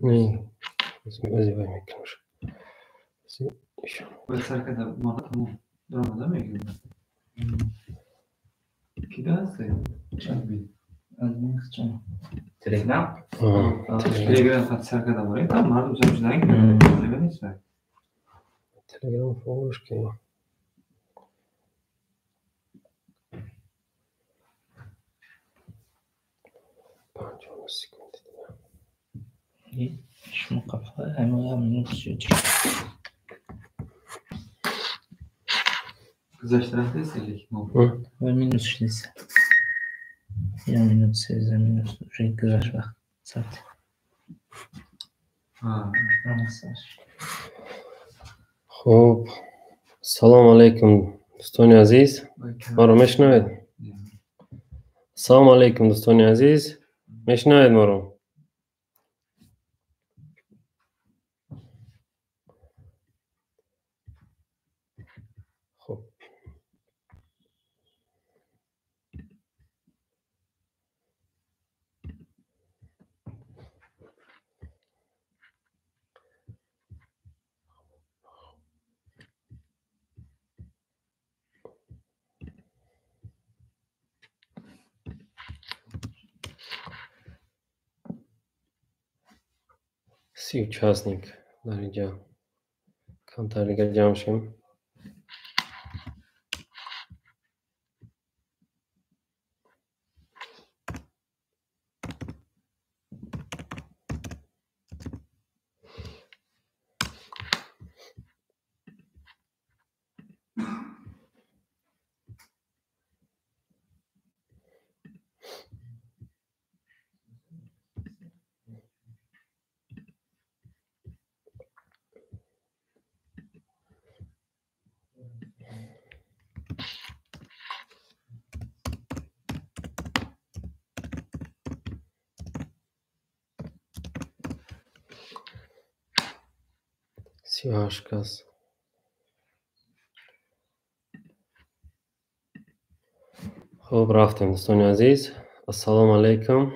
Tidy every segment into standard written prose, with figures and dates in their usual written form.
نه از وای میکنش باید سرکت مالا تموم دارم آدم میگیم کی دسته؟ چند بید؟ از نیست چند تلگرام؟ تلگرام خط سرکت اماره tam mardum sam shundan keyin نیست تلگرام فوش که پنجاه سکند شما قفا همه هم نوشید گذاشته رفته سلیک ما و مینوس 13 یا مینوس 13 مینوس روی گذاشت وقت ساعت خب سلام علیکم دوستان عزیز ما رو میشنوید سلام علیکم دوستان عزیز میشنوید ما رو خب سی участник در اینجا کمتر دیگه جمع شیم سی و هشت کس خب رفتیم دوستان عزیز السلام علیکم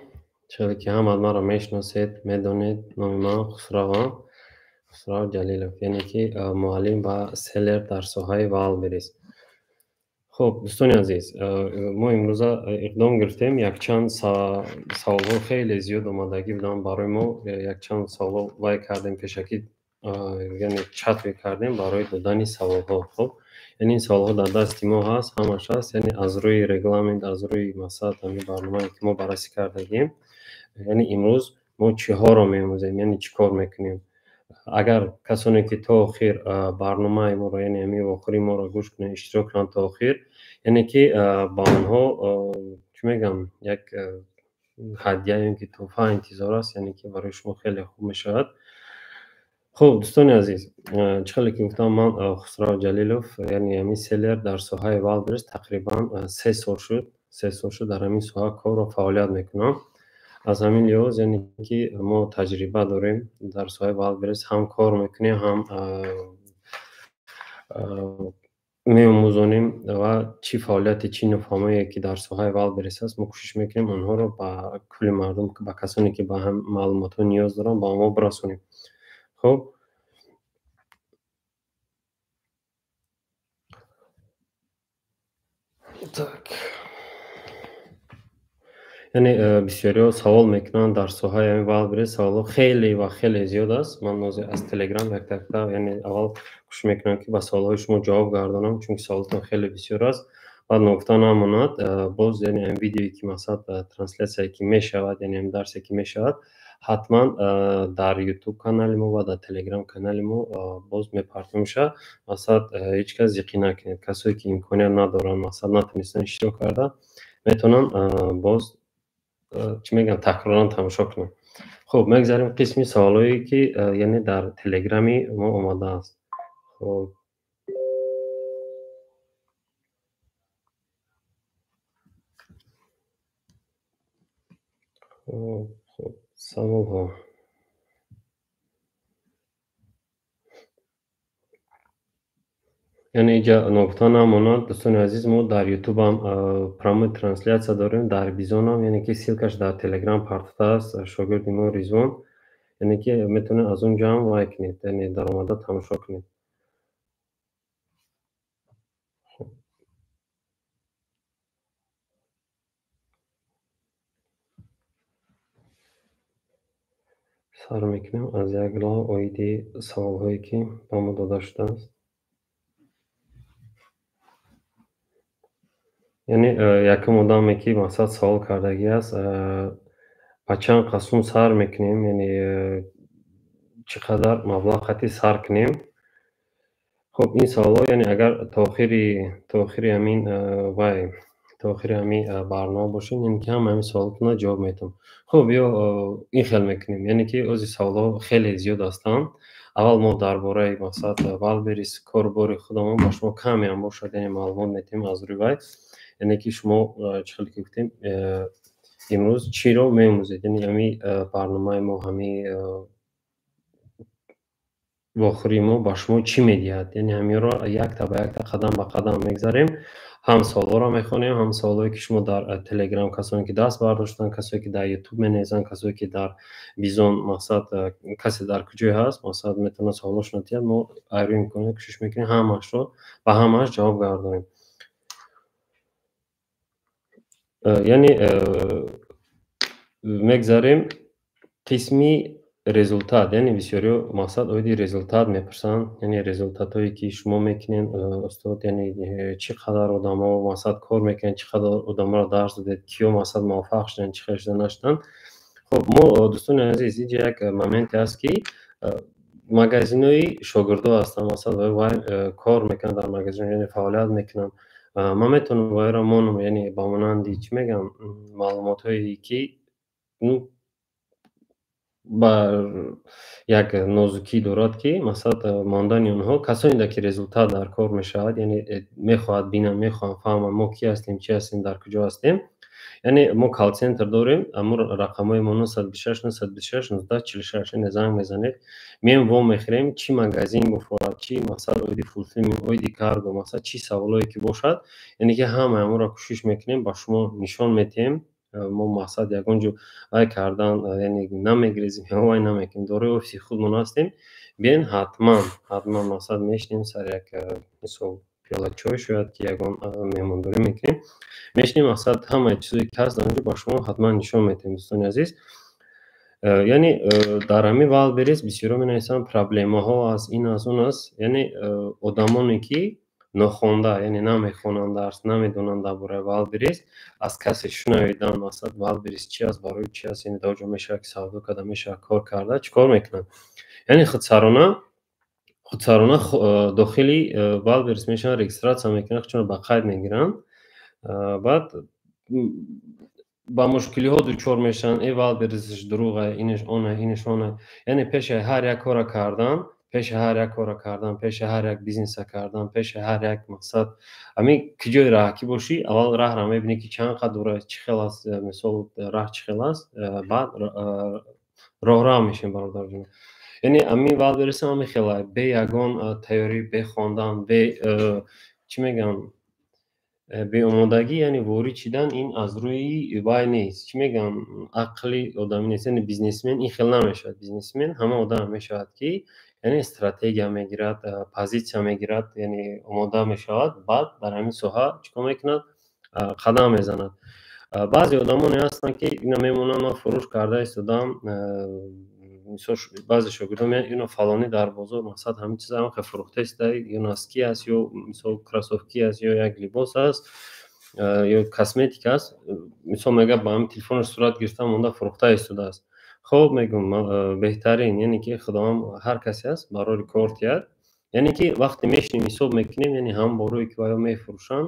چرا که هم ما را میشناسید میدونید نام من خسرو جلیلوف یعنی که معلم و سلر در ساحه والبریز خب دوستان عزیز ما امروز اقدام گرفتیم یک چند سوال خیلی زیاد آمادگی بودن برای ما یک چند سوال وای کردیم پیشکی یعنی چت کردیم برای دادن سوال ها خب یعنی این سوال ها در دست ما هست همش هست یعنی از روی رگلامنت از روی مثلا همین برنامه که ما بررسی کردیم یعنی امروز ما چی ها رو می‌آموزیم یعنی چی کار میکنیم اگر کسانی که تا آخر برنامه ما رو یعنی همین آخری ما رو گوش کنن اشتراک کنن تا آخر یعنی که با آنها چی میگم یک هدیه یعنی که تحفه انتظار است یعنی که برای شما خیلی خوب میشود خب دوستان عزیز چخیلی که گفتم من خسرو جلیلوف یعنی همین سلر در ساحه والبریز تقریبا 3 سال شد در همین ساحه کار و فعالیت میکنم از همین لحاظ یعنی که ما تجربه داریم در ساحه والبریز هم کار میکنیم هم می‌آموزونیم و چی فعالیت چی نفهمایی که در ساحه والبریز هست ما کوشش میکنیم اونها رو با کل مردم با کسانی که با هم معلومات نیاز دارن با ما برسونیم خب так یعنی بسیاری سوال میکنن در ساحه همین والبریز سوال خیلی و خیلی زیاد است من از تلگرام یک تک یعنی اول کوشش میکنم که با سوال های شما جواب گردانم چون سوالتون خیلی بسیار است بعد نکته نماند باز یعنی این ویدیویی که مثلا ترنسلیت که میشود یعنی این درسی که میشود حتما در یوتیوب کانال ما و در تلگرام کانال ما باز میپرتم میشه مثلا هیچ کس یقین نکنید کسایی که امکانیت ندارن مثلا نتونستن اشتراک کرده میتونن باز چی میگم تکرارا تماشا کنم خب میگذاریم قسمی سوالایی که یعنی در تلگرامی ما آماده است خب خب سوال ها یعنی اینجا نکته نماند دوستان عزیز ما در یوتیوب هم پرامو ترنسلیت داریم در بیزون هم یعنی که سیلکش در تلگرام پرتفته است شاگرد ما ریزوان یعنی که میتونه از اونجا هم وای کنید، یعنی درآمد تماشا کنید. سر میکنیم از یک لحاظ اویدی سوال هایی که با ما داده شده است. یعنی یکم آدمی که مثلا سوال کردگی است با چند قسم سر میکنیم، یعنی چقدر مبلغ خطی سر کنیم. خب این سوال ها یعنی اگر تاخیری همین وای تاخیر همین برنامه باشین، یعنی که همین سوالاتنا جواب میتونم. خب یا این خیلی میکنیم، یعنی که از سوال ها خیلی زیاد هستن. اول ما درباره مثلا والبریس کارباری خودمون با شما کمی هم باشد، یعنی معلومات میتیم از روی وای، یعنی که شما چخیلی که گفتیم امروز چی رو میموزید، یعنی همین برنامه ما همین واخوری ما با شما چی میدید، یعنی همین رو یک تا به یک قدم به قدم میگذاریم. هم سوالا رو میخونیم، هم سوالایی که شما در تلگرام کسانی که دست برداشتن، کسایی که در یوتیوب مینویسن، کسایی که در بیزون مثلا کسی در کجای هست مثلا میتونه سوالش نتیجه ما ایرون میکنیم، کوشش میکنیم همش رو و همش جواب گردونیم. یعنی میگذاریم قسمی رزولتات، یعنی بسیاری مقصد اویدی رزولتات میپرسن، یعنی رزولتات هایی که شما میکنین استاد، یعنی چقدر آدم ها مقصد کار میکنن، چقدر آدم ها درس دادید، کیو مقصد موفق شدن، چقدر شدن نشدن. خب ما دوستان عزیز اینجا یک مومنت هست که مگزین های شاگردا هستن، مثلا کار میکنن در مگزین، یعنی فعالیت میکنن. ما میتونم وای را مانم، یعنی با مانندی چی میگم معلومات هایی که با یک نازکی دارد که مثلا ماندن اونها کسانی که رزولتات در کار میشود، یعنی میخواد بینم، میخوام فهمم ما کی هستیم، چی هستیم، در کجا هستیم. یعنی ما کال سنتر داریم، اما رقمای ما 926 926 1946 نظام میزنید، میم و میخریم چی مگزین بفراد، چی مثلا اویدی فول فیلم، اویدی کارگو، مثلا چی سوالایی که باشد، یعنی که همه ما را کوشش میکنیم با شما نشان میدیم. ما مقصد یگانجو وای کردن یعنی نمیگریزیم یا وای نمیکنیم، دوره اوفیسی خودمون هستیم. بین حتما مقصد میشنیم سر یک مثال پیاله چای شاید که یگان مهمانداری میکنیم، میشنیم مقصد همه چیزی که هست اونجا با شما حتما نشان میدیم دوستان عزیز. یعنی در همین والبریس بسیار می نویسن پرابلم ها از این از اون است، یعنی آدمانی که نخونده، یعنی نمیخونن درس، نمیدونن درباره والبریس، از کسی شنویدن مثلا والبریس چی است، برای چی است، یعنی داجو میشه که سودا کرده، میشه کار کرده، چیکار میکنن، یعنی خودسرانه داخلی والبریس میشن رجیستراسیون میکنن، چون با قید میگیرن، بعد با مشکلی ها دچار میشن، ای والبریسش دروغه، اینش اونه، یعنی پیش هر یک کار کردن، پیش هر یک بیزنس کردن، پیش هر یک مقصد همین کجای راه کی باشی، اول راه را میبینی که چند قد دوره چی خیلی است، مثال راه چی خیلی است، بعد راه میشین برادر جون. یعنی همین والبریس هم خیلی به یگان تئوری، به خواندن، به چی میگم به آمادگی، یعنی واری چیدن، این از روی وای نیست، چی میگم عقلی آدمی نیست، یعنی بیزنسمن این خیلی نمیشود. بیزنسمن همه آدم میشود که یعنی استراتژی میگیرد، پوزیشن میگیرد، یعنی آماده میشود، بعد در همین ساحه چیکار میکند، قدم میزند. بعضی آدمانی هستن که اینا میمونن فروش کرده ایستادم، مثلا بعضی شاگردان میگن اینو فلانی در بازار مثلا همین چیزا هم که فروخته است، یا ناسکی است، یا مثلا کراسوفکی است، یا یک لباس است، یا کاسمتیک است، مثلا میگه با هم تلفنش صورت گرفته مونده فروخته ایستاده است. خب میگم بهترین یعنی که خدام هر کسی است برای کارت یاد، یعنی که وقتی میشنیم حساب میکنیم، یعنی هم باروی که باید میفروشن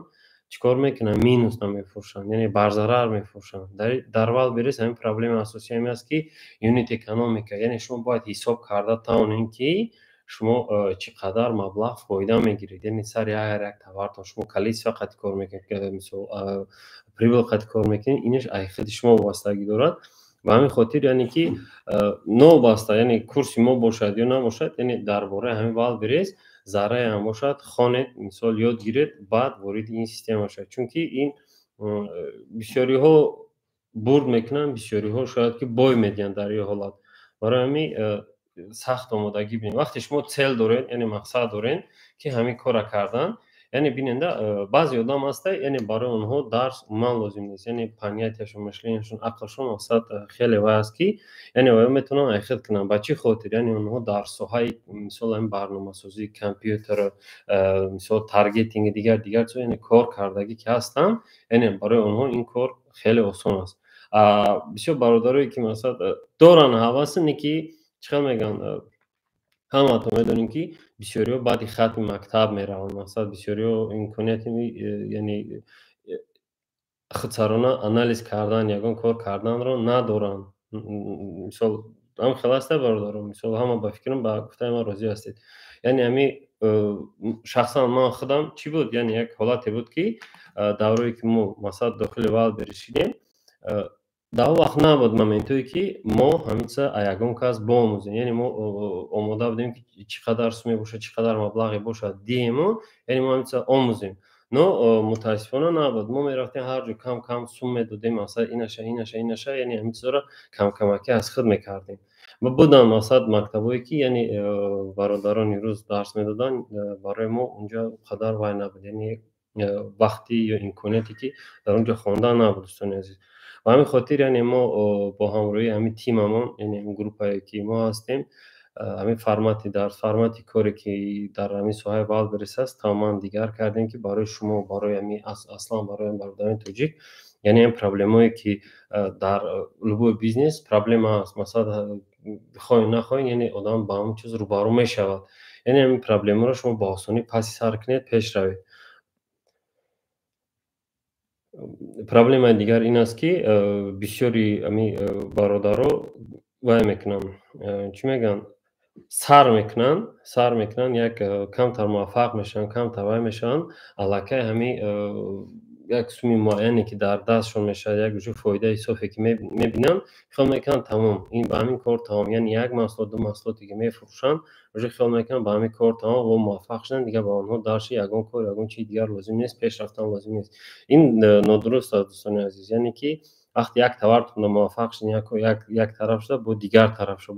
چیکار میکنن، مینوس نمیفروشن، یعنی بر ضرر میفروشن. در والبریس همین پرابلم اساسی همین است که یونیت اکونومیکا، یعنی شما باید حساب کرده تا اون که شما چقدر مبلغ فایده میگیرید، یعنی سر یک تاور تا شما کلیس فقط کار میکنید که مثلا پریبل فقط کار میکنید، اینش خود شما واسطگی دارد. و همین خاطر یعنی که نو باسته، یعنی کورس ما باشد یا نباشد، یعنی درباره همین والبریس ذره هم باشد خانه مثال یاد گیرید، بعد وارد این سیستم باشد، چون که این بسیاری ها برد میکنن، بسیاری ها شاید که بای میدین در این حالت، برای همین سخت آمادگی بینیم. وقتی شما цел دارین یعنی مقصد دارین که همین کار کردن، یعنی بیننده بعضی آدم هسته یعنی برای اونها درس عموما لازم نیست، یعنی پنیتشون مشلینشون عقلشون واسط خیلی واسه کی یعنی اونا میتونن اخذ کنن با چی خاطر، یعنی اونها درس های مثلا این برنامه سازی کامپیوتر مثلا تارگتینگ دیگر چیز یعنی کار کردگی که هستن، یعنی برای اونها این کار خیلی آسان است. بسیار برادرایی که مثلا دارن حواس نکی چیکار میگن همه تو میدونین که بسیاری بعد ختم مکتب میرون، مثلا بسیاری امکانیت یعنی خودسرانه آنالیز کردن یگان کار کردن رو ندارن. مثلا هم خلاصه برادرم مثلا همه با فکرم با گفته ما راضی هستید، یعنی همی شخصا من خودم چی بود، یعنی یک حالتی بود که دوره‌ای که ما مثلا داخل وال برشیدیم در وقت نبود مومنتی که ما همیشه یگان کس باموزیم، یعنی ما آماده بودیم که چقدر سومی باشه چقدر مبلغی باشه دیمو، یعنی ما همیشه آموزیم. نه متاسفانه نبود، ما میرفتیم هر جو کم کم سوم میدادیم مثلا اینشه یعنی همین چیزا رو کم کمکی از خود میکردیم. و بودن مثلا مکتبایی که یعنی برادران روز درس میدادن برای ما اونجا قدر وای نبود، یعنی وقتی یا امکانیتی که در اونجا خواندن نبود دوستان عزیز. و همین خاطر یعنی ما با همراهی همین تیممون یعنی این گروهی که ما هستیم همین فرمتی در فرمتی کاری که در همین ساحه والبریس است تماما دیگر کردیم که برای شما برای همین اصلا برای برادران توجیک یعنی این پرابلمایی که در لبو بیزنس پرابلم هست مثلا بخواین نخواین یعنی آدم با همون چیز روبرو میشود، یعنی این پرابلم رو شما با آسانی پس سر کنید پیش روید. پرابلم دیگر این است که بسیاری امی برادرها وای میکنن چی میگن سر میکنن یک کمتر موفق میشن کمتر وای میشن علاکه همی یک سومی معینی که در دستشون میشه یک جو فایده اضافی که میبینن خیال میکنن تمام این با همین کار تمام، یعنی یک محصول دو محصولاتی که میفروشن روش خیال میکنن با همین کار تمام و موفق شدن دیگه با اونها درش یگان کار یگان چیز دیگر لازم نیست، پیش رفتن لازم نیست. این نادرست است دوستان عزیز، یعنی که وقتی یک طرفتون موفق شد یک طرف شد با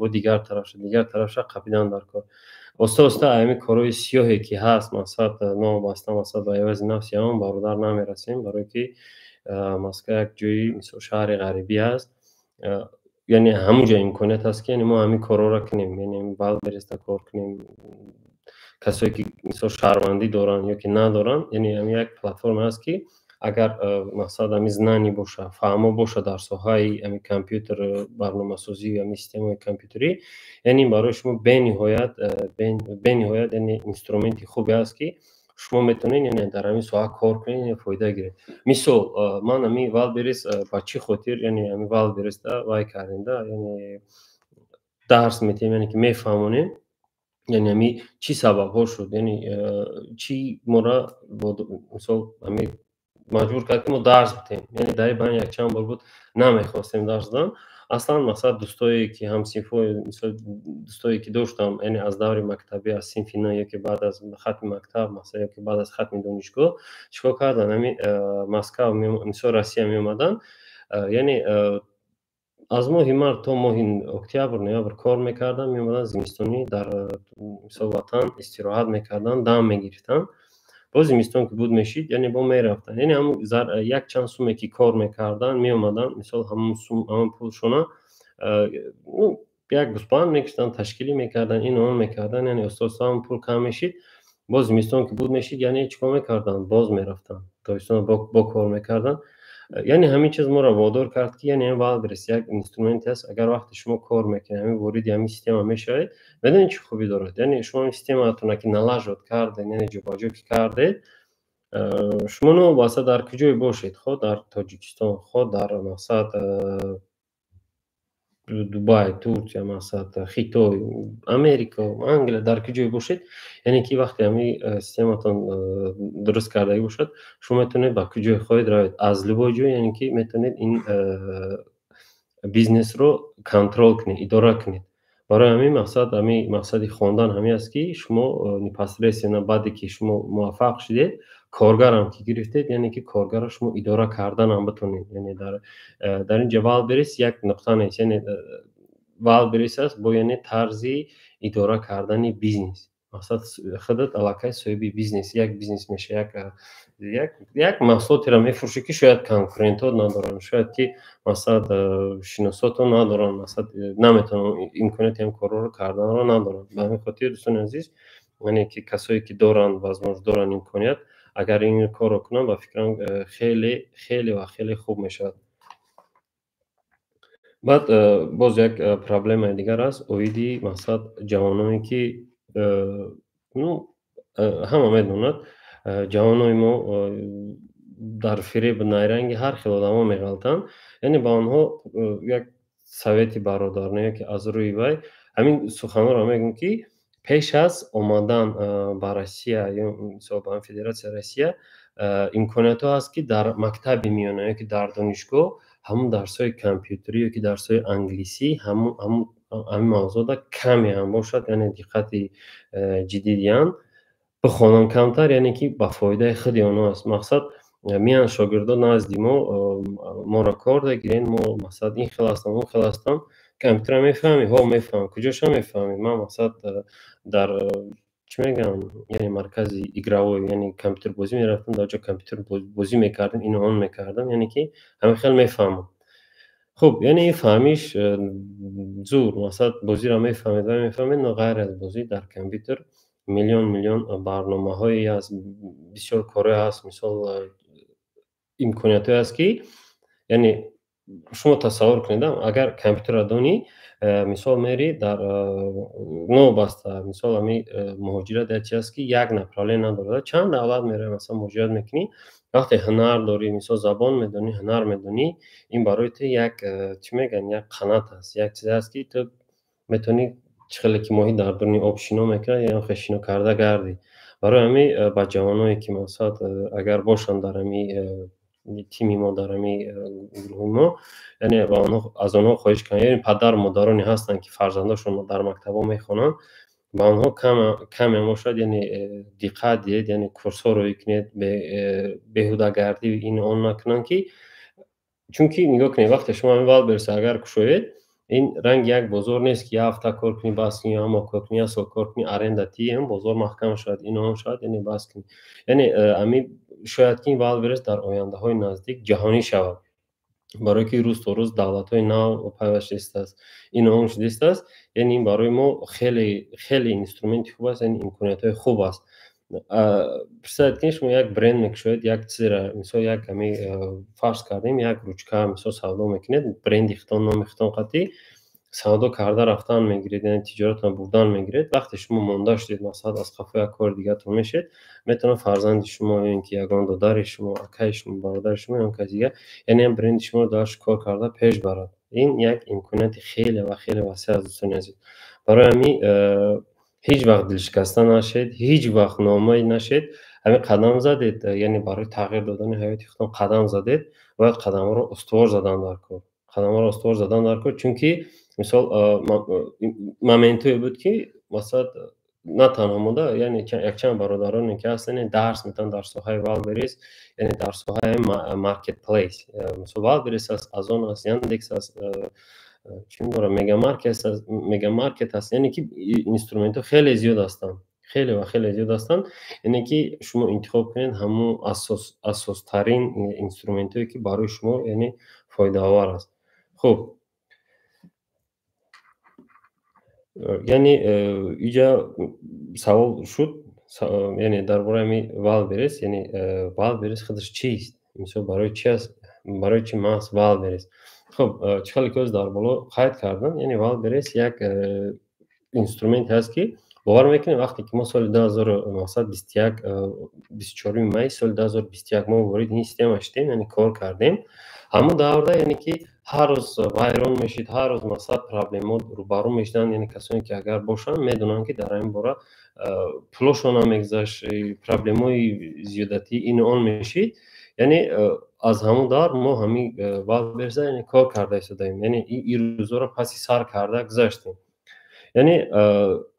دیگر طرف شد قبیدن در کار استا همین کارهای سیاهی که هست مثلا نام بسته مثلا با عوض نفس هم برادر نمیرسیم برای که مثلا یک جایی مثل شهر غریبی هست یعنی همونجا امکانیت هست که یعنی ما همین کارا را کنیم، یعنی بعد برسته کار کنیم. کسایی که مثلا شهروندی دارن یا که ندارن یعنی همین یک پلتفرم هست که اگر مثلا همین زنانی باشه فهمه باشه در ساحه همین کامپیوتر برنامه سازی یا سیستم کامپیوتری یعنی برای شما به نهایت یعنی اینسترومنتی خوبی است که شما میتونین یعنی در همین ساحه کار کنین یعنی فایده گیرید. مثلا من همین والبریس با چی خاطر یعنی همین والبریس دا وای کردیم یعنی درس میتیم یعنی که میفهمونیم یعنی همین چی سبب ها شد یعنی چی مورا مثلا همین مجبور کرد که ما درس بتیم، یعنی در این یک چند بار بود نمیخواستیم درس دادن اصلا. مثلا دوستایی که هم صنفای مثلا دوستایی که داشتم یعنی از دور مکتبی از صنف نه که بعد از ختم مکتب مثلا که بعد از ختم دانشگاه چیکار کردن همین مسکو مثلا روسیه می اومدن یعنی از ماه مارس تا ماه اکتبر نوامبر کار میکردن می اومدن زمستانی در مثلا وطن استراحت میکردن دم میگرفتن باز زمستان که بود میشید یعنی با میرفتن یعنی هم یک چند سومه که کار میکردن می اومدن مثلا همون پولشونه یک گوسپند میکشتن تشکیلی میکردن این اون میکردن یعنی استاد هم پول کم میشید باز زمستان که بود میشید یعنی چیکار میکردن باز میرفتن تابستان با کار میکردن. یعنی همین چیز ما را وادار کرد که یعنی این والبریس یک اینسترومنت است اگر وقتی شما کار میکنید همین وارد همین سیستم میشید بدون چه خوبی دارد یعنی شما سیستمتون که نلجوت کردین یعنی جابجا کردید شما نو واسه در کجای باشید خود در تاجیکستان خود در مثلا دبی ترکیه مثلا خیتای امریکا انگلیس در کجای باشید یعنی که وقتی همین سیستمتون درست کرده باشد شما میتونید با کجای خواهید روید از لباجو یعنی که میتونید این بیزنس رو کنترل کنید اداره کنید. برای همین مقصد خواندن همین است که شما پس رسیدن بعدی که شما موفق شدید کارگر هم که گرفتید یعنی که کارگر رو شما اداره کردن هم بتونید یعنی در این والبریس یک نقطه نیست یعنی والبریس است با یعنی طرزی اداره کردن بیزنس. مثلا خودت علاقه صاحبی بیزنس یک بیزنس میشه یک محصولی را میفروشی که شاید کنکورنت ها ندارن، شاید که مثلا شناسات ها ندارن، مثلا نمیتونن امکانیت هم کار رو کردن رو ندارن. به همین خاطر دوستان عزیز یعنی که کسایی که دارن وزموز دارن امکانیت اگر این کار رو کنن با فکرم خیلی خیلی و خیلی خوب میشد. بعد باز یک پرابلم دیگر است اویدی مثلا جوانانی که همه میدونند جوانای ما در فریب نیرنگ هر خیلی آدم ها میغلطند. یعنی با آنها یک سویتی برادرانه که از روی وی همین سخنان را میگم که پیش از آمدن به روسیه یا مثلا فدراسیون روسیه امکانات ها هست که در مکتب میانه که در دانشگاه همون درس‌های کامپیوتری یا که درس‌های انگلیسی همون موضوع کمی هم باشد، یعنی دقت جدیدی هم بخوانم کمتر، یعنی که به فایده خود آنها است. مقصد میان شاگردان نزد ما را کار گیرین، ما مثلا این خیلی هستم اون خیلی هستم، کامپیوتر میفهمی ها میفهم کجاش هم میفهمی. من مثلا در چی میگم یعنی مرکز ایگراوی یعنی کامپیوتر بازی میرفتم، در جا کامپیوتر بازی میکردم اینو اون میکردم، یعنی که همه خیلی میفهمم. خب یعنی فهمیش زور مثلا بازی را میفهمید و میفهمید، نه غیر از بازی در کامپیوتر میلیون برنامه هایی هست، بسیار کارهای هست، مثال امکانیت هست که یعنی شما تصور کنید اگر کامپیوتر را دانی مثال میری در نو بسته مثال همی مهاجرت یک چیز که یک نفرالی نداره چند دولت میره مثلا مهاجرت میکنی، وقتی هنر داری مثال زبان میدونی هنر میدونی این برای تو یک چی میگن یک قنات هست، یک چیز هست که تو میتونی چخلی که ماهی در دنیا آب شینو میکنه یا خشینو کرده گردی. برای همی با جوانایی که مثلا اگر باشن در همی تیمی ما در همی گروه ما یعنی از آنها خواهش کنم، یعنی پدر مادرانی هستن که فرزنداشون در مکتبا میخونن با آنها کم باشد یعنی دقت دید، یعنی کورس ها رو کنید بهوده گردی این آن نکنن که چون که نگاه کنید وقتی شما اول برسه اگر کشوید این رنگ یک بازار نیست که هفته کار کنی بس کنی اما کار کنی اصلا کار کنی ارندتی هم بازار محکم شد این هم شد یعنی بس کنی یعنی امید شاید که این وال برس در آینده های نزدیک جهانی شود، برای که روز تا روز دولت های نو پیوسته است این هم شده است. یعنی این برای ما خیلی خیلی اینسترومنت خوب است، یعنی امکانیت های خوب است. پسید که شما یک برند میکشید یک چیز را مثلا یک کمی فرض کردیم یک روچکه مثلا سودا میکنید برند اختان نام اختان قطعی سودا کرده رفتن میگیرید یعنی تجارت هم بردن میگیرید، وقتی شما مانده شدید مثلا از قفه یک کار دیگه تون میشید میتونه فرزند شما یا اینکه یگان دادر شما اکای شما برادر شما یا کسی دیگه یعنی هم برند شما رو داشت کار کرده پیش برد. این یک امکانیت خیلی و خیلی وسیع از دوستان عزیز. برای همین هیچ وقت دل شکسته نشید، هیچ وقت ناامید نشید، همین قدم زدید یعنی برای تغییر دادن حیات خودتون قدم زدید و قدم رو استوار زدن در کار، قدم رو استوار زدن در کار. چون که مثال مومنتی بود که مثلا نه تنها مونده یعنی یک چند برادرانی که هستن درس میتن در ساحه والبریس یعنی در ساحه مارکت پلیس، مثلا والبریس از آن است یاندکس است چون داره میگا مارکت هست یعنی که اینسترومنت ها خیلی زیاد هستن، خیلی و خیلی زیاد هستن، یعنی که شما انتخاب کنید همون اساس ترین اینسترومنت هایی که برای شما یعنی فایده آور است. خب یعنی اینجا سوال شد یعنی درباره می والبریس یعنی والبریس خودش چیست، مثلا برای چی است، برای چی ماست والبریس. خب چخالی که از در بالا قید کردم یعنی والبریس یک اینسترومنت هست که باور میکنیم وقتی که ما سال 2021 24 می سال 2021 ما وارد این سیستم شدیم یعنی کار کردیم همون دورده یعنی که هر روز وایران میشید، هر روز مثلا پرابلمات روبرو میشدن، یعنی کسانی که اگر باشن میدونن که در این باره پلوشون هم میگذشت پرابلمای زیادتی این اون میشید، یعنی از همون دار ما همین والبریس یعنی کار کرده ایستادیم، یعنی این روزا رو پسی سر کرده گذاشتیم. یعنی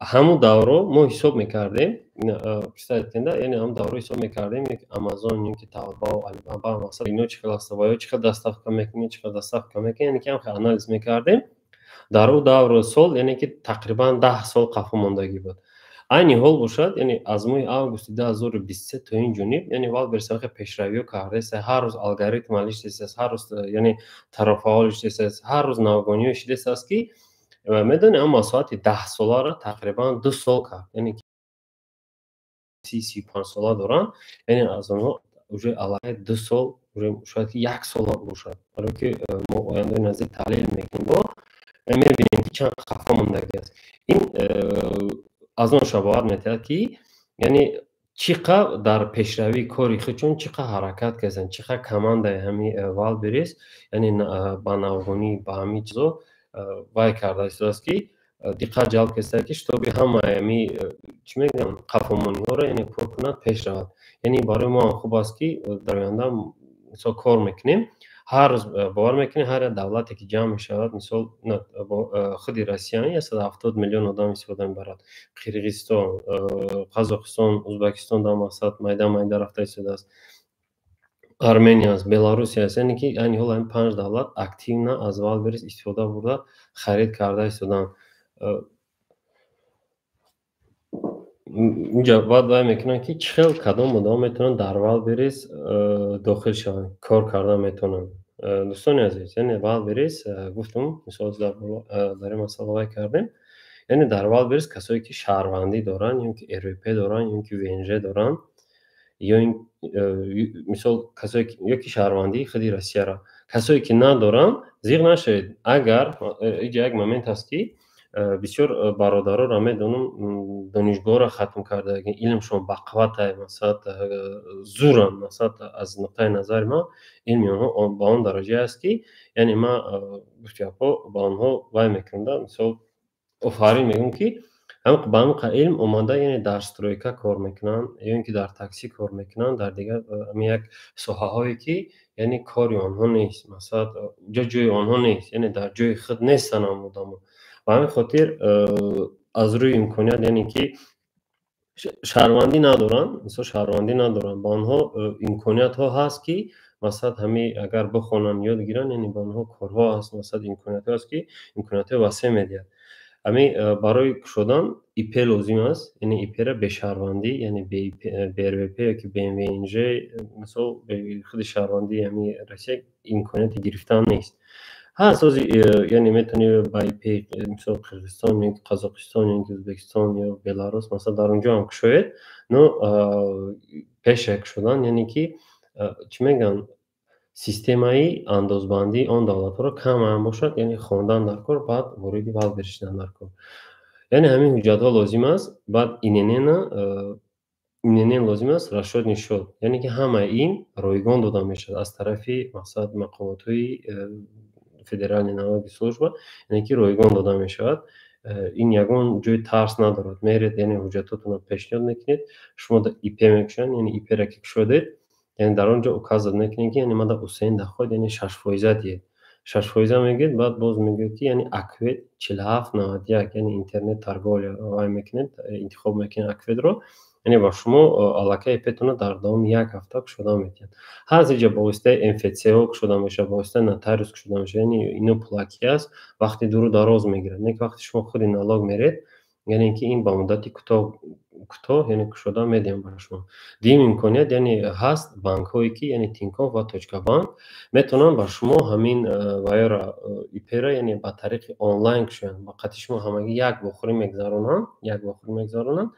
همون دوره ما حساب میکردیم یعنی هم دوره حساب میکردیم یک آمازون یک تابا و علیبابا مثلا اینا چقدر است و یا چقدر دستافت میکنه چقدر دستافت میکنه یعنی که هم آنالیز میکردیم дар ӯ давру сол яъне ки тақрибан 10 сол қафо мондагӣ буд. Айни ҳол бошад, яъне аз моҳи августи 2023 то ин ҷониб, яъне Wildberries ҳақи пешравиё кардааст, ҳар рӯз алгоритмал иштесаст, ҳар рӯз яъне тарофаъол иштесаст, ҳар рӯз навгониё иштесаст ки медонӣ ам маслиҳати 10 соларо тақрибан 2 сол кард. Яъне 30-35 сола доранд, яъне аз онҳо уже аллакай 2 сол, уже шояд ки 1 сол бошад. Барое ки мо ояндаи наздик таҳлил мекунем, мебинем ки чанд қафо мондагӣ аст. Ин аз он шабоҳат метиҳад ки яъне чӣ қадр дар пешравии кори худшон чӣ қадр ҳаракат карданд, чӣ қадр командаи ҳамин Wildberries яъне ба навгонӣ ба ҳамин чизо вай карда истодааст ки диққат ҷалб кардааст ки шитоби ҳамаи ҳамин чӣ мегӯям қафомониҳоро яъне пур кунад, пеш равад. Яъне барои мо ҳам хуб аст ки дар оянда мисол кор мекунем, ҳар рӯз бовар мекунем ҳар як давлате ки ҷамъ мешавад, мисол худи Россия 170 миллион одам истифода мебарад, Қирғизистон, Қазоқистон, Узбекистон дар мақсад майда рафта истодааст, Армения аст, Беларусия аст, яъне ки айни ҳол ҳамин 5 давлат активна аз Wildberries истифода бурда харид карда истоданд. инҷа баъд вай мекунанд ки чӣ хел кадом одам метавонанд дар Wildberries дохил шаванд, кор карда метавонанд. Дӯстони азиз, яъне Wildberries гуфтум мисол дар ин масъала вай кардем, яъне дар Wildberries касое ки шаҳрвандӣ доранд ё ки РВП доранд ё ки ВНЖ доранд, ё мисол касое ки ё ки шаҳрвандии худи Россияро, касое ки надоранд, зиқ нашавед, агар иҷа як момент аст ки бисёр бародаронро медонам донишгоҳро хатм карда, илмшон бақувватай, масалан зуранд, масалан аз нуқтаи назари ман илми онҳо ба он дараҷае аст ки яъне ман гуфтгапҳо ба онҳо вай мекунам, мисол офарин мегӯям ки ба ҳамин қадр илм омада, яъне дар стройка кор мекунанд ё ин ки дар таксӣ кор мекунанд, дар дигар як соҳаҳое ки яъне кори онҳо нест, масалан ҷои онҳо нест, яъне дар ҷои худ нестанд ҳамон одамон. Ба ҳамин хотир аз рӯи имконият, яъне ки шаҳрвандӣ надоранд, мисол шаҳрвандӣ надоранд, ба онҳо имкониятҳо ҳаст ки масалан ҳамин агар бихонанд, ёд гиранд, яъне ба онҳо корҳо ҳаст, масалан имкониятҳо ҳаст ки имкониятҳои васеъ медиҳад. Ҳамин барои кушодан ИП лозим аст, яъне ИПро бе шаҳрвандӣ, яъне бе РВП ёки бе ВНЖ, мисол худи шаҳрвандии ҳамин Россия имконияти гирифтан нест. ҳаст яъне метавонӣ ба ИП мисол Қирғизистон ё ки Қазоқистон ё ки Узбекистон ё Беларус масалан дар онҷо ҳам кушоед, но пеши кушодан яъне ки чӣ мегӯянд системаи андозбандии он давлатҳоро камаям бошад, яъне хондан дар кор, баъд вориди Wildberries шудан дар кор. яъне ҳамин ҳуҷҷатҳо лозим аст, баъд инн лозим аст расшод нишод, яъне ки ҳамаи ин ройгон дода мешавад аз тарафи масалан мақомотҳои федералии налоги служба, яъне ки ройгон дода мешавад. Ин ягон ҷои тарс надорад. Меред, яъне ҳуҷҷатотонро пешниҳод мекунед, шумо ИП мекушоед, яъне ИПро ки кушодед, яъне дар он ҷо указот мекунед ки яъне ман дар Ҳусейн Даход яъне 6% диҳед. 6% мегӯед, баъд боз мегӯед ки яъне Аквед 4791, яъне интернет торговля вай мекунед, интихоб мекунед Акведро, яъне ба шумо аллакай ИПтонро дар давоми 1 ҳафта кушода метиҳад. Ҳаст иҷа ба воситаи МФЦО кушода мешавад, ба воситаи нотариус кушода мешавад, яъне ино пулакӣ аст, вақти дуру дароз мегирад, не ки вақти шумо худи налог меред, яъне ки ин ба муддати кӯтоҳ яъне кушода медиҳам ба шумо. Дуюм имконият яъне ҳаст банкҳое ки яъне Тинькофф ва Точкабанк метавонанд ба шумо ҳамин вайро ИПро яъне ба тариқи онлайн кушоянд. Ба қадри шумо ҳамагӣ як вохӯрӣ мегзаронанд,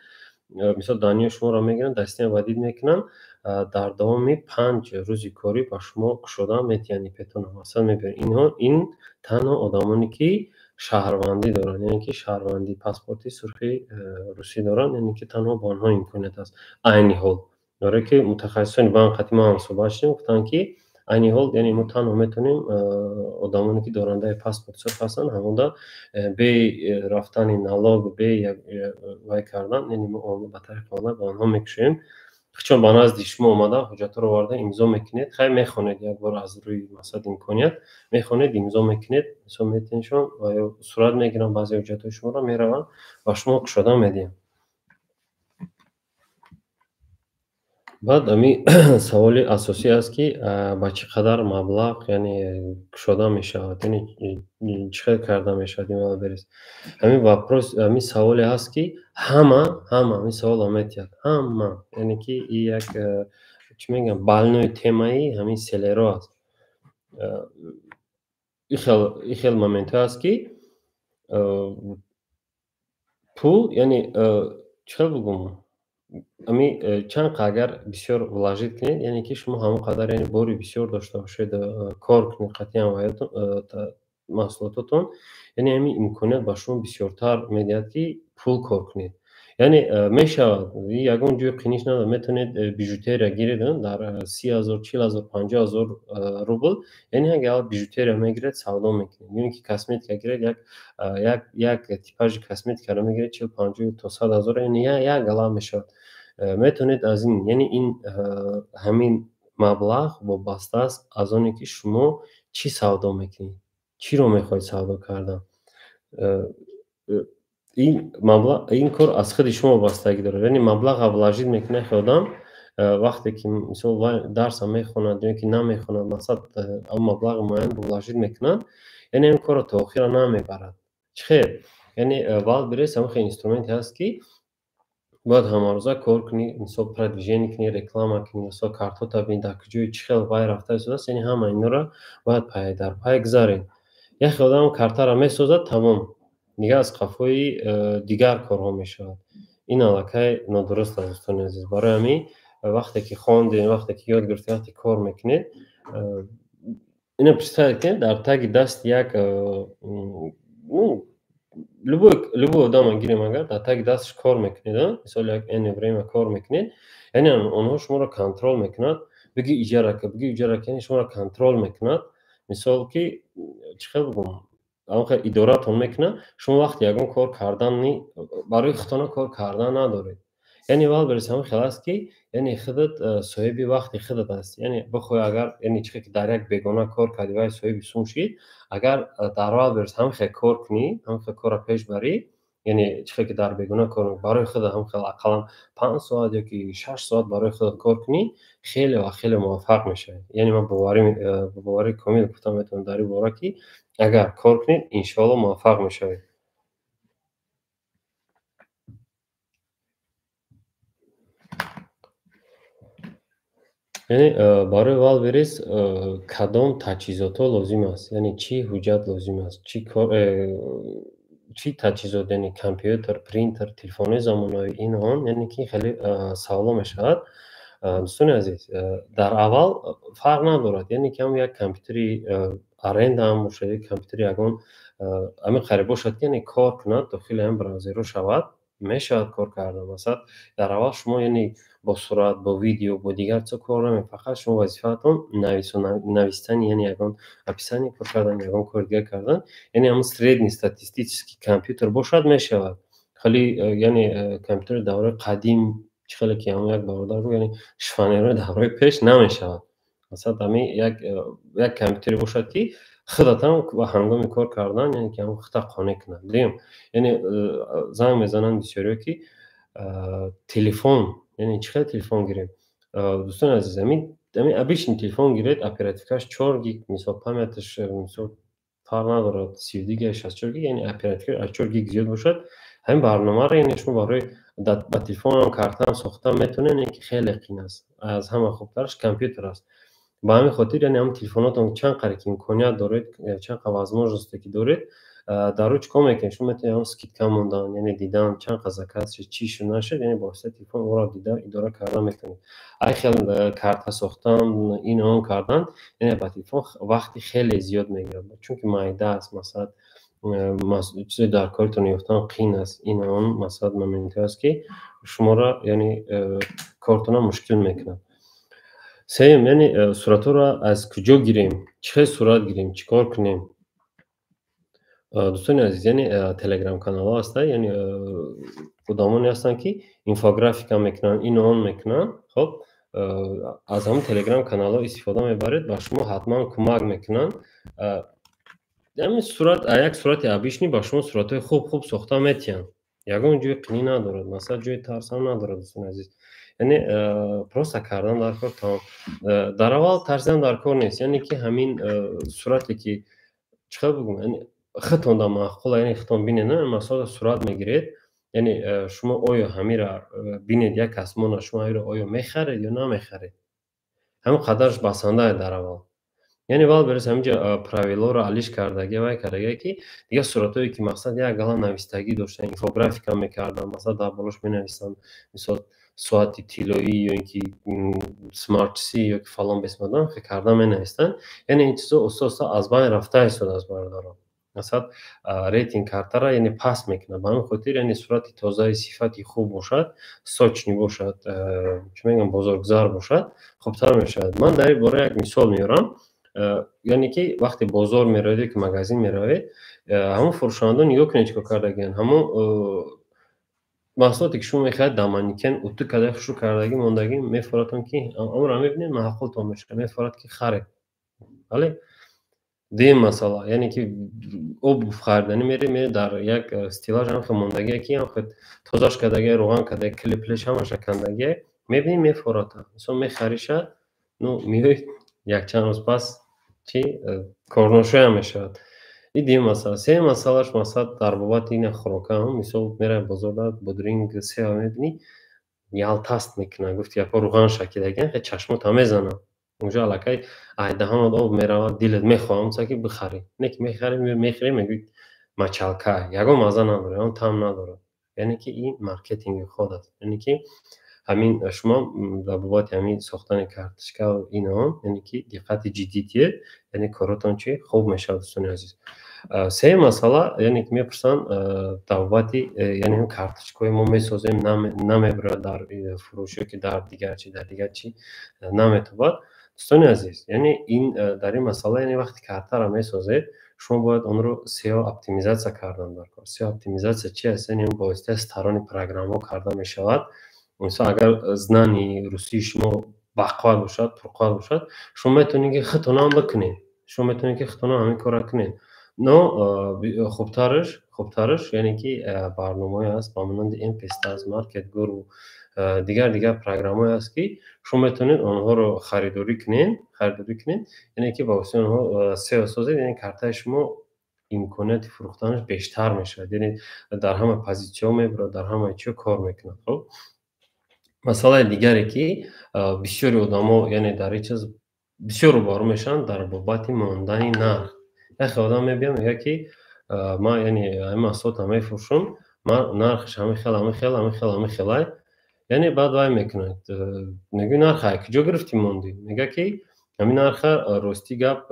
мисол даниё шуморо мегиранд, дар система вадид мекунанд, дар давоми 5 рӯзи корӣ ба шумо кушода метиҳанд ИПтонро. Масалан мебинед ин танҳо одамоне ки шаҳрвандӣ доранд, яъне ки шаҳрвандӣ паспорти сурхи русӣ доранд, яъне ки танҳо ба онҳо имконият аст. Айни ҳол барое ки мутахассисони ба ин қатъи мо ҳам суҳбат шудем, гуфтанд ки айни ҳол яъне мо танҳо метавонем одамоне ки дорандаи паспорти сурх ҳастанд ҳамонда бе рафтани налог, бе вай кардан, яъне мо ба тариқи онлайн ба онҳо мекушоем. чун ба назди шумо омада ҳуҷҷатҳоро оварда имзо мекунед, хай мехонед як бор аз рӯи масалан имконият мехонед, имзо мекунед, мисол метиншон ва ё сурат мегиранд, баъзе ҳуҷҷатҳои шуморо мераванд ва шумо кушода медиҳанд. بعد امی سوال اساسی است که با چقدر مبلغ یعنی کشاده می شود، یعنی چقدر کرده می شود این برس. همین واپروس همین سوالی هست که همه همین سوال آمد همه یعنی که این یک چی میگم بالنوی تمایی همین سلرو است. این خیلی مومنت هست که پول یعنی چه بگم امی چند اگر بسیار ولاجید کنید یعنی که شما همون قدر یعنی باری بسیار داشته باشید کار کنید قطعی همایتون محصولاتتون یعنی امی امکانیت با شما بسیارتر میدهد که پول کار کنید یعنی میشود یگان جوی قینیش نداره میتونید بیژوتری گیرید در 30,000 40,000 50,000 روبل یعنی اگر بیژوتری میگیرید سودا میکنید یعنی که کسمتیک گیرید یک تیپاژ کسمتیک رو میگیرید 40 50 تا 100,000 یعنی یک گلا میشود میتونید از این یعنی این همین مبلغ وابسته است از آنی که شما چی سودا میکنید چی رو میخواید سودا کردن این مبلغ این کار از خود شما وابستگی داره یعنی مبلغ ولاجید میکنه خودم وقتی که مثلا درس میخوند یا که نمیخوند مثلا اون مبلغ معین ولاجید میکنن یعنی این کار تا آخر نمیبرد خیر یعنی وال برس هم خیلی اینسترومنت هست که باید همه روزه کار کنی مثلا پردویژنی کنی رکلام کنی مثلا کارت تا بین در کجای چی خیلی وای رفته است یعنی همه اینا را باید پای در پای گذارین یک خودم کارت را میسازد تمام دیگه از قفای دیگر کارها میشود این علاقه نادرست است دوستان عزیز برای همین وقتی که خواندین وقتی که یاد گرفتید وقتی کار میکنید اینو پرسید کنید در تگ دست یک لبو آدم گیریم اگر در تگ دستش کار میکنید مثال یک انیگرام کار میکنید یعنی اونها شما را کنترل میکند بگی اجاره کنی شما را کنترل میکند مثال که چه بگم آنکه اداراتون میکنه شما وقتی یگان کار کردن نی برای خودتان کار کردن ندارید یعنی وال برس هم خلاص که یعنی خودت صاحب وقتی خودت هست یعنی بخوای اگر یعنی چه که در یک بیگانه کار کردی و صاحب سوم شید اگر در وال برس هم خیلی کار کنی هم خیلی کار پیش بری یعنی چه که در بیگانه کار برای خود هم خیلی اقلا 5 ساعت یا که 6 ساعت برای خود کار کنی خیلی و خیلی موفق میشه یعنی من باوری کامل گفتم بهتون در این باره که اگر کار کنید انشاءالله موفق میشوید یعنی برای وال بریس کدام تجهیزات ها لازم است یعنی چی حجت لازم است چی تجهیزات یعنی کامپیوتر پرینتر تلفن زمانه‌ای این آن یعنی که خیلی سوال میشود دوستان عزیز در اول فرق ندارد یعنی که هم یک کامپیوتری ارند هم باشد یک کامپیوتری یگان همین قریب باشد یعنی کار کند داخل هم براوزر رو شود میشود کار کردن مثلا در اول شما یعنی با صورت با ویدیو با دیگر چه کار نمی فقط شما وظیفه‌تون نویستن یعنی یگان اپیسانی کار کردن یگان کار دیگر کردن یعنی هم سرید استاتستیکی کامپیوتر باشد میشود خالی یعنی کامپیوتر دوره قدیم خیلی که هم یک برادر رو یعنی شفانه دوره پیش نمیشود مثلا دمی یک کامپیوتری باشد که خودت هم و هنگام کار کردن یعنی که هم خودت قانع کنند دیم یعنی زنگ میزنن بسیاری که تلفن یعنی چقدر تلفن گیریم دوستان عزیز همین ابیشین تلفن گیرید اپراتیفش 4 گیگ مثلا پامتش مثلا فرق نداره 32 گیگ 64 گیگ یعنی اپراتیف 4 گیگ زیاد باشد همین برنامه را یعنی شما برای با تلفن هم کارت هم ساختن میتونین یعنی که خیلی یقین است از همه خوبترش کامپیوتر است با همین خاطر یعنی هم تلفناتون چند قدر که امکانیت دارید چند قدر وزموجسته که دارید در روز کم میکنید شما میتونید هم سکیت کم موندن یعنی دیدن چند قضا کسی چی شد نشد یعنی با واسطه تلفن او را دیدن اداره کردن میتونید ای خیلی کارت ساختن این اون کردن یعنی با تلفن وقتی خیلی زیاد میگیره چون که مایده است مثلا چیزی در کارتون یافتن قین است این اون مثلا مومنتی است که شما را یعنی کارتون مشکل میکنه سیم یعنی صورت را از کجا گیریم چه صورت گیریم چیکار کنیم دوستان عزیز یعنی تلگرام کانال هست یعنی کدامانی هستن که اینفوگرافیک هم میکنن این اون میکنن خب از همون تلگرام کانال ها استفاده میبرید و شما حتما کمک میکنن یعنی یک صورت ابیشنی با شما صورت خوب ساخته میتین یگان جوی قنی ندارد مثلا جوی ترس هم ندارد دوستان عزیز یعنی پروسه کردن در کار تمام. در اول ترسیدن در کار نیست، یعنی که همین صورتی که چقدر بگم، یعنی خطون دا معقوله، یعنی خطون بینه نه مسئله صورت میگیرید، یعنی شما آیا همین را بینید یک کس مونه شما آیا میخرید یا نمیخرید، همون قدرش بسنده در اول. یعنی وال برس همینجا پراویلو رو علیش کردگی و کردگی که دیگه صورتایی که مقصد یک گلان نویستگی داشتن، اینفوگرافیک هم میکردن، مثلا در بالوش مینویستن مثلا ساعتی طلایی یا اینکه سمارت سی یا که فلان بسمدن فکر کردن مینویستن. یعنی این چیزا اساسا از بین رفته است از بردارم. مثلا ریتینگ کارت را یعنی پاس میکنه به همین خاطر، یعنی صورتی تازه صفتی خوب باشد، ساچنی باشد، چه میگم بزرگزار باشد، خوبتر میشد. من در این باره یک مثال میارم. یعنی که وقتی بازار میروید که مغازین میروید، همون فروشنده نگاه کنید چیکار کردگین، همون محصولاتی که شما میخواید دمانیکن اوتو کده شو کردگی موندگی میفراتون که امر میبینید معقول تو میشه میفرات که خرید. ولی دیم مثلا یعنی که او خریدنی میره در یک استیلاج هم که موندگی که هم خود تازهش کدگی روغن کده کلیپلش هم شکندگی میبینید میفراته، مثلا میخریشه نو میوید یک چند روز پس چی کارنوشوی هم میشود. این دیم مثلا. سه مسئلهش مثلا در بابت این خوراک هم مثلا میره بازار بودرینگ سه هم میبینی یالتاست میکنه، گفت یک روغن شکیدگی خیلی چشمات هم میزنه اونجا علاقه ایده هم آب میره دلت میخوام مثلا که بخری نیک میخری میگوید مچالکه یکم مزه نداره اون طعم نداره. یعنی که این مارکتینگ خود است. یعنی که همین شما در بابت همین ساختن کارتشکه و اینا یعنی که دقت جدیه، یعنی کاراتون چی خوب میشه دوستان عزیز. سه مسئله یعنی که میپرسن در بابت یعنی هم کارتشکای ما میسازیم نمیبره در فروشی که در دیگر چی نمیتواد دوستان عزیز. یعنی این در این مسئله یعنی وقتی کارت را میسازید شما باید اون رو سیو اپتیمیزاسیون کردن دارید. سیو اپتیمیزاسیون چی است؟ یعنی با استفاده پروگرام ها کرده میشود. مثلا اگر زنانی روسی شما بقوال باشد پرقوال باشد شما میتونید که خطونا هم بکنید، شما میتونید که خطونا همین کار کنید. نو خوبترش یعنی که برنامه هست با مانند این پیست از مارکت گرو دیگر پروگرام هست که شما میتونید آنها رو خریداری کنید یعنی که با واسه آنها سئو سازید، یعنی کارت شما امکانات فروختنش بیشتر میشه، یعنی در همه پوزیشن میبره در همه چی کار میکنه. خب مسئله دیگری که بسیاری آدما یعنی در این چیز بسیار روبرو میشن در بابت ماندن نرخ. یک آدم میبینم میگه که ما یعنی این محصولات هم میفروشم ما نرخش همین خیلی یعنی بعد وای میکنه میگه نرخ کجا گرفتی موندی، میگه که همین نرخ راستی گپ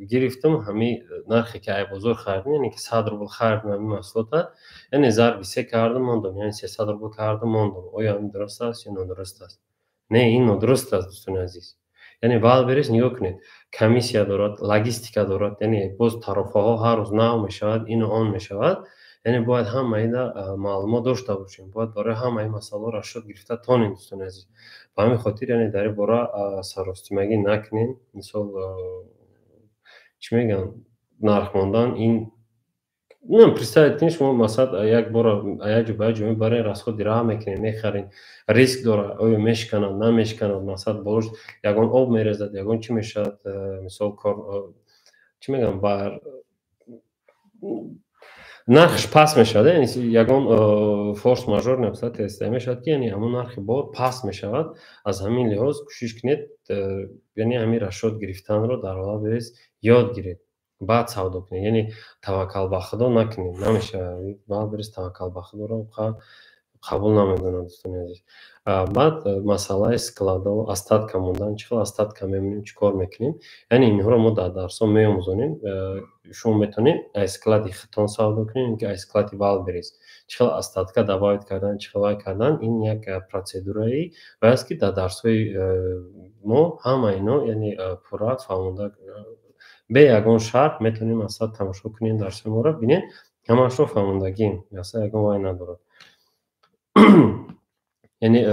گرفتم همین نرخی که ای بزرگ خریدم یعنی که 100 روبل خریدم همین محصولات یعنی ضرب 3 کردم موندم یعنی 300 روبل کردم موندم. آیا این درست است یا نادرست است؟ نه این نادرست است دوستان عزیز. یعنی بعد برید نگاه کنید کمیسیا دارد لاجستیکا دارد، یعنی باز طرفه ها هر روز نو میشود این و آن میشود، یعنی باید همه اینا معلومات داشته باشیم، باید برای همه این مسائل را شد گرفته تانیم دوستان عزیز. به همین خاطر یعنی در این باره سراستیمگی نکنین. مثلا چی میگن نرخ ماندن این نه представьте شما مثلا یک بار یک جایی برای راست خود راه میکنین میخرین ریسک داره آیا میشکنه نمیشکنه، مثلا باش یگان آب میریزد یگان چی میشه مثلا کار چی میگم بر نرخش پس میشود، یعنی یگان فورس ماژور نفسات تست میشود که یعنی همون نرخ بار پس میشود. از همین لحاظ کوشش کنید یعنی همین رشد گرفتن رو در حال برید یاد گیرید بعد سودا کنید، یعنی توکل به خدا نکنید نمیشه بعد برید توکل به خدا رو قبول نمیدونم دوستان عزیز. بعد مسئله اسکلادا و استاتکا موندن چه استاتکا میمونیم چیکار میکنیم یعنی اینها رو ما در درس ها میآموزونیم. شما میتونید اسکلادی خطون سودا کنید که اسکلادی وال بریز چه استاتکا دبایت کردن چه کردن این یک پروسیدوری و است که در درس های ما همه اینا یعنی پورا فهمونده به یگان شرط میتونیم مثلا تماشا کنیم درس ما رو ببینید همش رو فهموندگیم مثلا یگان وای نداره. یعنی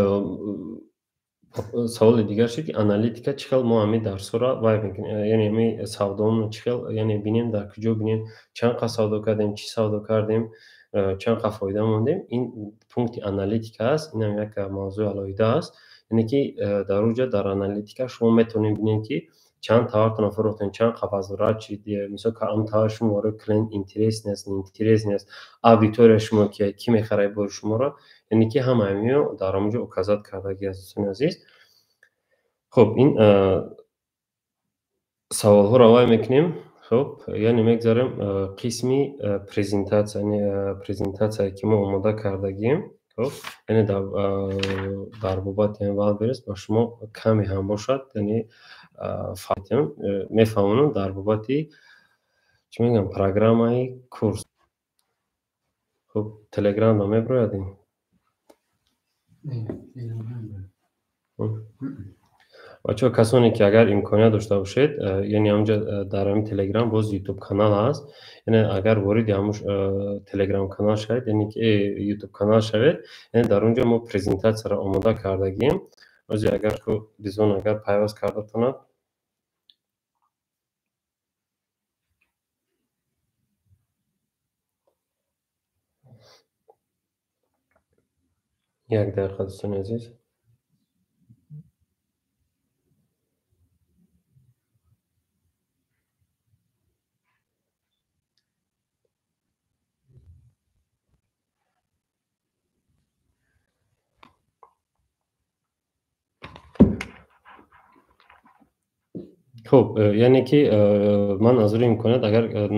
سوال دیگر شد که آنالیتیکا چقدر ما همین درس را وای میکنیم یعنی همین سودامون چقدر یعنی بینیم در کجا بینیم چند قصد سودا کردیم چی سودا کردیم چند قفایده موندیم. این پونکت آنالیتیک است، این هم یک موضوع علاوه است. یعنی که در اونجا در آنالیتیکا شما میتونید ببینید که چند تاور فروختن، چند قفس رد شدید، مثلا کام تاور شما رو کلاینت اینترست نیست آدیتور شما که کی میخره بر شما رو، یعنی که همه همیو در اونجا اوکازات کردگی از دوستان عزیز. خب این سوال ها رو وای میکنیم. خب یعنی میگذاریم قسمی پریزنتاڅیا که ما آماده کردگیم. خب یعنی در بابت این والبرس با شما کمی هم باشد، یعنی فایتم میفهمونم در بابت چی میگم پروگرامای کورس. خب تلگرام رو میبرادیم. بچه‌ها کسانی که اگر امکانیت داشته باشید، یعنی همونجا در همین تلگرام باز یوتیوب کانال هست، یعنی اگر وارد همون تلگرام کانال شوید، یعنی که یوتیوب کانال شوید، یعنی در اونجا ما پرزنتاڅیا را آماده کردگیم. باز اگر که دیزون اگر پیوست کرده تونه یک دقیقه دوستان عزیز. خب یعنی که من از روی امکانات اگر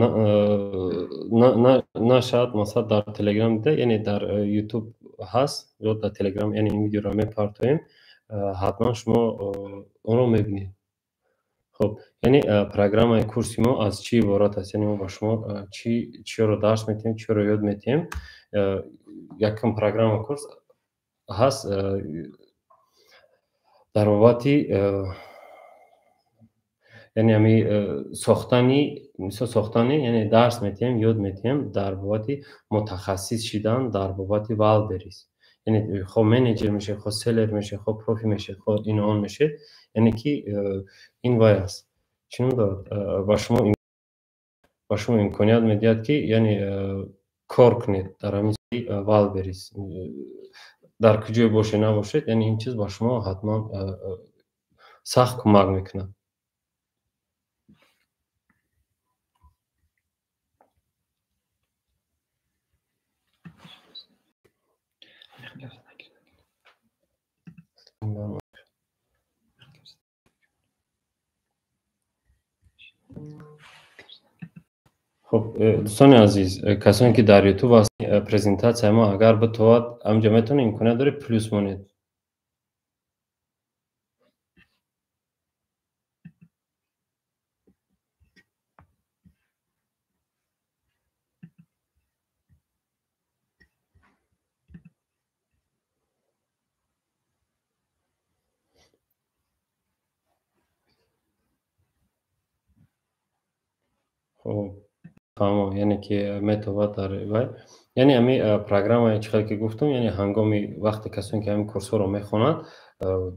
نشد مثلا در تلگرام ده، یعنی در یوتیوب هست یا در تلگرام، یعنی این ویدیو را میپارتویم، حتما شما اون رو میبینید. خب یعنی پروگرام کورس ما از چی عبارت است؟ یعنی ما با شما چی رو درس میدیم، چی رو یاد میدیم. یکم پروگرام کورس هست در بابت یعنی همی ساختنی یعنی درس میتیم، یاد میتیم در بابت متخصص شدن در بابت والبریس. یعنی خب منیجر میشه، خب سلر میشه، خب پروفی میشه، خب این آن میشه. یعنی که این وای است چون دارد با شما امکانیت میدهد که یعنی کار کنید در همین والبریس، در کجای باشه نباشید، یعنی این چیز با شما حتما سخت کمک میکنه. خب دوستان عزیز، کسانی که در یوتیوب هستن، پرزنتاڅیا ما اگر بتواد همجا میتونه امکانیت داره پلوس مونید. خب تمام، یعنی که میتواد در یعنی همین پروگرام چقدر که گفتم، یعنی هنگامی وقتی کسانی که همین کورس رو میخونند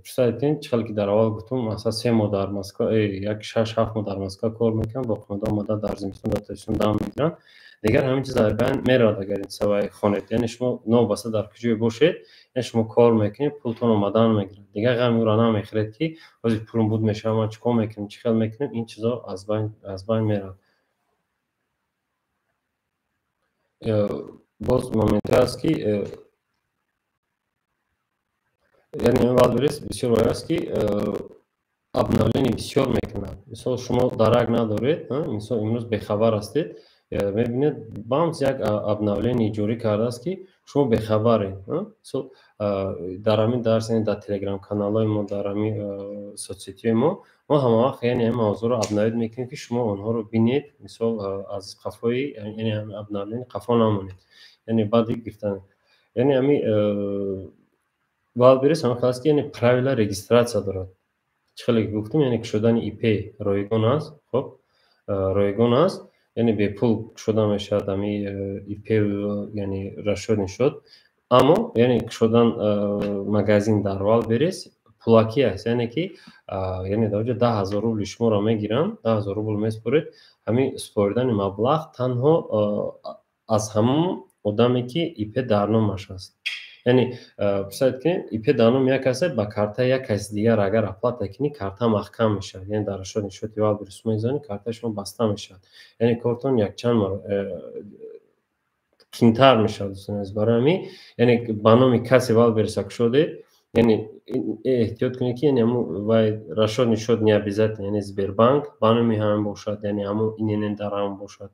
شاید چقدر که در اول گفتم مثلا 3 ماه در مسکو، یک 6-7 ماه در مسکو کار میکنن، با خانواده مدت در زمستان تاچشون دام میگیرن دیگر همین چیز در بین میراد. اگر این سوای خونید یعنی شما نو بسته در کجای باشید، یعنی شما کار میکنید پولتون اومدن میگیرن دیگر غم رو نمیخرید که بازی پولم بود میشه ما چیکار میکنیم چیکار میکنیم، این چیزا از بین میراد. باز مومنتی است که یعنی این والبریس بسیار وای است که ابنالینی بسیار میکنه. مثلا شما درک ندارید، مثلا امروز بخبر هستید، میبینید بامز یک ابنالینی جوری کرده است که شما بخبرید. مثلا در همین درس در تلگرام کانال های ما، در همین سوسیتی ما همه وقت یعنی این موضوع رو ابنالین میکنیم که شما اونها رو بینید، مثلا از قفای یعنی همین ابنالین قفا نمونید، یعنی بعدی گفتن یعنی همین والبریس هم خاص که یعنی پراویلا رجیستراڅیا دارد. چخیلی گفتم یعنی که شدن ای پی رایگان است. خب رایگان است، یعنی به پول شدن میشد همی ای پی یعنی رشد شد، اما یعنی شدن مگزین در والبریس پولاکی است، یعنی که یعنی در اونجا 10,000 روبل شما را میگیرن، 10,000 روبل میسپرید، همین سپردن مبلغ تنها از همون одаме ки IP дарномаш аст. Яъне писад кунед IP дарном як аст, ба карта як каси дигар агар аплата кунӣ, карта маҳкам мешавад. Яъне дар ашёи нишоти Wildberries мезанӣ, картаи шумо баста мешавад. Яъне кортон якчанд кинтар мешавад. Дӯстони азиз, барои ҳамин яъне ба номи каси Wildberries кушодед, яъне эҳтиёт кунед ки яъне ҳамун вай расчёт нишод не обязательно, яъне Сбербанк ба номи ҳамин бошад, яъне ҳамун инн дар ҳамон бошад,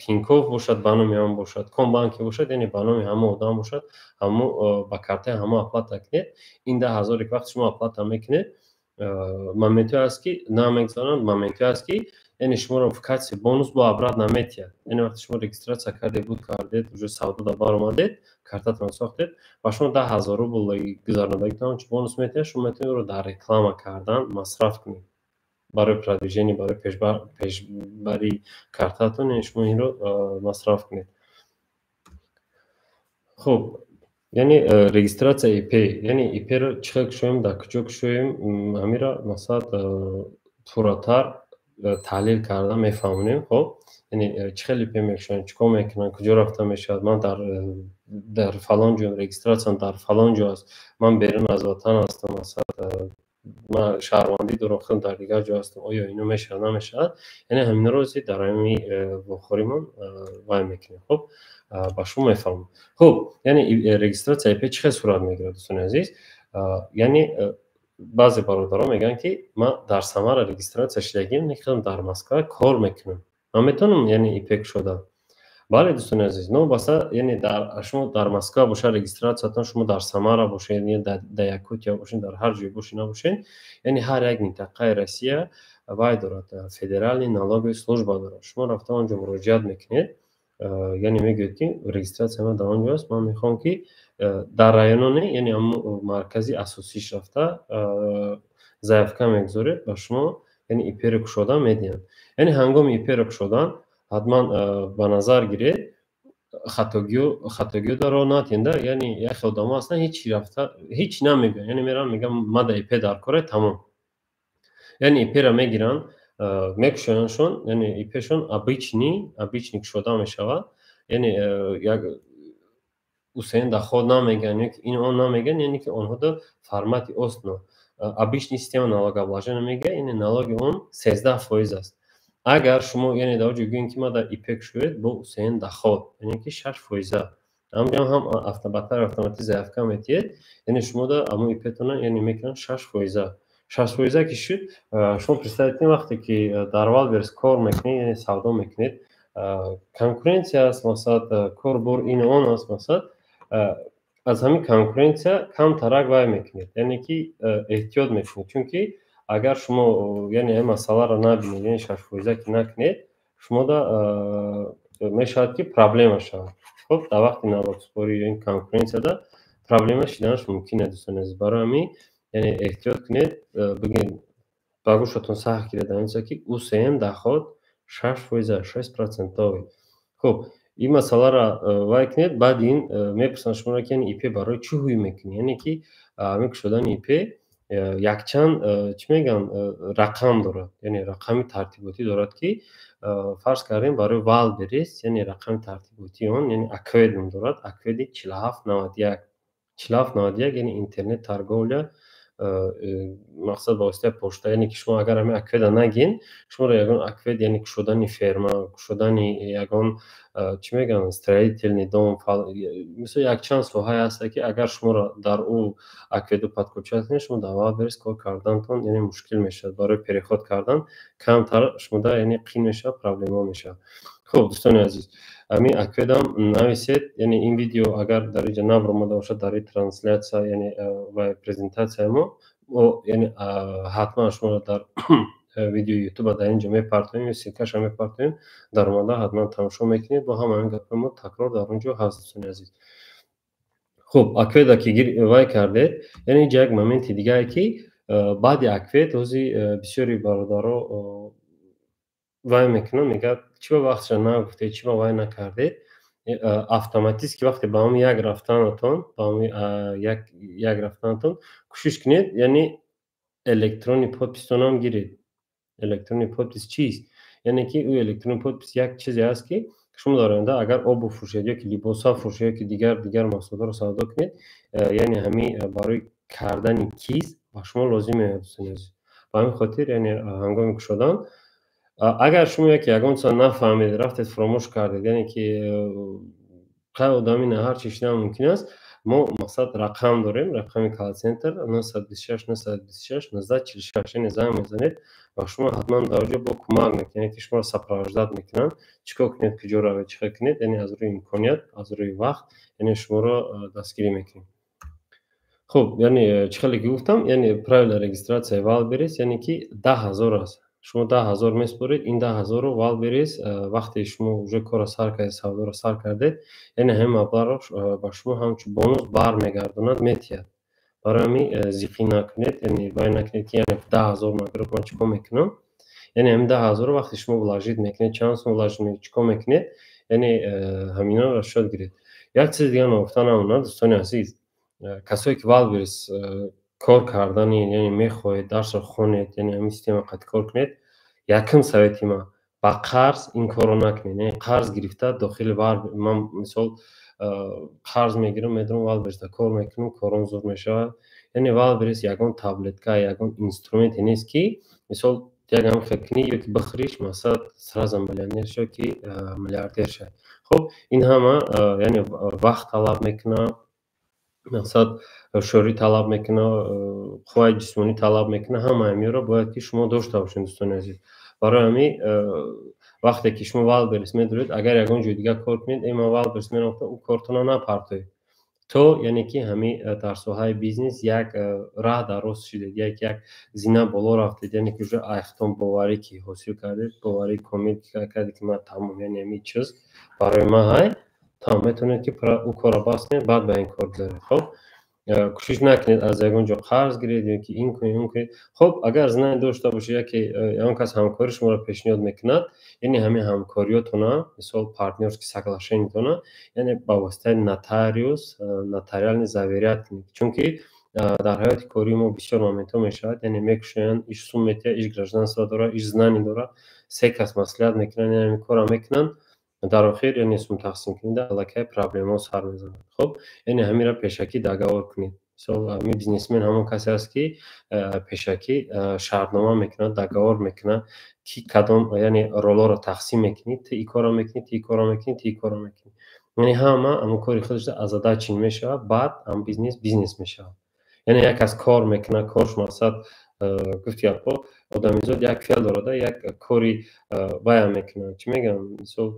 Тинькофф бошад, ба номи ҳамон бошад, Комбанки бошад, яъне ба номи ҳамон одам бошад, ҳамун ба картаи ҳамон аплата кунед. Ин 10,000 вақти шумо аплата мекунед, моментое аст ки намегзоранд, моментое аст ки яъне шуморо в качестве бонус бо обрат наметиҳад. Яъне вақти шумо регистратсия кардед, буд кардед, уже савдода баромадед, картатон сохтед, ба шумо 10,000 рубл гузаронидагитон чӣ бонус метиҳад, шумо метавонед инро дар реклама кардан масраф кунед. Барои продвижение, барои пешбарии картатон, яъне шумо инро масраф кунед. Хуб, яъне регистратсияи IP, яъне IP-ро чӣ хел кушоем, дар куҷо кушоем, ҳамира масалан пурратар таҳлил карда мефаҳмонем. Хоб, яъне чӣ хел IP мекушоям, чӣ кор мекунам, куҷо рафта мешавад, ман дар фалон ҷоям, регистратсиям дар фалон ҷо аст, ман берун аз ватан ҳастам, масалан ман шаҳрвандӣ дорохтам, дар дигар ҷо ҳастам, оё ино мешавад, намешавад? Яъне ҳаминро дар ҳамин вохӯримон вай мекунем. Хоб, ба шумо мефаҳмонам. Хуб, яъне регистратсияи IP чӣ хел сурат мегирад, дӯстони азиз? Яъне баъзе бародарон мегӯянд ки ман дар Самара регистратсия шудагиам, мехоҳам дар Москва кор мекунам. Ман метавонам яъне IP кушодам? Бале, дӯстони азиз, новбаста яъне шумо дар Москва бошад регистратсиятон, шумо дар Самара бошед, яъне дар Якутия бошед, дар ҳар ҷое бошед набошед, яъне ҳар як минтақаи Россия вай дорад, федеральный налоговый служба дорад. Шумо рафта он ҷо муроҷиат мекунед, яъне мегӯед ки регистратсия ман дар он ҷо аст, ман мехоҳам ки дар райононе, яъне ҳамун маркази асосиш рафта заявка мегузоред, ба шумо яъне IP-ро кушодан медиҳанд. Яъне ҳангоми IP-ро кушодан ҳатман ба назар гиред, хатогиҳо дар роҳ натиҳанда, яъне яхе одамо ҳастанд ҳеҷ намегӯянд, яъне мераванд мегӯянд ман дар IP дар коре, тамом. Яъне IP-ро мегиранд, мекушояндшон, яъне IP-шон обычный кушода мешавад, яъне як Ҳусейн Даход намегӯянд, ёки ин он намегӯянд, яъне ки онҳо до формати осно. Обычный система налогообложения мегӯяд, яъне налоги он 13% аст. Агар шумо яъне дар он ҷо гӯем ки ман дар IP кушоед бо Ҳусейн Даход, яъне ки 6%. Ҳамонҷо ҳам баттари автоматӣ заявка метиҳед, яъне шумо дар ҳамон IP-тона яъне мекунанд 6%. 6% ки шуд, шумо представед кунед вақте ки дар Wildberries кор мекунед, яъне савдо мекунед, конкуренсия аст, масалан корбор ин он аст, масалан аз ҳамин конкуренсия камтарак вай мекунед, яъне ки эҳтиёт мекунед, чунки агар шумо яъне ин масъаларо набинед, яъне 6% ки накунед, шумо да мешавад ки проблема шавад. Хоб, дар вақти налогсупорӣ ё ин конкуренсияда проблема шиданаш мумкин аст, дӯстони азиз. Барои ҳамин яъне эҳтиёт кунед, бигӯед ба гӯшатон сахт гирад аминса ки Ҳусейн Даход 6%, 6%. Хуб, ин масъаларо вай кунед, баъди ин мепурсанд шуморо ки яъне IP барои чӣ ҳуй мекунӣ, яъне ки ҳамин кушодани IP якчанд чӣ мегӯянд рақам дорад, яъне рақами тартиботӣ дорад, ки фарз кардем барои Wildberries, яъне рақами тартиботии он, яъне аквед ном дорад, акведи 4791. 4791 яъне интернет торговля мақсад ба воситаи почта, яъне ки шумо агар ҳамин акведа нагин, шуморо ягон аквед, яъне кушодани ферма, кушодани ягон чӣ мегӯянд строительный дом, мисол якчанд соҳае ҳаст ки агар шуморо дар ӯ акведу падкопчият кунед, шумо дар Wildberries кор кардантон яъне мушкил мешавад, барои переход кардан камтар шумода яъне қин мешавад, проблема мешавад. Хуб, дӯстони азиз, ҳамин акведам нависед, яъне ин видео агар дар инҷа набаромада бошад, дар ин трансляция, яъне ва презентатсияи мо яъне ҳатман шуморо дар видеои ютуба дар ин ҷо мепартоем, ё силкаша мепартоем, дар омада ҳатман тамошо мекунед, бо ҳам ҳамин гапҳои мо такрор дар он ҷо ҳаст, дӯстони азиз. Хуб, акведа ки вай кардед, яъне инҷа як моменти дигае ки баъди аквед ҳозир бисёри бародаро вай мекунанд, мегӯянд чӣ ба вақтша нагуфтед, чӣ ба вай накардед, автоматически вақте ба ҳамин як рафтанатон, ба ҳамин як рафтанатон кӯшиш кунед, яъне электронный подпистонам гиред. Электронный подпис чист? Яъне ки ӯ электронный подпис як чизе аст, ки شما در آینده اگر آب بفروشید یا که لباسا فروشید یا که دیگر محصولات رو صادر کنید، یعنی همین برای کردن کیز با شما لازمه دوستان عزیز. به همین خاطر یعنی هنگامی که شدن اگر شما یکم سال نفهمید رفتید فراموش کردید، یعنی که قای آدمی نه هر چیزی ممکن است. ما مقصد رقم داریم، رقم کال سنتر 926 926 1946 یعنی زنگ میزنید و شما حتما در اونجا با کمک میکنید که شما سپرواجداد میکنن چیکار کنید کجا رو چیکار کنید، یعنی از روی امکانیت از روی وقت یعنی شما رو دستگیری میکنیم. خب یعنی چقدر گفتم یعنی پرایل رجیستراسیون والبریس یعنی که 10,000 است. شما 10,000 میسپرید، این 10,000 رو والبریس وقتی شما уже کار سر کردید سودا رو سر کردید یعنی هم مبلغ با شما همچون بونوس برمیگردوند میتید. برای همین زیقی نکنید، یعنی باید نکنید که یعنی 10,000 نگرفت من چیکار میکنم، یعنی هم 10,000 رو وقتی شما ولاجید میکنید چند سال ولاجید میکنید چیکار میکنید، یعنی همینا رو شد گیرید. یک چیز دیگه نگفتن اون دوستان عزیز، کسایی که والبریس کار کردن یعنی میخواهید درس رو خونید یعنی همین سیستم قد کار کنید، یکم سویتی ما با قرض این کارو نکنید. یعنی قرض گرفته داخل من مثال قرض میگیرم میدونم والبریس کار میکنم کارم زور میشه، یعنی والبریس یگان تابلتکا یگان اینسترومنت نیست که مثال یگان فکر کنی یا که بخریش مثلا سرازم میلیونر شو که میلیاردر شه. خب این همه یعنی وقت طلب میکنه، مقصد شوری طلب میکنه، قوای جسمانی طلب میکنه، همه همی رو باید که شما داشته باشین دوستان عزیز. برای همین وقتی که شما والبریس میدارید اگر یگان جای دیگه کار کنید اما والبریس میرفته او کارتون رو نپرتوید تو یعنی که همین در ساحه بیزنس یک راه درست شدید، یک زینه بالا رفتید، یعنی که جو ایختون باوری که حاصل کردید، باوری کامل کردید که من تمام یعنی همین چیز برای ما های تا میتونید که او کار باسنید بعد به این کار بذارید. خب کوشش نکنید از یگانجا قرض گیرید یا که این کنید اون کنید. خب اگر زنان داشته باشه که اون کس همکاری شما رو پیشنهاد میکند، یعنی همین همکاریاتونه مثال پارتنرز که ساکلاشینتونه یعنی با واسطه نوتاریوس نوتاریال زاویریت کنید، چون که در حیات کاری ما بسیار مومنتوم میشود، یعنی میکشن ایش سومته ایش گراجنانسا داره ایش زنانی داره سه کس مسئولیت میکنن یعنی کارا میکنن در آخر یعنی اسم تقسیم کنید علاقه پرابلم ها سر میزنند. خب یعنی همین را پیشکی دگاور کنید. مثلا همین بیزنسمن همون کسی است که پیشکی شرطنامه میکنه دگاور میکنه کی کدام یعنی رولا رو تقسیم میکنید، تی کارا میکنید تی کارا میکنید تی کارا میکنید، یعنی همون کاری خودش از عدد چین میشه بعد هم بیزنس میشه. یعنی یک از کار میکنه کارش مقصد گفت یا پا آدمی زود یک فعل داره یک کاری باید میکنه چی میگم مثلا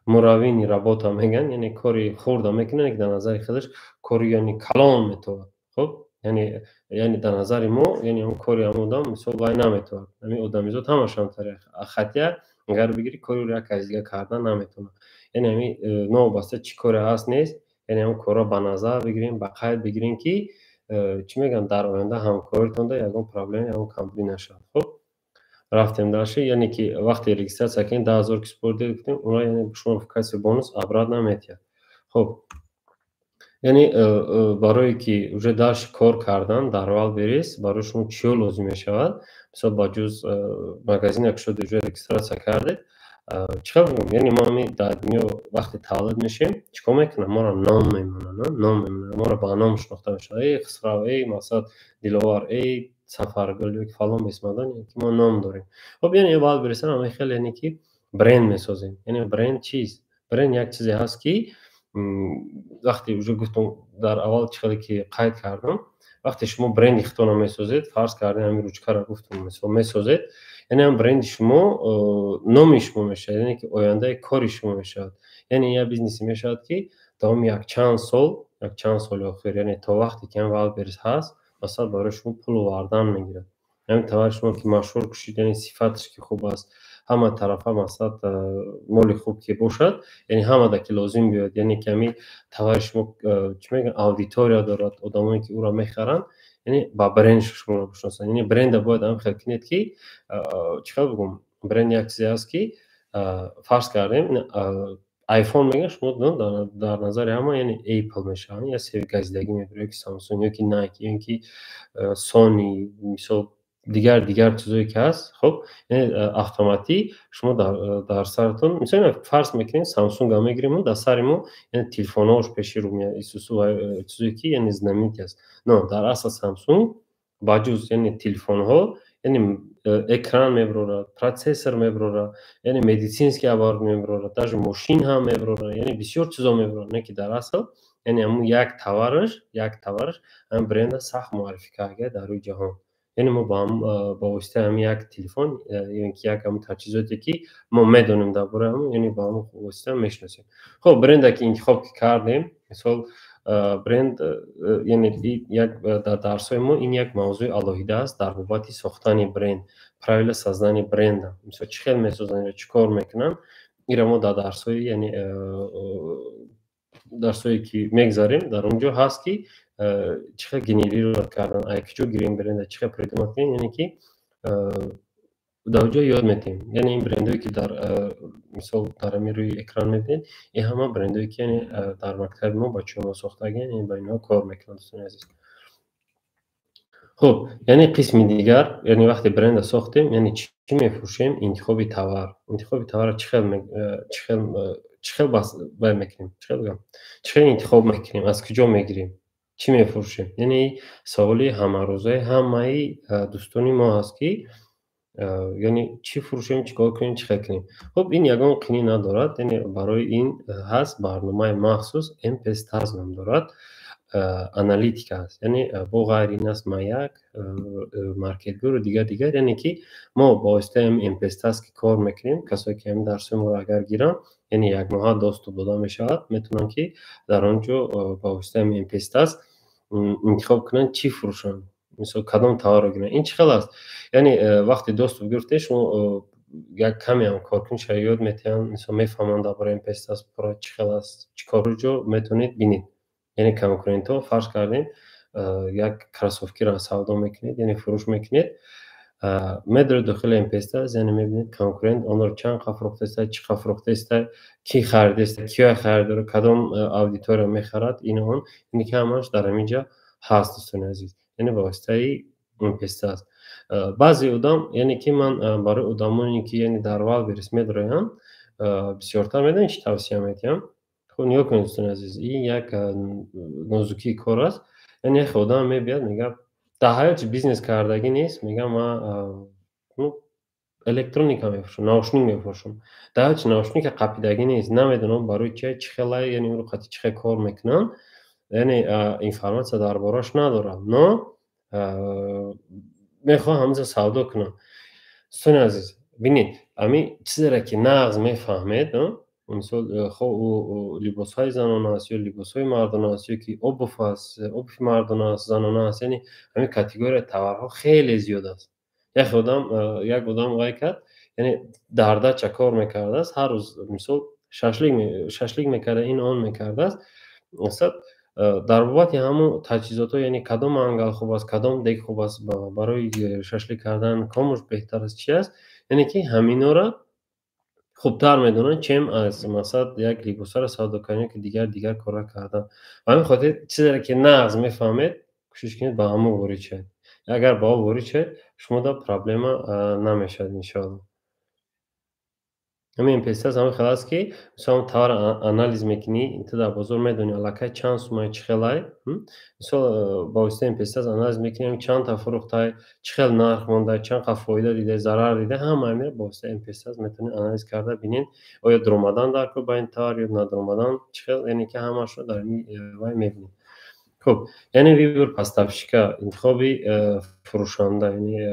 مراوینی رابطه میگن یعنی کاری خورده میکنه که در نظر خودش کاری یعنی کلام میتونه. خب یعنی در نظر ما یعنی اون کاری همون مثلا وای نمیتونه، یعنی آدمی زود همشان طریق خطیه اگر بگیری کاری رو یک از دیگه کردن نمیتونه، یعنی همین نو بسته چی کاری هست نیست، یعنی اون کارا به نظر بگیریم به قید بگیریم که چی میگن در آینده همکاریتون ده یگان پرابلم یگان کمبودی نشد. خب رفتیم داشته یعنی که وقتی رجیستراسیون کردین 10,000 که سپرده گفتیم اونا یعنی شما کسی بونوس ابراد نمیتید. خب یعنی برای که уже داشت کار کردن در والبریس برای شما چی لازم میشود، مثلا با جز مغازین یک شده уже رجیستراسیون کرده چیکار میکنیم، یعنی ما می در دنیا وقتی تولد میشیم چیکار میکنیم ما را نام میمونن ما را با نام شناخته میشه، ای خسرو ای مثلا دلوار ای سفرگل یک فلان بسمدان که ما نام داریم. خب یعنی والبریس هم خیلی یعنی که برند میسازیم، یعنی برند چیز برند یک چیزی هست که وقتی уже گفتم در اول چقدر که قید کردم وقتی شما برند خودتون میسازید فرض کردین همین روچکا را گفتم مثلا میسازید یعنی هم برند شما نام شما میشه، یعنی که آینده کاری شما میشه، یعنی یه بیزنسی میشه که تا یک چند سال آخر یعنی تا وقتی که هم والبریس هست مثلا برای شما پول آوردن میگیره، یعنی تا شما که مشهور کشید یعنی صفاتش که خوب است همه طرفا مثلا مالی خوب که باشد یعنی همه دا که لازم بیاد، یعنی کمی تا شما چی میگن اودیتوریا دارد آدمایی که او را میخرن یعنی با برند شما رو بشناسن، یعنی برند باید هم خیلی کنید که چیکار بگم برند یک چیزی است که فرض کردیم آیفون میگن شما در نظر همه یعنی اپل میشه یا سری گزیدگی میبره که سامسونگ یا که نایکی یا که سونی مثلا دیگر چیزایی که هست خب یعنی автомати شما در سرتون مثلا فرض میکنین سامسونگ هم میگیریم در سرمون یعنی تلفن‌هاش پیشی رو میاد چیزی که یعنی знамениті است نه در اصل سامسونگ با جز یعنی تلفن‌ها یعنی اکران میبره پروسسور میبره یعنی медицинский аппарат میبره даже ماشین هم میبره یعنی بسیار چیزا میبره نه که در اصل یعنی همون یک تورش هم برند سخت معرفی کرده در روی جهان یعنی ما با واسطه هم یک تلفن یعنی یک هم تجهیزاتی که ما میدونیم درباره هم یعنی با هم واسطه میشناسیم خب برند که انتخاب کردیم مثلا برند یعنی یک در درسای ما این یک موضوع علاهیده است در بابت ساختن برند правила создания бренда مثلا چه خیلی میسازن چه کار میکنن این ما در درسای یعنی درسایی که میگذاریم در اونجا هست که چه گنیری رو کردن ایکچو گرین برند چه پردیمات کنیم یعنی که در اونجا یاد میتیم یعنی این برندایی که در مثال در روی اکران میبینید این همه برندایی که یعنی در مکتب ما بچه ما ساختگی یعنی با اینا کار میکنن دوستان عزیز خب یعنی قسم دیگر یعنی وقتی برند ساختیم یعنی چی میفروشیم انتخاب تاور چه بس میکنیم چه انتخاب میکنیم از کجا میگیریم چی میفروشیم یعنی سوالی همه روزه همه دوستانی ما هست که یعنی چی فروشیم چیکار کنیم چه کنیم خب این یگان قینی ندارد یعنی برای این هست برنامه مخصوص MPESTAS نام دارد انالیتیک است یعنی با غیر این است ما یک مارکتگر و دیگر یعنی که ما با واسطه MPESTAS که کار میکنیم کسایی که این درس ما را اگر گیرن یعنی یک ماه دوست داده میشود میتونن که در آنجا با واسطه MPESTAS انتخاب کنن چی فروشن مثلا کدام تاور رو گیرن این چه خیلی است یعنی وقتی دوست بگیرته شما یک کمی هم کار کنید شاید میتونن مثلا میفهمن درباره MPESTAS پرو چه خیلی است چیکار رو میتونید ببینید یعنی کنکورنت فرض کردین یک کراسوفکی را سودا میکنید یعنی فروش میکنید میدر داخل MPESTAS یعنی میبینید کنکورنت اون رو چند قفل فروخته است چه قفل فروخته است کی خریده است کیا خریده کدام اودیتور میخرد این اون اینی که همش در اینجا هست دوستان عزیز یعنی با واسطه MPESTAS بعضی ادام یعنی که من برای ادامانی که یعنی در وال برس میدرایم بسیارتر میدونم چی توصیه میکنم خب نیا کنید دوستان عزیز این یک نازکی کار است یعنی خودم میبید میگم در حیات بیزنس کردگی نیست میگم ما الکترونیکا میفروشم ناوشنی میفروشم در حیات ناوشنی که قپیدگی نیست نمیدونم برای چه خیلی یعنی رو قطعی چه کار میکنن یعنی اینفورماسیون دربارش ندارم نه میخوام همزه سودا کنم دوستان عزیز ببینید همین چیزی را که نغز میفهمید مثلا خب لباس های زنانه است یا لباس های مردانه است یا که اوبف است اوبف مردانه است زنانه است یعنی همین کاتگوری تاورها خیلی زیاد است یک آدم وای کرد یعنی درده چه کار میکرده است هر روز مثلا ششلیک میکرده این آن میکرده است مثلا در بابت همون تجهیزات ها یعنی کدام انگل خوب است کدام دیگ خوب است برای ششلیک کردن کامش بهتر است چی است یعنی که همینا را خوبتر میدونن چیم از مثلا یک لباس را سودا کنید که دیگر کارا کردن و همین خاطر چیزی که نغز میفهمید کوشش کنید با همون وارد شید اگر با وارد شید شما دا پرابلم نمیشد ان شاء الله همین MPESTAS همین خلاص که مثلا تاور انالیز میکنی انت در بازار میدونی الکه چند سومای چه خیلی مثلا با واسطه MPESTAS انالیز میکنیم چند تا فروخته چه خیلی نرخ مونده چند قفل فایده دیده ضرر دیده همه با واسطه MPESTAS میتونید انالیز کرده ببینید آیا درآمدن در کو با این تاور یا ندرآمدن چه خیلی یعنی که همش رو در این وای میبینید خب یعنی ویبر پاستافشکا انتخابی فروشنده یعنی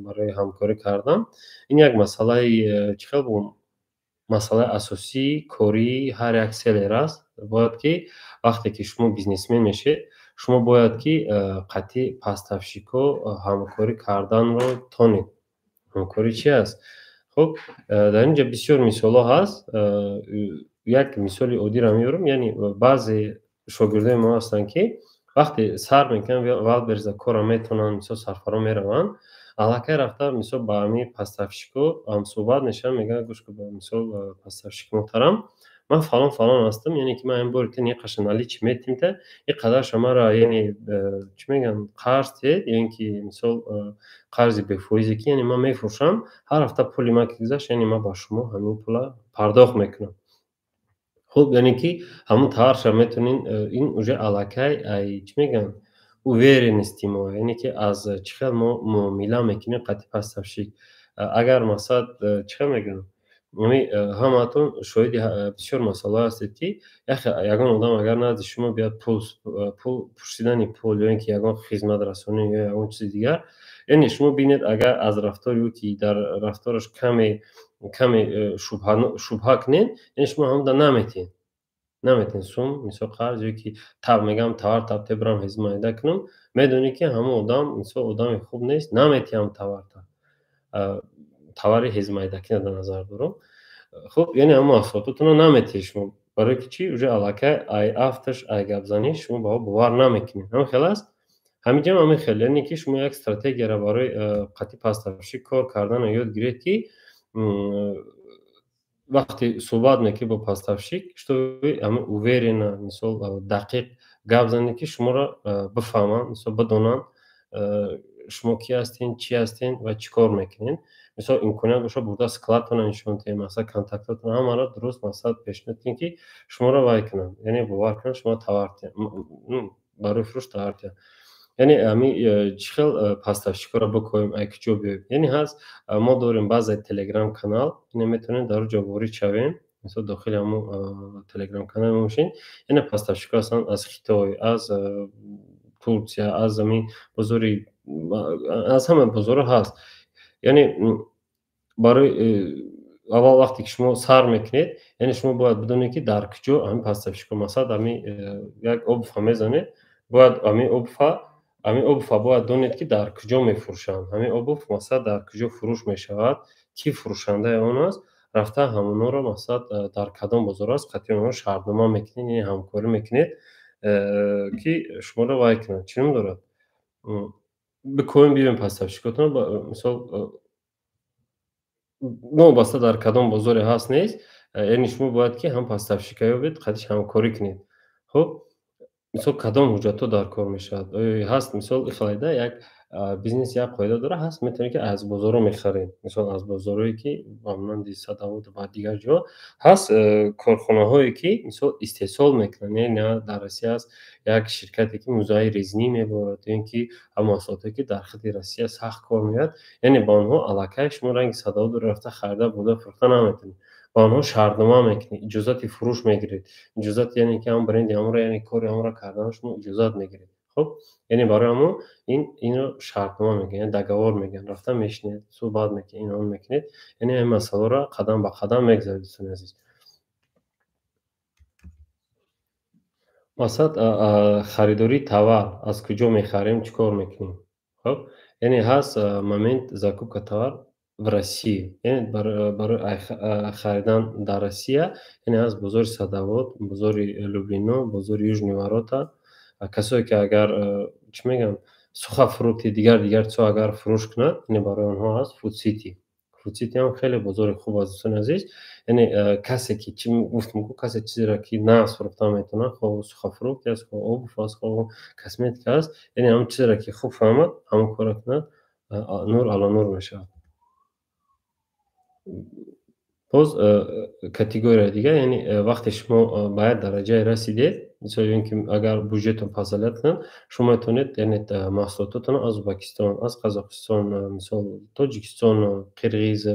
برای همکاری کردن این یک مسئله چه خیلی مسئله اساسی کاری هر یک سلر است باید که وقتی که شما بیزنسمن میشید شما باید که قطعی پاستافشیکو همکاری کردن رو تونید همکاری چی است خب در اینجا بسیار مثال ها هست یک مثال عادی را میارم یعنی بعضی شاگردای ما هستن که وقتی سر میکنن ول برزا کارا میتونن مثلا سرفرا میرون الکه رفته مثلا با همین پاستافشیکو هم صحبت میشن میگن گوش که مثلا پاستافشیک محترم من فلان هستم، یعنی که من این بار که قشنالی چی میتیم تا این قدر شما را یعنی چی میگن قرض تید، یعنی که مثال قرضی به فایزی که یعنی من میفروشم، هر هفته پولی ما که گذشت یعنی ما با شما همین پولا پرداخت میکنم. خب یعنی که همون تارش میتونین این اوجه علاقه ای چی میگن уверенности ما، یعنی که از چخیل ما معامله میکنیم قطعی پس تفشیک. اگر مثلا چخیل میگن یعنی هماتون شاید بسیار مسئله هستید که یگان آدم اگر نزد شما بیاد پول پرسیدن پول یا اینکه یگان خدمت رسانی یا اون چیز دیگر، یعنی شما بینید اگر از رفتاری او که در رفتارش کمی شبهه کنین، یعنی شما هم در نمیتین سوم مثل قرضی که تب میگم تب تبرم هزمایده کنم، میدونی که همون آدم مثل آدم خوب نیست، نمیتیم تواری هزمایده کنه در نظر برم. خب یعنی همون اصلاحاتتون رو نمیتین شما، برای که چی؟ اوجه علاقه ای افتش ای گبزنی شما با باور نمیکنین. همون خیلی است. همین خیلی یعنی که شما یک استراتژی را برای قطعی پس تفشی کار کردن و یاد گیرید که وقتی صحبت میکنی با پس تفشیک شتوی همه уверенно مثال دقیق گپ زنی که شما را بفهمن، مثال بدونن شما کی هستین، چی هستین و چی کار میکنین. مثال امکانیت باشه بوده سکلاتون نشون تیم، مثلا کانتاکتاتون همه را درست مثلا پیشنهاد که شما را وای کنن، یعنی باور کنن شما توارتین برای فروش توارتین. یعنی همین چخیل پس تفشیک را بکنیم ای کجا بیایم، یعنی هست ما داریم بعضی تلگرام کانال، یعنی میتونین در اونجا وارد شوین، مثلا داخل همون تلگرام کانال میشین، یعنی پس تفشیک هستن از خیتای، از ترکیه، از زمین بزرگی، از همه بزرگ هست. یعنی برای اول وقتی که شما سر میکنید، یعنی شما باید بدونید که در کجا همین پس تفشیک مثلا همین یک اوبفا میزنید، باید همین اوبفا باید دونید که در کجا میفروشند، همین اوبف مثلا در کجا فروش میشود، کی فروشنده اون است، رفته همونا رو مثلا در کدام بازار است قطعی اونها شرطنامه میکنید، یعنی همکاری میکنید که شما رو وای کنند. چی دارد بکنیم بیایم پس تفشیکاتون مثال نو بسته در کدام بازار هست نیست، یعنی شما باید که هم پس تفشیک یابید قدش همکاری کنید. خب مثال کدام حجت در کار میشد هست، مثال فایده یک بیزنس یک قاعده داره هست، میتونی که از بازار رو میخرین، مثلا از بازاری که معمولا 200 و بعد دیگر جا هست کارخانه هایی که مثلا استحصال میکنن، یعنی در روسیه هست یک شرکتی که موزای رزنی میبرد، اینکه هم محصولاتی که در خط روسیه سخت کار میاد، یعنی با آنها علاقه شما رنگ صدا داره رفته خریده بوده فروخته نمیتونید، با آنها شرطنامه میکنید، اجازت فروش میگیرید، اجازت یعنی که هم برند همون را یعنی کاری همون را کردن شما اجازت میگیرید. خب یعنی برای همون اینو شرطنامه میگن، یعنی دگوار میگن، رفتن میشنید صحبت میکنید این اون میکنید، یعنی این مسئله را قدم به قدم میگذارید. دوستان عزیز مثلا خریداری تاور از کجا میخریم چیکار میکنیم؟ خب یعنی هست момент закупка товар в России، یعنی برای خریدن در روسیه، یعنی از بازار صدوات، بازار لوبلینا، بازار یوژنی وراتا، کسایی که اگر چی میگن سوخا فروختی دیگر چه اگر فروش کنند، یعنی برای آنها هست فود سیتی هم خیلی بازار خوب است. دوستان عزیز یعنی کسی که چی گفتم کسی چیزی را که نه فروخته میتونه، خب سوخا فروخت است، خب آب فاس، خب کسمتیک است، یعنی همون چیزی را که خوب فهمد همون کار کنه نور علی نور میشه. باز کاتگوری دیگه، یعنی وقتی شما باید درجه رسیدید، مثلا اینکه اگر بودجهتون فاصله کنه شما میتونید یعنی محصولاتتون از ازبکستان، از قزاقستان، مثلا تاجیکستان، قرقیز،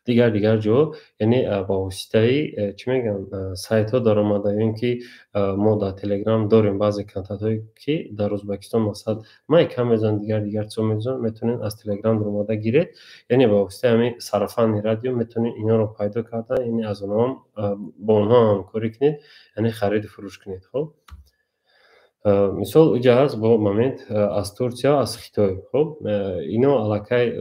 دیگر جا، یعنی با واسطه چی میگن سایت ها در اومده، اینکه ما در تلگرام داریم بعضی کانتکت هایی که در ازبکستان مثلا ما کم میزن دیگر چه میزن، میتونین از تلگرام در اومده گیرید، یعنی با واسطه همین صرافان رادیو میتونین اینا رو پیدا کردن، یعنی از اونها با اونها همکاری کنید، یعنی خرید فروش کنید. خب مثال اینجا هست با момент از ترکیه، از خیتای، خب اینا علاقه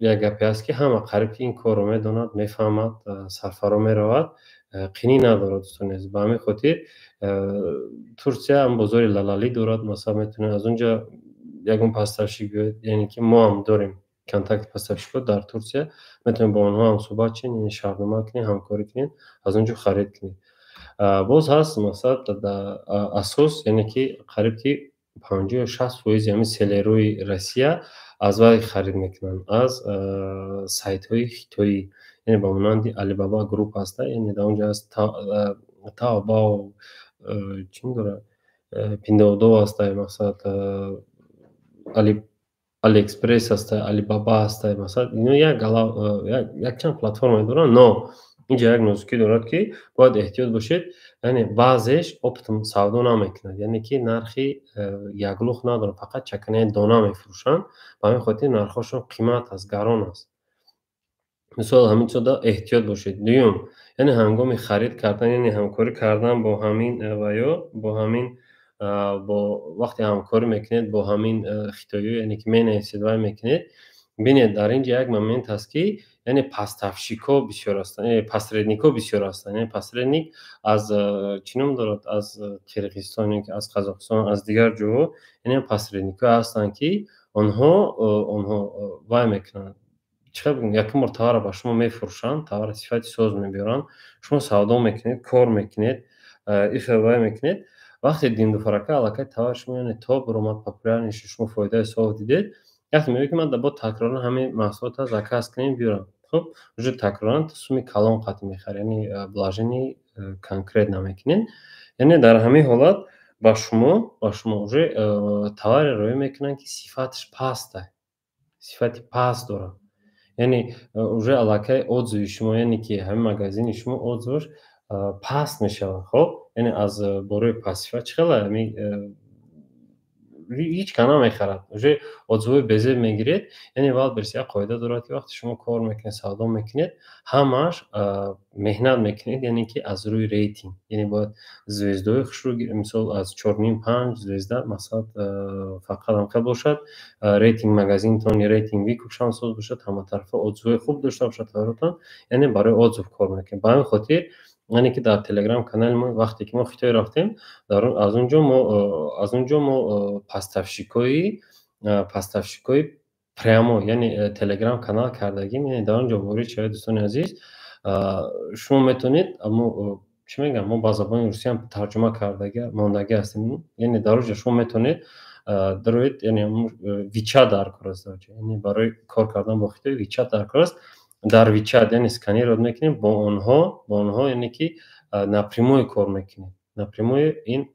یک گپی است که همه قریب این کار رو میداند، میفهمد، سرفرا میرود، قینی ندارد. دوستان عزیز به همین خاطر ترکیه هم بازار لالالی دارد، مثلا میتونه از اونجا یکون پس تفشیک بیاید، یعنی که ما هم داریم контакти поставщиков дар Турсия метавонед бо онҳо ҳамсӯҳбат чин, яъне шартнома кунед, ҳамкорӣ кунед, аз он ҷо харид кунед. Боз ҳаст масалан асос, яъне ки қариб ки 50 ё 60% ҳамин селерои Россия аз вай харид мекунанд, аз сайтҳои хитоӣ, яъне ба монанди Alibaba Group ҳаста, яъне дар он ҷо ҳаст Taobao, чӣ дорад, Pinduoduo ҳаста, масалан AliExpress ҳаста, Alibaba ҳаста, масалан ино якчанд платформаи доранд, но инҷа як нозукӣ дорад, ки бояд эҳтиёт бошед, яъне баъзеаш оптом савдо намекунад, яъне ки нархи яклух надорад, фақат чаканаи дона мефурӯшанд, ба ҳамин хотир нархҳошон қимат аст, гарон аст. мисол ҳамин чизода эҳтиёт бошед. Дуюм, яъне ҳангоми харид кардан, яъне ҳамкорӣ кардан бо ҳамин бо ҳамин бо вақте ҳамкорӣ мекунед бо ҳамин хитоиё, яъне ки менависед вай мекунед, бинед дар ин ҷо як момент ҳаст, ки яъне пастафшикҳо бисёр ҳастанд, посредникҳо бисёр ҳастанд. Яъне посредник аз чӣ ном дорад, аз Қирғизистон, аз Қазоқистон, аз дигар ҷоҳо, яъне посредникҳое ҳастанд, ки онҳо вай мекунанд. Чиқар бигӯям, якум бор товарро ба шумо мефурӯшанд, товари сифати соз мебиёранд, шумо савдо мекунед, кор мекунед, ихел вай мекунед. Вақте димдуфарака аллакай товари шумо яъне то биромад популярнаш, шумо фоидаи соф дидед, вақте мегӯед, ки ман дар бо такроран ҳамин маҳсулотро заказ кунем биёрам. Хуб, уже такроран суми калон қатъ мехаред, яъне вложени конкрет намекунед. Яъне дар ҳамин ҳолат ба шумо уже товаре роя мекунанд, ки сифаташ паст аст, сифати паст дорад. Яъне уже аллакай отзыви шумо, яъне ки ҳамин магазини шумо отзываш паст мешавад. Хоб, яъне аз бораи пастсифат чӣ хела ҳеҷ ка намехарад, уже отзывои безеб мегиред. Яъне валберс як қоида дорад, ки вақте шумо кор мекунед, савдо мекунед, ҳамааш меҳнат мекунед, яъне ки аз рӯи рейтинг, яъне бояд звездои хушрӯ, мисол аз 4.5-5 звезда масалан фақат ҳамқел бошад, рейтинг магазинтон, рейтинг викушансоз бошад, ҳаматарафа отзывои хуб дошта бошад товаротон, яъне барои отзыв кор мекунед. Ба ҳамин хотир яъне ки дар телеграм канали мо вақте ки мо Хитой рафтем, аз он ҷо мо пастафшикои прямо, яъне телеграм канал кардагим, яъне дар он ҷо ворид шавед. Дӯстони азиз, шумо метавонед, чӣ мегӯям, мо ба забони русӣ ҳам тарҷума мондагӣ ҳастем, яъне дар он ҷо шумо метавонед дароед, яъне WeChat даркор аст, яъне барои кор кардан бо Хитой WeChat даркор аст. Дар WeChat яъне сканировать мекунем, бо онҳо яъне ки напрямую кор мекунем. Напрямую ин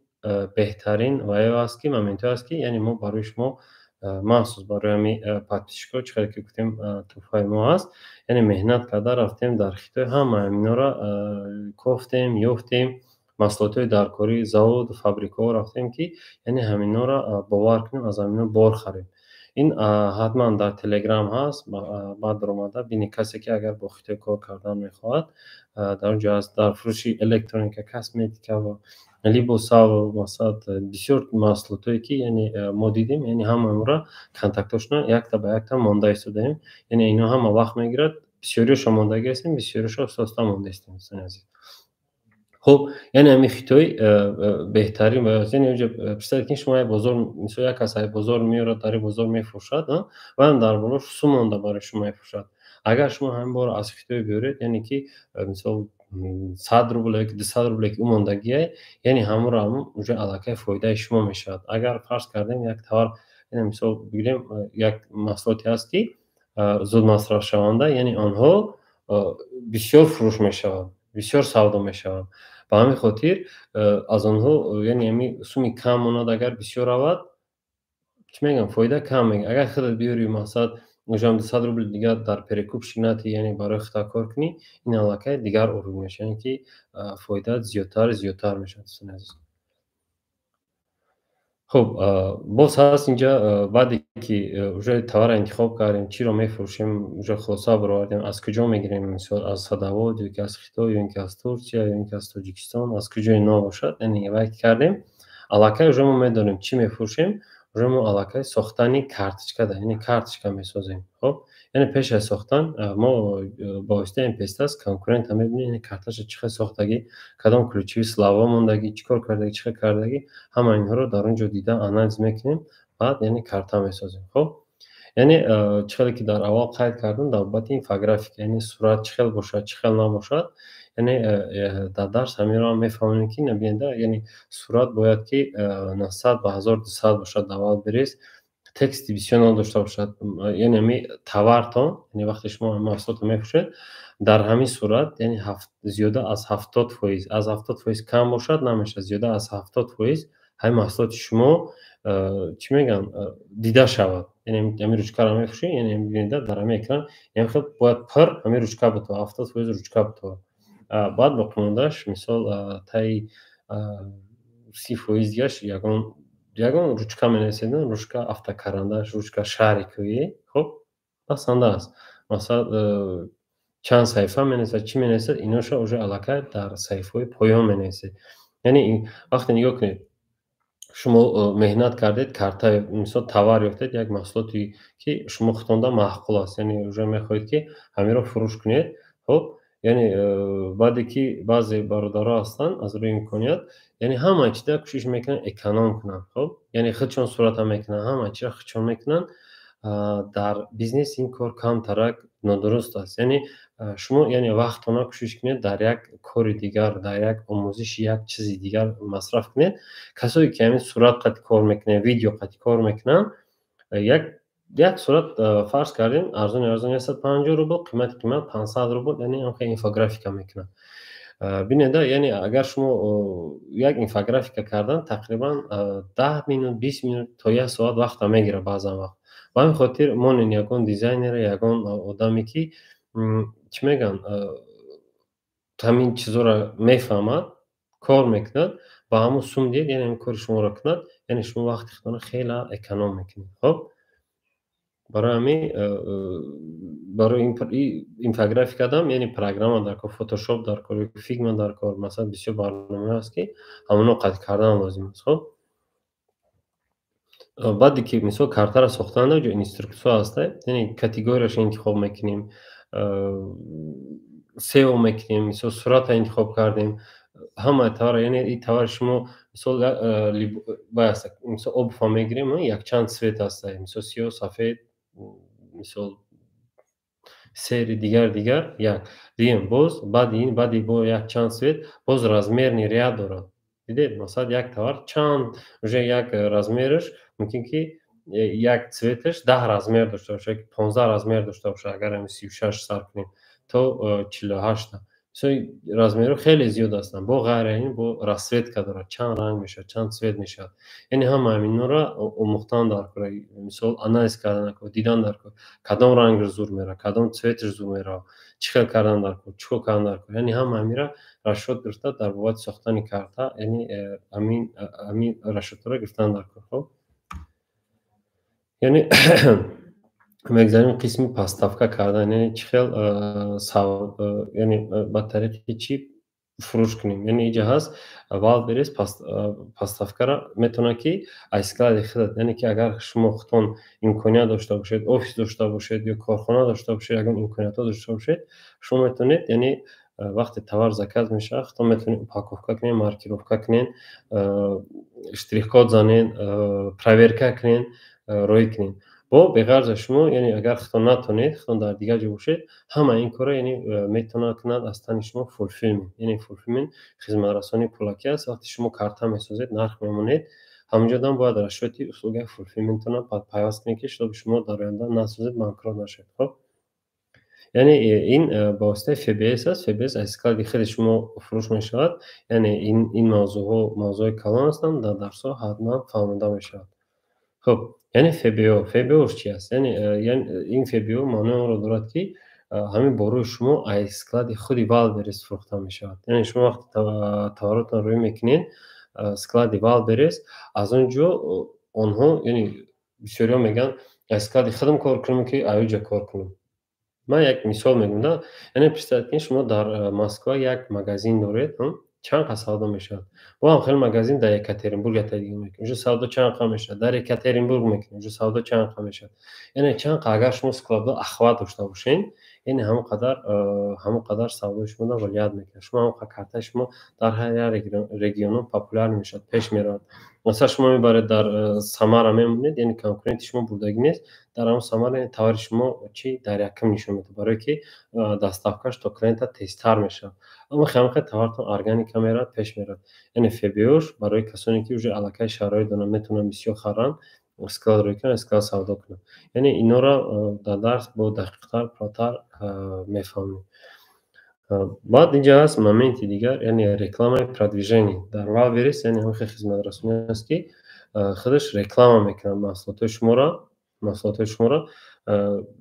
беҳтарин ваё аст, ки моментое аст, ки яъне мо барои шумо махсус барои ҳамин подписчикҳо чӣ қадр ки гуфтем тӯҳфаи мо аст, яъне меҳнат карда рафтем дар Хитой, ҳама ҳаминҳоро кофтем, ёфтем, маҳсулотҳои даркории заводу фабрикаҳо рафтем, ки яъне ҳаминҳоро бовар кунем, аз ҳаминҳо бор харем. Ин ҳатман дар телеграм ҳаст, баъд омада бинед касе ки агар бо Хитой кор кардан мехоҳад, дар он ҷо аст. Дар фурӯши электроника, косметика ва либосаво масалан бисёр маҳсулотое ки яъне мо дидем, яъне ҳамаонро контактошона якта ба якта монда истодаем, яъне инҳо ҳама вақт мегирад, бисёриашон мондагӣ ҳастем, бисёриашон соста монда ҳастем. Дӯстони азиз, хуб, яъне ҳамин Хитой беҳтарин ва яъне онҷо представед ки шумо як бозор, мисол як кас бозор меорад, дар ин бозор мефурӯшад, ва ҳам дар болош сум монда барои шумо мефурӯшад. Агар шумо ҳамин бор аз Хитой биёред, яъне ки мисол 100 рубл ё 200 рубл ки мондагие, яъне ҳамонро уже аллакай фоидаи шумо мешавад. Агар фарз кардем як товар, яъне мисол бигирем, як маҳсулоте ҳаст, ки зудмасрафшаванда, яъне онҳо бисёр фурӯш мешаванд, бисёр савдо мешаванд. Ба ҳамин хотир аз онҳо яъне ҳамин суми кам монад, агар бисёр равад, чӣ мегӯям, фоида кам мегирад. Агар худат биёри масалан ужам 200 рубли дигар дар перекупщик нати, яъне барои худат кор кунӣ, ин аллакай дигар уровень мешавад, яъне ки фоидаат зиёдтар мешавад. Дӯстони азиз, хуб, боз ҳаст инҷа баъде ки уже товарро интихоб кардем, чиро мефурӯшем, уже хулоса баровардем, аз куҷо мегирем, мисол аз Садовод ё ки аз Хитой ё ки аз Турсия ё ки аз Тоҷикистон, аз куҷои но бошад, яъне вай ки кардем, аллакай уже мо медонем чӣ мефурӯшем, уже мо аллакай сохтани карточка дорем, яъне карточка месозем. Хоб, яъне пеш аз сохтан мо ба воситаи МПС конкурентро мебинем, яъне карташа чӣ хел сохтагӣ, кадом ключови слова мондагӣ, чӣ кор кардагӣ, чӣ хел кардагӣ, ҳама инҳоро дар он ҷо дида анализ мекунем, баъд яъне карта месозем. Хоб, یعنی چخلی که در اول قید کردم در بابت اینفوگرافیک، یعنی صورت چخل باشد چخل نباشد، یعنی در درس همین را میفهمیم که نبینده یعنی صورت باید که 900 به 1200 باشد در اول بریز، تکست بسیار داشته باشد، یعنی همین تورتان، یعنی وقتی شما محصولات میفروشید در همین صورت یعنی زیاده از 70%، از 70% کم باشد نمیشه، زیاده از 70% همین محصولات شما چی میگن دیده شود. یعنی همین روچکا را میفروشید، یعنی میبینید در همین اکران یعنی خب باید پر همین روچکا بتو 70% روچکا بتو، بعد با قانونش مثال تای 30% دیگهش یگان روچکا менависед, ручка автокарандаш, ручка шарикоӣ, хуб басанда аст. Масалан чанд саҳифа менависад, чӣ менависад, иноша уже аллакай дар саҳифаҳои поён менависед. Яъне вақте нигоҳ кунед, шумо меҳнат кардед, карта мисол товар ёфтед, як маҳсулоте ки шумо худтонда маъқул аст, яъне уже мехоҳед ки ҳаминро фурӯш кунед, хуб яъне баъде ки баъзе бародарҳо ҳастанд аз рӯи имконият, яъне ҳама чида кӯшиш мекунанд эконом кунанд, хуб яъне худшон сурата мекунанд, ҳама чиро худшон мекунанд. дар бизнес ин кор камтарак нодуруст аст. Яъне шумо яъне вақтона кӯшиш кунед дар як кори дигар, дар як омӯзиши як чизи дигар масраф кунед. Касое ки ҳамин сурат қати кор мекунанд, видео қати кор мекунанд, як сурат фарз кардем арзони 150 рубл, қимати 500 рубл, яъне ҳамқа инфографика мекунанд. бинеда, яъне агар шумо як инфографика кардан тақрибан 10 минут 20 минут то 1 соат вақта мегирад баъзан вақт. ба ҳамин хотир монен ягон дизайнер, ягон одаме ки чӣ мегӯянд ҳамин чизоро мефаҳмад, кор мекунад, ба ҳамон сум диҳед, яъне ҳамин кори шуморо кунад, яъне шумо вақти худтонро хеле эконом мекунед. Хуб барои ҳамин барои инфографика дам, яъне программа дар кор, фотошоп дар кор, фигма дар кор, масалан бисёр барномаҳо ҳаст ки ҳамонро қат кардан лозим аст. Хуб баъде ки мисол картаро сохтанда ҷо инструксия ҳаста, яъне категорияшо интихоб мекунем, SEO мекунем, мисол суратро интихоб кардем, ҳама товар, яъне ин товари шумо мисол баъд мисол обувҳо мегирем, якчанд цвет ҳаста, мисол сиёҳ, сафед, мисол сери дигар як дигем боз баъди бо якчанд цвет боз размерни ряд дорад. Дидед, масалан як товар чанд уже як размераш мумкин ки як цветаш 10 размер дошта бошад, 15 размер дошта бошад, агар ҳамин 36 сар кунем то 48. мисол размерҳо хеле зиёд ҳастанд, бо ғайри ин бо расветка дорад, чанд ранг мешавад, чанд цвет мешавад. яъне ҳама ҳаминҳоро омӯхтан дар кор, мисол анализ кардан кор, дидан дар кор, кадом рангаш зуд меравад, кадом цветаш зуд меравад, чӣ хел кардан дар кор, чӣ кор кардан дар кор, яъне ҳама ҳаминро расшод гирифта дар бобати сохтани карта, яъне ҳамин расшодҳоро гирифтан дар кор. Хуб яъне мегзарем қисми паставка кардан, яъне чӣ хел яъне ба тариқи чӣ фурӯш кунем. яъне инҷа ҳаст Wildberries паставкаро метавонад ки аз склади худат, яъне ки агар шумо худтон имконият дошта бошед, офис дошта бошед ё корхона дошта бошед, ягон имкониятҳо дошта бошед, шумо метавонед яъне вақте товар заказ мешавад, худтон метавонед упаковка кунед, маркировка кунед, штрих-код занед, проверка кунед, роҳӣ кунед. бо беғарза шумо, яъне агар худтон натавонед, худтон дар дигар ҷо бошед, ҳама ин корро яъне метавонад кунад аз тани шумо фулфилмент. яъне фулфилмент хизматрасонии пулакӣ аст. вақте шумо карта месозед, нарх мемонед, ҳамонҷодан бояд расшоти услугаи фулфилментро пайваст кунед ки чтобы шумо дар оянда насозед, банкрот нашавед. Хуб яъне ин ба воситаи FBS аст. FBS аз склади худи шумо фурӯш мешавад. яъне ин мавзӯъҳои калон ҳастанд, дар дарсҳо ҳатман фаҳмода мешавад. хуб яъне FBOш чи аст? яъне ин FBO маънои онро дорад ки ҳамин бо рӯи шумо аз склади худи Wildberries фурӯхта мешавад. яъне шумо вақте товаротро рӯй мекунед склади Wildberries, аз он ҷо онҳо, яъне бисёриҳо мегӯянд аз склади худам кор кунем ки аёҷа кор кунем. ман як мисол мегӯям да, яъне представед ки шумо дар Москва як магазин доред, чанд қа савдо мешавад. бо ҳам хеле магазин дар Екатеринбург ятадиги мекунем, уже савдо чанд қа мешавад. дар Екатеринбург мекунем, уже савдо чанд қа мешавад. яъне чанд қа агар шумо складҳо ахват дошта бошед, یعنی همونقدر سواد شما رو ولید میکنه. شما همونقدر کارت شما در هر رژیون پاپولار میشد، پیش میرود. مثلا شما میبرید در سامارا میمونید، یعنی کنکورنت شما بردگی نیست، در اون سامارا توار شما چی در یکم نشون میده، برای که دستافکاش تا کلینت تستر میشه. اما خیلی توارتون ارگانیک میراد، پیش میراد. یعنی فیبیوش برای کسانی که уже علاقه شرایط دارن میتونن بسیار خران اسکال روی کنن، اسکال سودا کنن. یعنی اینا را در درس با دقیق‌تر پراتر میفهمیم. بعد اینجا هست مومنت دیگر، یعنی رکلام پرودویژنی در والبریس، یعنی همین خدمت رسمی است که خودش رکلام میکنه محصولات شما را.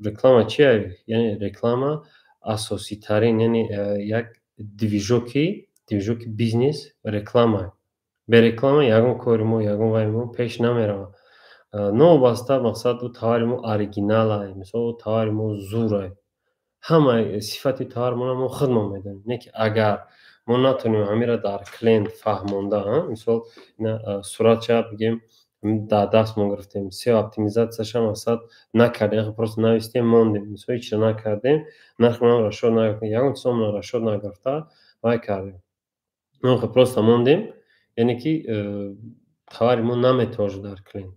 رکلام چیه؟ یعنی رکلام اساسی ترین، یعنی یک دیویژوکی بیزنس رکلامه. به رکلام یگان کارمو یگان وایمو پیش نمیره. نو باستا مقصد او توارمو اوریجینال، مثلا توارمو زوره. همه صفتی توارمون ما خودمون میدونیم. نه که اگر ما نتونیم همین را در کلینت فهمونده، مثلا نه صورت چه بگیم در دست ما گرفتیم، سی اپتیمیزاتش هم اصلا نکردیم، پروست نوشتیم موندیم، مثلا هیچ نکردیم، نرخ ما را شد نگرفتیم، یگان چیز ما را شد نگرفته وای کردیم، ما پروست موندیم. یعنی که توارمون نمیتواجد در کلینت.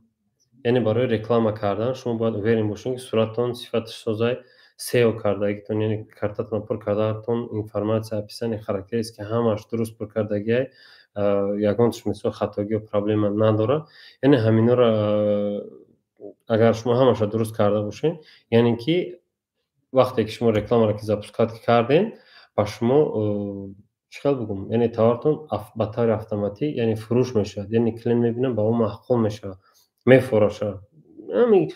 یعنی برای رکلام کردن شما باید اویرین باشین که صورتتون صفتش سازای سیو کردگیتون، یعنی کارتتون پر کردهتون اینفورماسیون اپیسن خاراکتری است که همش درست پر کردگی، یگانش مثل خطاگی و پرابلم نداره. یعنی همینا را اگر شما همش درست کرده باشین، یعنی که وقتی که شما رکلام را که زاپسکات کردین با شما چیکار بگم، یعنی توارتون به طور اتوماتیک یعنی فروش میشه، یعنی کلین میبینن با اون محقول میشه، میفروشه. همین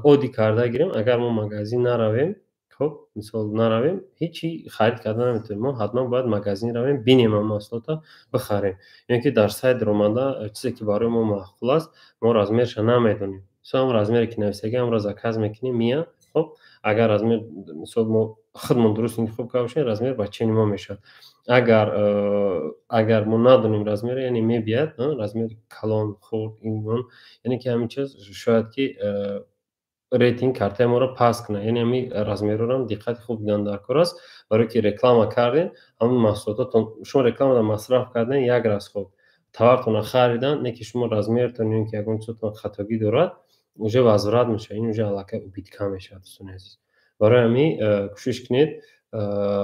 اودی کرده گیریم. اگر ما مغازین نرویم، خب مثال نرویم، هیچی خرید کردن نمیتونیم. ما حتما باید مغازین رویم، بینیم هم محصولات بخریم. یعنی که در سایت رومانده چیزی که برای ما محقول است ما رازمرش نمیدونیم. مثلا رازمری که نویسگی هم را زکاز میکنیم میاد. خب اگر رازمر مثال ما خودمون درست انتخاب کنیم، رازمر با چین ما میشد. اگر ما ندونیم رازمر، یعنی میبیاد رازمر کلان خورد این، یعنی که همین چیز شاید که ریتینگ کارت ما رو پاس کنه. یعنی همین رازمر رو هم دقت خوب دیدن در کار است، برای که رکلام کردین همون محصولاتتون شما رکلام رو مصرف کردین یک راست خوب توارتون خریدن، نه که شما رازمرتون این که اگه چطور خطاگی دارد اونجا وزارت میشه، این اونجا علاقه بیتکام میشه. دوستان عزیز برای همین کوشش کنید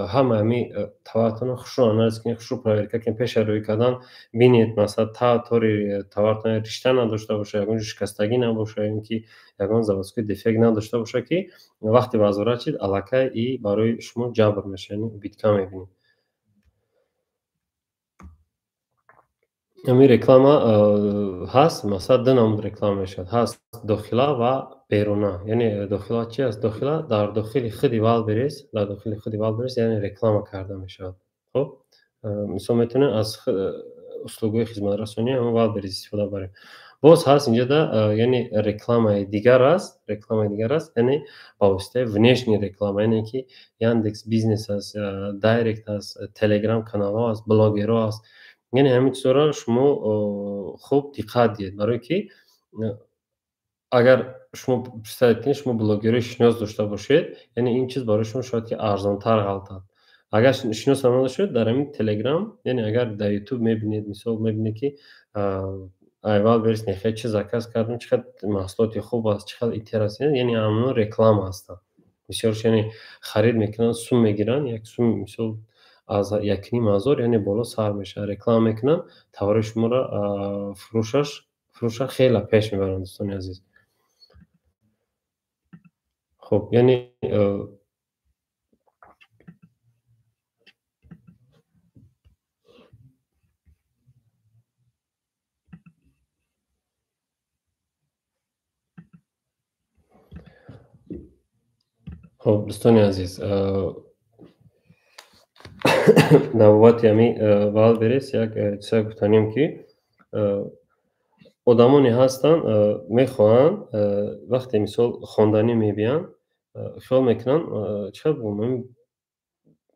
همه توارتون خوشو آنالیز کنید، خوشو پراورده کنید، پیش روی کردن بینید مثلا طوری توارتون رشته نداشته باشه، یگان شکستگی نباشه، اینکه یگان زباسکوی دیفکت نداشته باشه که وقتی وزارت شید علاقه ای برای شما جبر میشه، یعنی بیتکام میبینید. همین رکلام هست، مثلا دو نوع رکلام میشد، هست داخله و بیرونه. یعنی داخله چی است؟ داخله در داخل خودی والبریس، در داخل خودی والبریس یعنی رکلام کرده میشد. خب مثلا میتونه از اسلوبی خدمت رسانی هم والبریس استفاده بره. باز هست اینجا ده یعنی رکلام دیگر است، یعنی با واسطه ونیشنی رکلام، یعنی که یاندکس بیزنس است، دایرکت است، تلگرام کانال ها است، بلاگر ها است. یعنی همین چیزا شما خوب دقت دید، برای که اگر شما سایت شما بلاگر شناس داشته باشید، یعنی این چیز برای شما شاید که ارزان تر غلطه. اگر شناس نداشته در همین تلگرام، یعنی اگر در یوتیوب میبینید مثال میبینید که ایوال برس نخیر چه زکاز کردم، چقدر محصولات خوب است، چقدر ایتراسی، یعنی همون رکلام هستن. بسیارش یعنی خرید میکنن، سوم میگیرن، یک سوم مثال از 1,500 یعنی بالا سر میشه، رکلام میکنن، توار شما را فروش خیلی پیش میبرن. دوستان عزیز خب یعنی خب دوستان عزیز نوبت یمی والبریس یک چیز گفتنیم که آدمانی هستن میخوان وقتی مثال خواندنی میبینن خیال میکنن چه بگم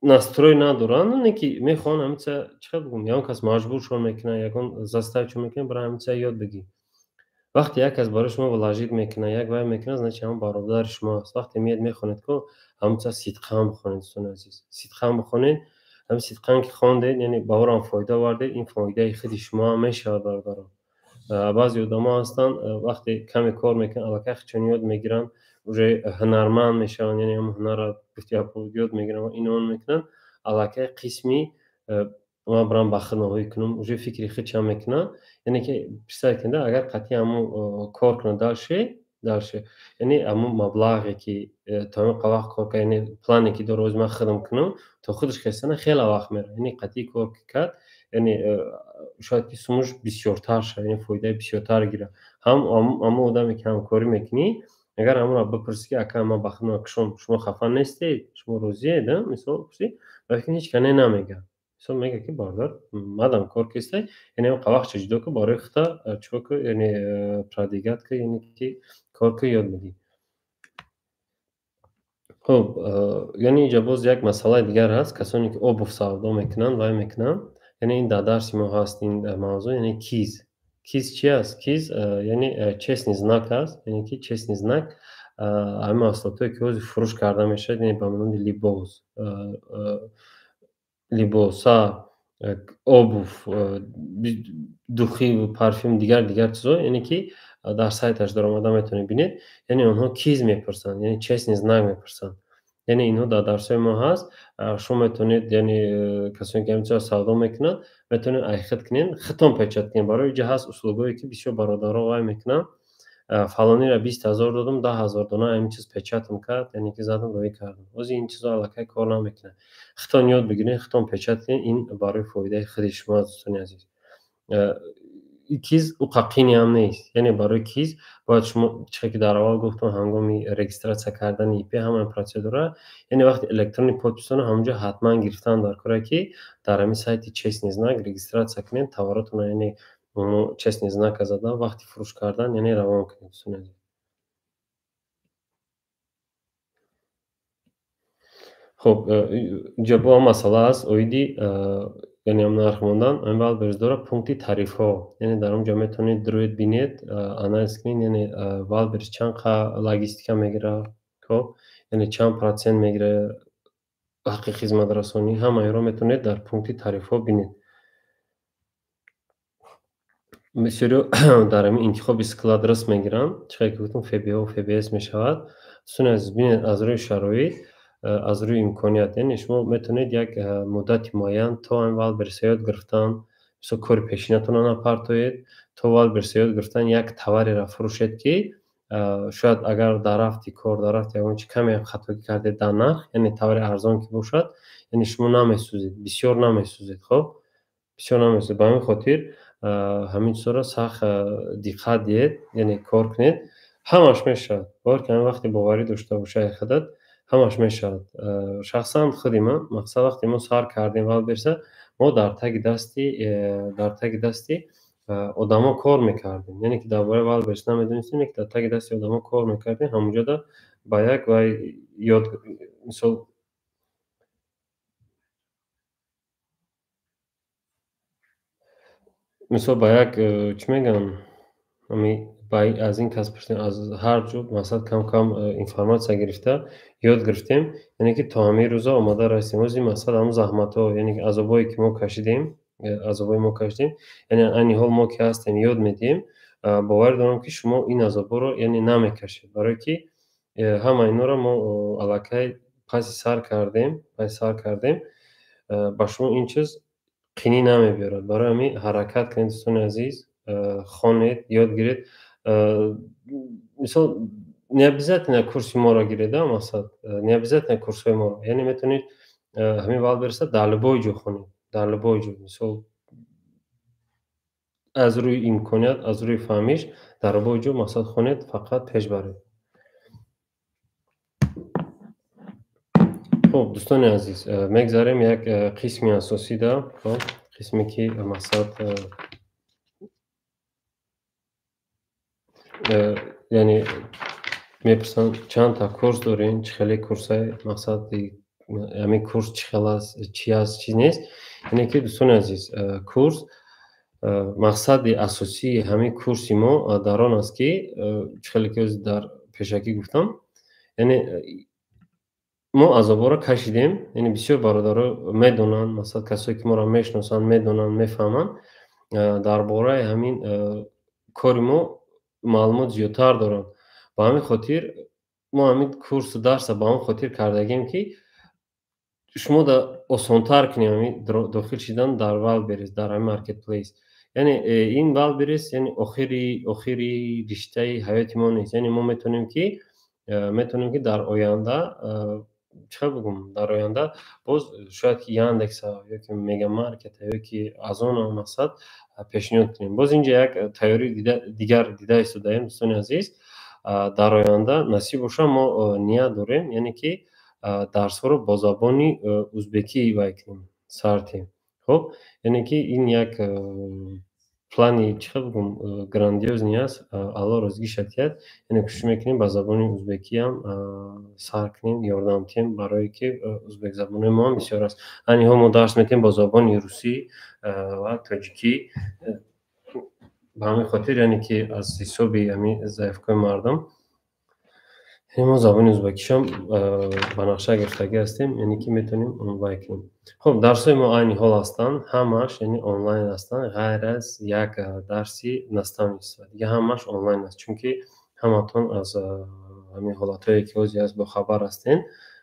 نستروی ندارن، نه که میخوان همیشه چه بگم یکان کس مجبور شون میکنه، یکان زسته چون میکنه برای همیشه یاد بگی. وقتی یک از برای شما ولاجید میکنه یک وای میکنه значит همون برادر شما است. وقتی میاد میخونید که همون صدقه هم بخونید دوستان عزیز، صدقه هم بخونید. هم صدقه که خوندید یعنی باور هم فایده وارد این فایده خود شما هم میشه برادران. بعضی آدما هستن وقتی کمی کار میکنن الکی چون یاد میگیرن уже هنرمند میشن، یعنی هم هنر را یاد میگیرن و این اون میکنن الکی قسمی ما برام بخنهایی کنم уже فکری خودش هم میکنن. یعنی که پیشتر کنده اگر قطعی همون کار کنه دارشه یعنی همون مبلغی که تا وقت کار کنه یعنی پلانی که دو روز من خدم کنم تا خودش خستانه خیلی وقت میره، یعنی قطعی کار کرد یعنی شاید که سموش بسیارتر شه، یعنی فایده بسیارتر گیره. هم آدمی که هم کاری میکنی اگر همون را بپرسی که اکا ما بخنه کشم شما خفن نیستید شما روزیه ده مثال پرسی وقتی هیچ کنه نمیگه، مثلا میگه که باردار مادام کار کسته یعنی اون قواخ چجدو که برای خطا چوک یعنی پرادیگات که یعنی که کار که یاد میدی. خب یعنی اینجا باز یک مسئله دیگر هست، کسانی که اوبوف سودا میکنن وای میکنن یعنی این در درس ما هست این موضوع یعنی کیز چی است؟ کیز یعنی چسنی знак است، یعنی که چسنی знак همه اصلاحاتی که از فروش کرده میشه یعنی به معنی لیبوسا اوبوف دوخی و پارفیوم دیگر چیزا یعنی که در سایتش در آمده میتونید بینید یعنی اونها کیز میپرسن یعنی چسنی знак میپرسن. یعنی اینها در درسای ما هست شما میتونید یعنی کسانی که همینجا سودا میکنن میتونید ایخت کنین ختم پیچت کنین. برای اینجا هست اسلوبایی که بسیار برادرها وای میکنن فلانی را 20,000 دادم 10,000 دانه همین چیز پیچتم کرد یعنی که زدم روی کردم از این چیزا الکی کار نمیکنه. ختم یاد بگیرین ختم پیچت کنین، این برای فایده خود شما دوستان عزیز. کیز او قاقینی هم نیست، یعنی برای کیز باید شما چه که در اول گفتم هنگامی رجیستراسیون کردن ای پی همین پروسیدوره یعنی وقتی الکترونیک پادپیسون همونجا حتما گرفتن در کاره که در همین سایت چسنی знак رجیستراسیون کنین توراتون یعنی چسنی знак زدن وقتی فروش کردن یعنی روان کنین دوستان عزیز. خب اینجا با مسئله است اویدی یعنی هم نرخ موندن اول برز داره پونکتی تعریف ها یعنی در اونجا میتونید دروید بینید آنالیز کنید یعنی وال برز چند لاجستیکا میگیره خب یعنی چند پرسنت میگیره حقیقی خدمت رسانی همه رو میتونید در پونکتی تعریف ها بینید. بسیاری در همین انتخاب اسکلاد رس میگیرن چقدر که گفتم فبیا و فبیس میشود سون از بینید از روی شرایط از روی امکانیت یعنی شما میتونید یک مدت معین تا اول برسید گرفتن مثل کار پیشینتون نپرتوید تا اول برسید گرفتن یک تواری را فروشید که شاید اگر در رفتی کار در رفتی اون چی کمی خطا کردید در نرخ یعنی توار ارزان که باشد یعنی شما نمیسوزید بسیار نمیسوزید. خب بسیار نمیسوزید به همین خاطر همین چیزا را سخت دقت دید یعنی کار کنید همش میشه بار که وقتی باوری داشته باشه خودت همش میشه. شخصا خودی من مقصد وقتی ما سر کردیم ول برسه ما در تگ دستی آدما کار میکردیم یعنی که درباره ول برس نمیدونستیم که در تگ دستی آدما کار میکردیم همونجا دا با یک و یاد مثلا با یک چی میگم از این کس پرسیم از هر جو مثلا کم اینفورماسیون گرفته یاد گرفتیم یعنی که تا همین روزا آماده رسیم از این مثلا هم زحمت ها یعنی عذابایی که ما کشیدیم یعنی این حال ما که هستیم یاد میدیم باور دارم که شما این عذابا رو یعنی نمیکشید برای که همه اینا رو ما الکی پس سر کردیم با شما این چیز قینی نمیبیارد. برای همین حرکت کنید دوستان عزیز خوانید یاد گیرید مثلا نیابزت نه کورس ما را گیرید مثلا نیابزت نه کورس ما را یعنی میتونید همین وال برسه دالبوی جو خونید دالبوی جو مثلا از روی امکانیت از روی فهمیش دالبوی جو مثلا خونید فقط پیش برید. خب دوستان عزیز میگذاریم یک قسمی اساسی دا خب قسمی که مثلا یعنی میپرسن چند تا کورس دارین چه خیلی کورس های مقصد همین کورس چی است چی نیست یعنی که دوستان عزیز کورس мақсади асосии ҳамин курси мо дар он аст ки хеле ки оз дар пешакӣ гуфтам, яъне мо азобҳоро кашидем, яъне бисёр бародаро медонанд, масалан касое ки моро мешиносанд, медонанд, мефаҳманд дар бораи ҳамин кори мо маълумот зиёдтар доранд. Ба ҳамин хотир мо ҳамин курсу дарса ба он хотир кардагем ки шумо осонтар кунем ҳамин дохил шидан дар Wildberries, дар ҳамин маркетплейс. яъне ин Wildberries яъне охири риштаи ҳаёти мо нест. яъне мо метавонем ки дар оянда чӣ бигӯм, дар оянда боз шояд ки Яндекса ёки Мегамаркета ёки аз он мақсад пешниҳод кунем. Боз инҷа як тайёрии дигар дида истодаем. Дӯстони азиз, дар оянда насиб боша мо ният дорем, яъне ки дарсҳоро бо забони ӯзбекӣ вай кунем, сартем. Хоб, яъне ки ин як плани чӣ бигӯм грандиозни аст. Алло розиги шатият, яъне кӯшиш мекунем ба забони ӯзбекӣ ҳам сар кунем, ёрдам диҳем, барое ки ӯзбекзабонои мо ҳам бисёр аст. Айниҳол мо дарс медиҳем бо забони русӣ ва тоҷикӣ. Ба ҳамин хотир яъне ки аз ҳисоби ҳамин заифкои мардум мо забони ӯзбекишам ба нақша гирифтагӣ ҳастем, яъне ки метавонем вай кунем. Хоб, дарсҳои мо айни ҳол ҳастанд, ҳамааш яъне онлайн ҳастанд, ғайр аз як дарси наставни ҳастад. Дига ҳамааш онлайн аст, чунки ҳаматон аз ҳамин ҳолатҳое ки ҳозир аст бохабар ҳастем.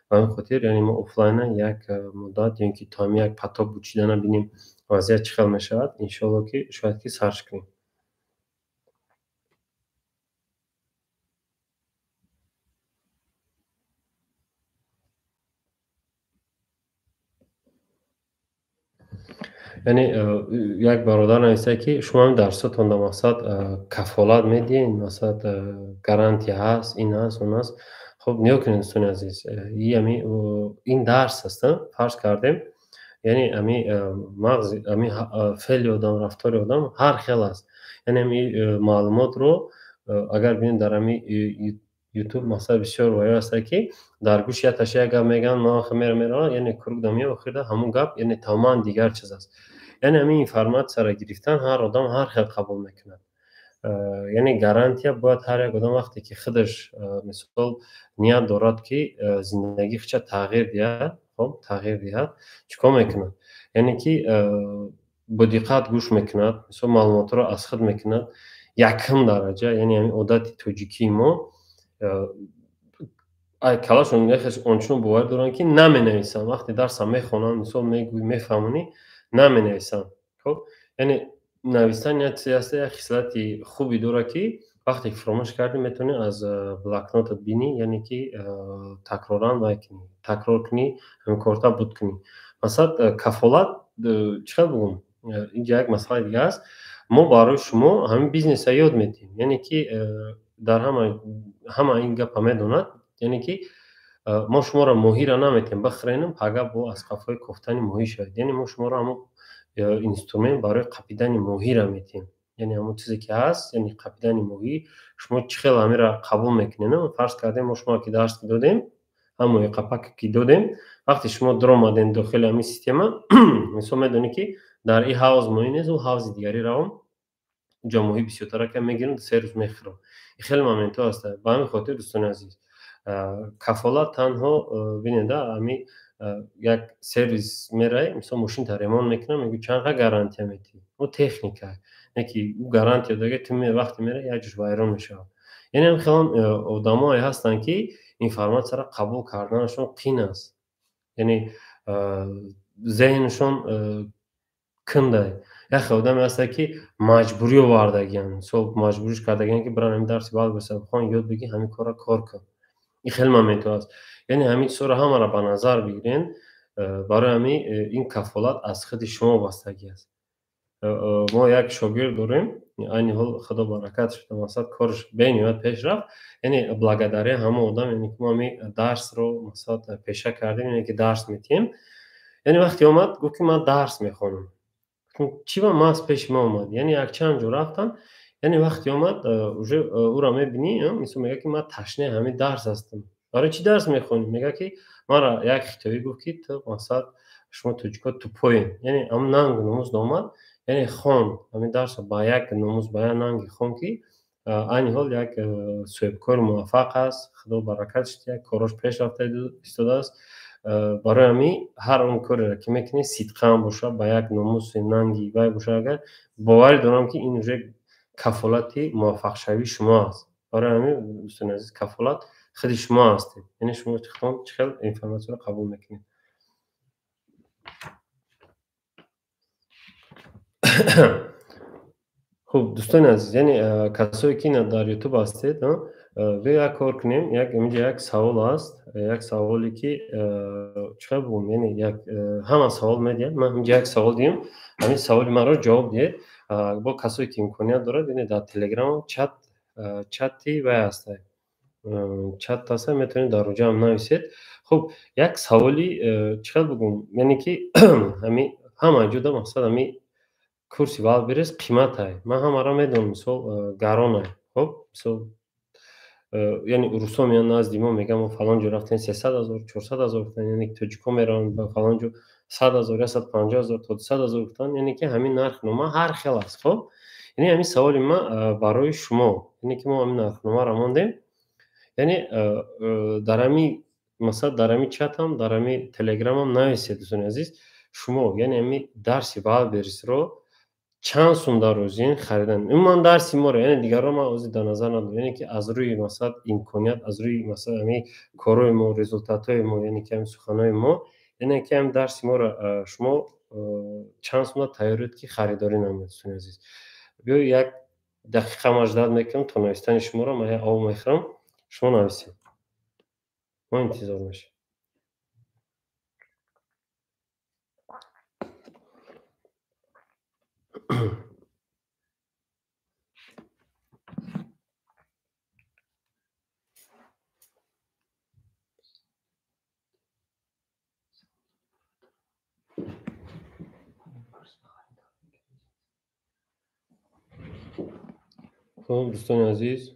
Ба ҳамин хотир яъне мо офлайна як муддат ё ин ки то як поток бучидана бинем вазъият чӣ хел мешавад, иншоалло ки шояд ки сарч кунем. яъне як бародар нависад ки шумо ҳамин дарсотон дар мақсад кафолат медиҳед, мақсад гарантия ҳаст, ин ҳаст, он ҳаст. Хоб, ниё кунед дӯстони азиз, ин дарс аст. Фарз кардем, яъне мағзи феъли одам, рафтори одам ҳар хел аст. яъне ҳамин маълумотро агар бинед дар ҳамин ютуб мақсад бисёр ваё ҳастад ки дар гӯши яташа як гап мегӯянд, ман вақте мерам яъне курук дамия охирда ҳамун гап яъне тамоман дигар чиз аст. яъне ҳамин информатсияро гирифтан ҳар одам ҳар хел қабул мекунад. яъне гарантия бояд ҳар як одам вақте ки худаш мисол ният дорад ки зиндагии худша тағйир диҳад, хоб тағйир диҳад, чикор мекунад? яъне ки бо диққат гӯш мекунад, мисол маълумотро аз худ мекунад. Якум дараҷа, яъне ҳамин одати тоҷикии мо калашон ончунон боварӣ доранд ки наменависанд. Вақте дарсам мехонанд, мисол мегӯӣ, мефаҳмонӣ, наменависанд. Хоб, яъне навистан як чизе аст, як хислати хуби дорад ки вақте ки фаромӯш кардӣ метавонӣ аз блокнотат бинӣ, яъне ки такроран вай кунӣ, такрор кунӣ, ҳамин корта буд кунӣ. Масалан кафолат чӣ хел бигӯм, инҷа як масъалаи дига аст. Мо барои шумо ҳамин бизнеса ёд медиҳем, яъне ки дар ҳама ин гапа медонад, яъне ки мо шуморо моҳира наметавонем бихӯренем пага бо аз қафои кофтани моҳӣ шавед. яъне мо шуморо ҳамон инструмент барои қапидани моҳира метиҳем. яъне ҳамон чизе ки ҳаст, яъне қапидани моҳӣ, шумо чӣ хел ҳаминро қабул мекунед? Фарз кардем мо шуморо ки дарс додем, ҳамои қапаке ки додем, вақте шумо даромадем дохили ҳамин система, мисол медонед ки дар ин ҳавз моҳӣ нест, ӯ ҳавзи дигари равам ҷо моҳӣ бисёртарака мегирам, 3 рӯз мехӯрам. ин хеле моментҳо ҳастанд. Ба ҳамин хотир дӯстони азиз, кафолат танҳо бинед ҳамин як сервис меравӣ, мисол мошинта ремонт мекунам, мегӯ чанд қа гарантия метиҳӣ? Ӯ техника, не ки ӯ гарантия дага ту вақте меравӣ як ҷош вайрон мешавад. яъне ҳамин хелон одамое ҳастанд ки информатсияро қабул карданашон қин аст. яъне зеҳнашон кундай. як хел одаме ҳастанд ки маҷбурӣ овардагианд, мисол маҷбуриш кардагианд ки биран ҳамин дарси Wildberries бихоҳан ёд бигир, ҳамин корро кор кун. ин хеле моментҳо аст. яъне ҳамин чизҳоро ҳамаро ба назар бигирен. барои ҳамин ин кафолат аз худи шумо вобастагӣ аст. мо як шогирд дорем, айни ҳол худо баракат шуда, мақсад корш бениҳоят пеш рафт. яъне благодаря ҳамон одам, яъне ки мо ҳамин дарсро масалан пеша кардем, яъне ки дарс метиҳем. яъне вақте омад гуфт ки ман дарс мехонам. чӣ ба маҳз пеши мо омад? яъне якчанд ҷо рафтам, яъне вақте омад уже ӯро мебинӣ, мисол мега ки ман ташнаи ҳамин дарс ҳастам. барои чӣ дарс мехонӣ? Мега ки манро як хитобӣ гуфт ки ту масалан шумо тоҷико тупоед. яъне ҳамн нангу номуз омад یعنی خون همین درس با یک نموز با یک نانگی خون کی این حال یک صاحبکار موفق است، خدا برکتش یک کارش پیش رفته ایستاده است. برای همین هر اون کاری را که میکنی صدقه هم باشه با یک نموز نانگی وای باشه، اگر باور دارم که این یک کفالت موفق شوی شما است. برای همین دوستان عزیز کفالت خود شما هستید، یعنی شما چقدر اینفورماسیون رو قبول میکنید. خب دوستان عزیز، یعنی کسایی که در یوتیوب هستید بیا یک کار کنیم. یک سوال است، یک سوالی که چه بگم، یعنی یک همه سوال میدیم، من اینجا یک سوال دیم، همین سوال من رو جواب دید. با کسایی که امکانیت دارد یعنی در تلگرام چتی و هسته، چت هست، میتونید در اونجا هم نویسید. خب یک سوالی چقدر بگم، یعنی که همه جدا مقصد همین کورسی والبرس قیمت های من همه را میدونم، مثال گران های. خب مثال یعنی روسا میان نزد ما میگم ما فلان جو رفتن 300,000 400,000 گفتن، یعنی تاجیکا میرن به فلان جو 100,000 150,000 تا 200,000 گفتن، یعنی که همین نرخ نما هر خیل است. خب یعنی همین سوال ما برای شما، یعنی که ما همین نرخ نما را موندیم، یعنی در همین مثلا در همین چت هم در همین تلگرام هم نویسید دوستان عزیز، شما یعنی همین درسی والبرس رو چند سوم در روزین خریدن. این من درسی ما رو یعنی دیگران ما از در نظر ندارم، یعنی که از روی مثلا امکانیت، از روی مثلا همین کارهای ما، رزولتات‌های ما، یعنی که همین سخنهای ما، یعنی که همین درسی ما رو شما چند سوم تایید که خریداری نمید دوستان عزیز. بیا یک دقیقه مجدد میکنم تا نوشتن شما رو من آب میخرم، شما نویسید، ما انتظار میشیم. خب دوستان عزیز،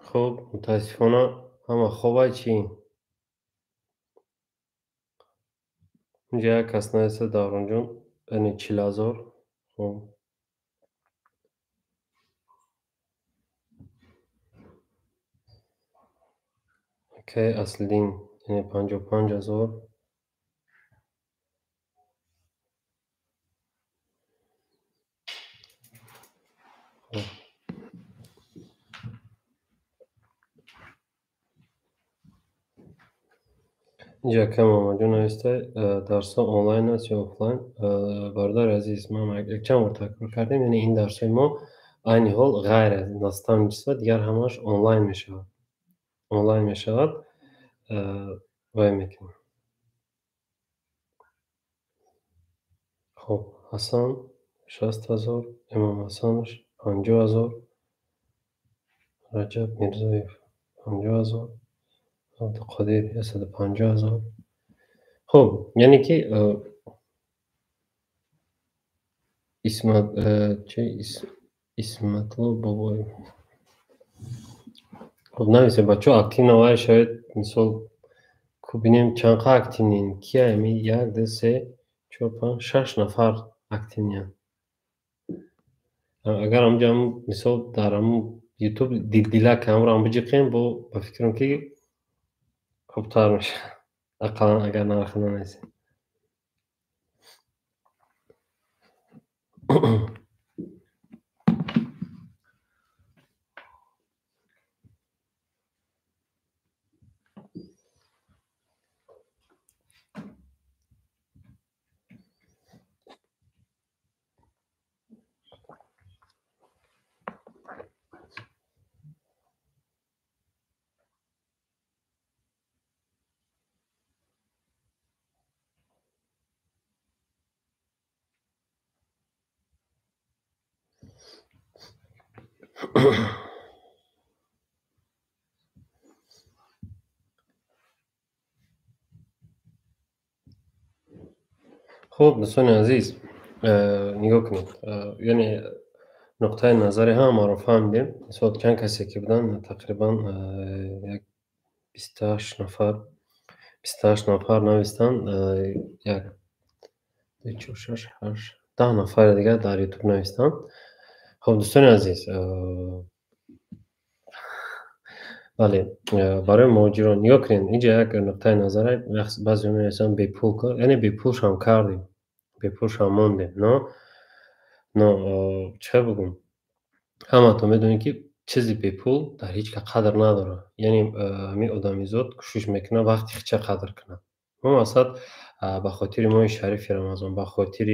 خب متاسفانه همه خوبه چی؟ اینجا یک کس نیست دارون جون، یعنی 40,000. خب اوکی، اصلین یعنی 55,000. اینجا کم آمده نوشته درس ها آنلاین است یا آفلاین. برادر عزیز، ما یک چند بار تکرار کردیم، یعنی این درس های ما این حال غیر از نستان دیگر همش آنلاین می شود، آنلاین می شود و میکنیم. خب حسن 60,000، امام حسنش 50,000، رجب میرزایف 50,000، عبدالقادر 150,000. خب یعنی که اسمت بابای خب نمیشه بچه اکتین نوای شاید مثال که بینیم چند قه اکتینین کیا همی 1 2 3 4 5 6 نفر اکتینین. اگر همجا مثال در هم یوتیوب دیلک هم را هم بجیقیم با فکرم که خوب تر میشه اقلا اگر نرخنه نیست. خب دوستان عزیز نگاه کنید یعنی نقطه نظر هم ما رو فهمیدیم. مثلا چند کسی که بودن تقریبا یک 28 نفر نوشتن، یک 2 4 6 8 10 نفر دیگه در یوتیوب نوشتن. خب دوستان عزیز بله برای ماجرا نگاه کنید. اینجا یک نقطه نظر بعضی می‌نویسن به پول کار، یعنی به پولش هم کردیم، به پولش هم موندیم. نه چه بگم، همه تو میدونید که چیزی به پول در هیچ که قدر نداره. یعنی همین آدمی زود کوشش میکنه وقتی چه قدر کنه. ما مثلا به خاطر ماه شریف رمضان، به خاطر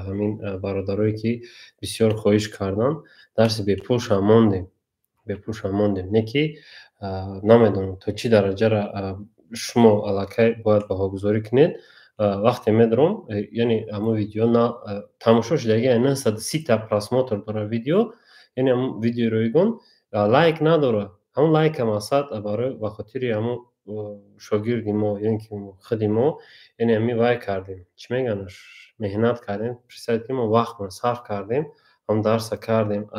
همین برادرایی که بسیار خواهش کردن درس به پولش هم موندیم، به پولش هم موندیم. نه که نمیدونم تا چی درجه را شما علاقه باید بهاگذاری کنید. وقتی میدارم یعنی اما ویدیو نه تماشاش دیگه نه 130 تا پراسموتر داره ویدیو، یعنی هم ویدیو رویگون لایک نداره. همون لایک هم اصلا برای به خاطر همون شاگردی ما، یعنی که خودی ما یعنی همی وای کردیم، چی میگنش، مهنت کردیم، پرسید که ما وقت ما صرف کردیم، هم درس کردیم.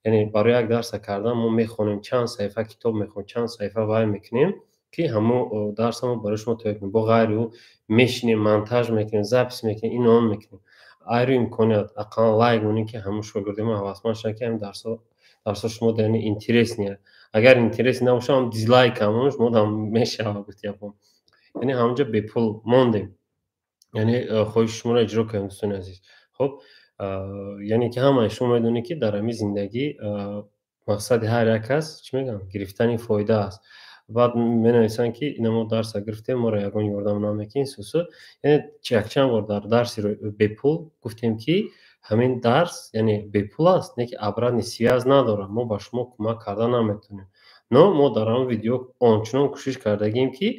یعنی برای یک درس کردن ما میخونیم چند صفحه کتاب میخونیم، چند صفحه وای میکنیم که همون درس ما برای شما تایید کنیم. با غیر او میشینیم مونتاژ میکنیم، ضبط میکنیم، این اون میکنیم. ایرو امکانیت اقلا لایک مونی که همون شاگردی ما حواسمان شد که هم درس شما در یعنی اینترس نیه. اگر اینترس نباشه هم دیزلایک همونش ما هم میشه بگم. یعنی همونجا به پول موندیم، یعنی خواهش شما را اجرا کنیم دوستان عزیز. خب یعنی که همه شما میدونید که در همین زندگی مقصد هر یک کس چی میگم گرفتن فایده است. بعد می نویسن که این ما درس گرفتیم ما را یگان یاردم نامه که این سوسو، یعنی چند بار در درسی رو به پول گفتیم که همین درس یعنی به پول است، نه که ابرا نسیاز نداره، ما با شما کمک کردن نمیتونیم. نه ما در همون ویدیو آنچنان کوشش کردگیم که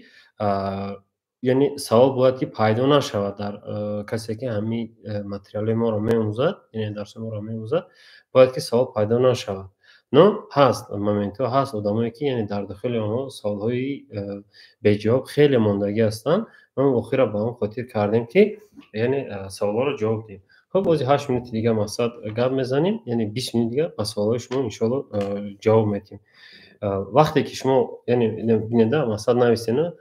یعنی سوال باید که پیدا نشود در کسی که همین متریال ما رو می‌آموزد، یعنی درس ما رو می‌آموزد، باید که سوال پیدا نشود. نه هست مومنتو هست آدمایی که یعنی در داخل آنها سوال‌های به جواب خیلی ماندگی هستند. ما اخیرا با اون خاطر کردیم که یعنی سوالا رو جواب دیم. خب بازی 8 منت دیگه مقصد گپ میزنیم، یعنی 20 منت دیگه با سوالای شما ان شاء الله جواب میدیم. وقتی که شما یعنی بیننده مقصد نویسین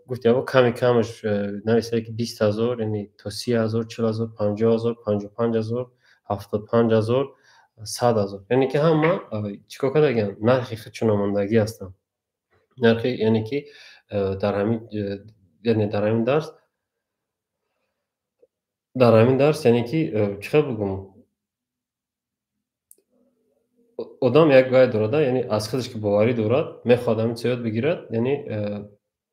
گفت یا کمی کمش نویسه که 20,000 یعنی تا 30,000 40,000 50,000 55,000 75,000 100,000 یعنی که همه چیکار کردن نرخی خودشون آماندگی هستن. نرخی یعنی که در همین یعنی در همین درس یعنی که چه بگم آدم یک گاهی دارد یعنی از خودش که باوری دارد میخواد همین چیز یاد بگیرد، یعنی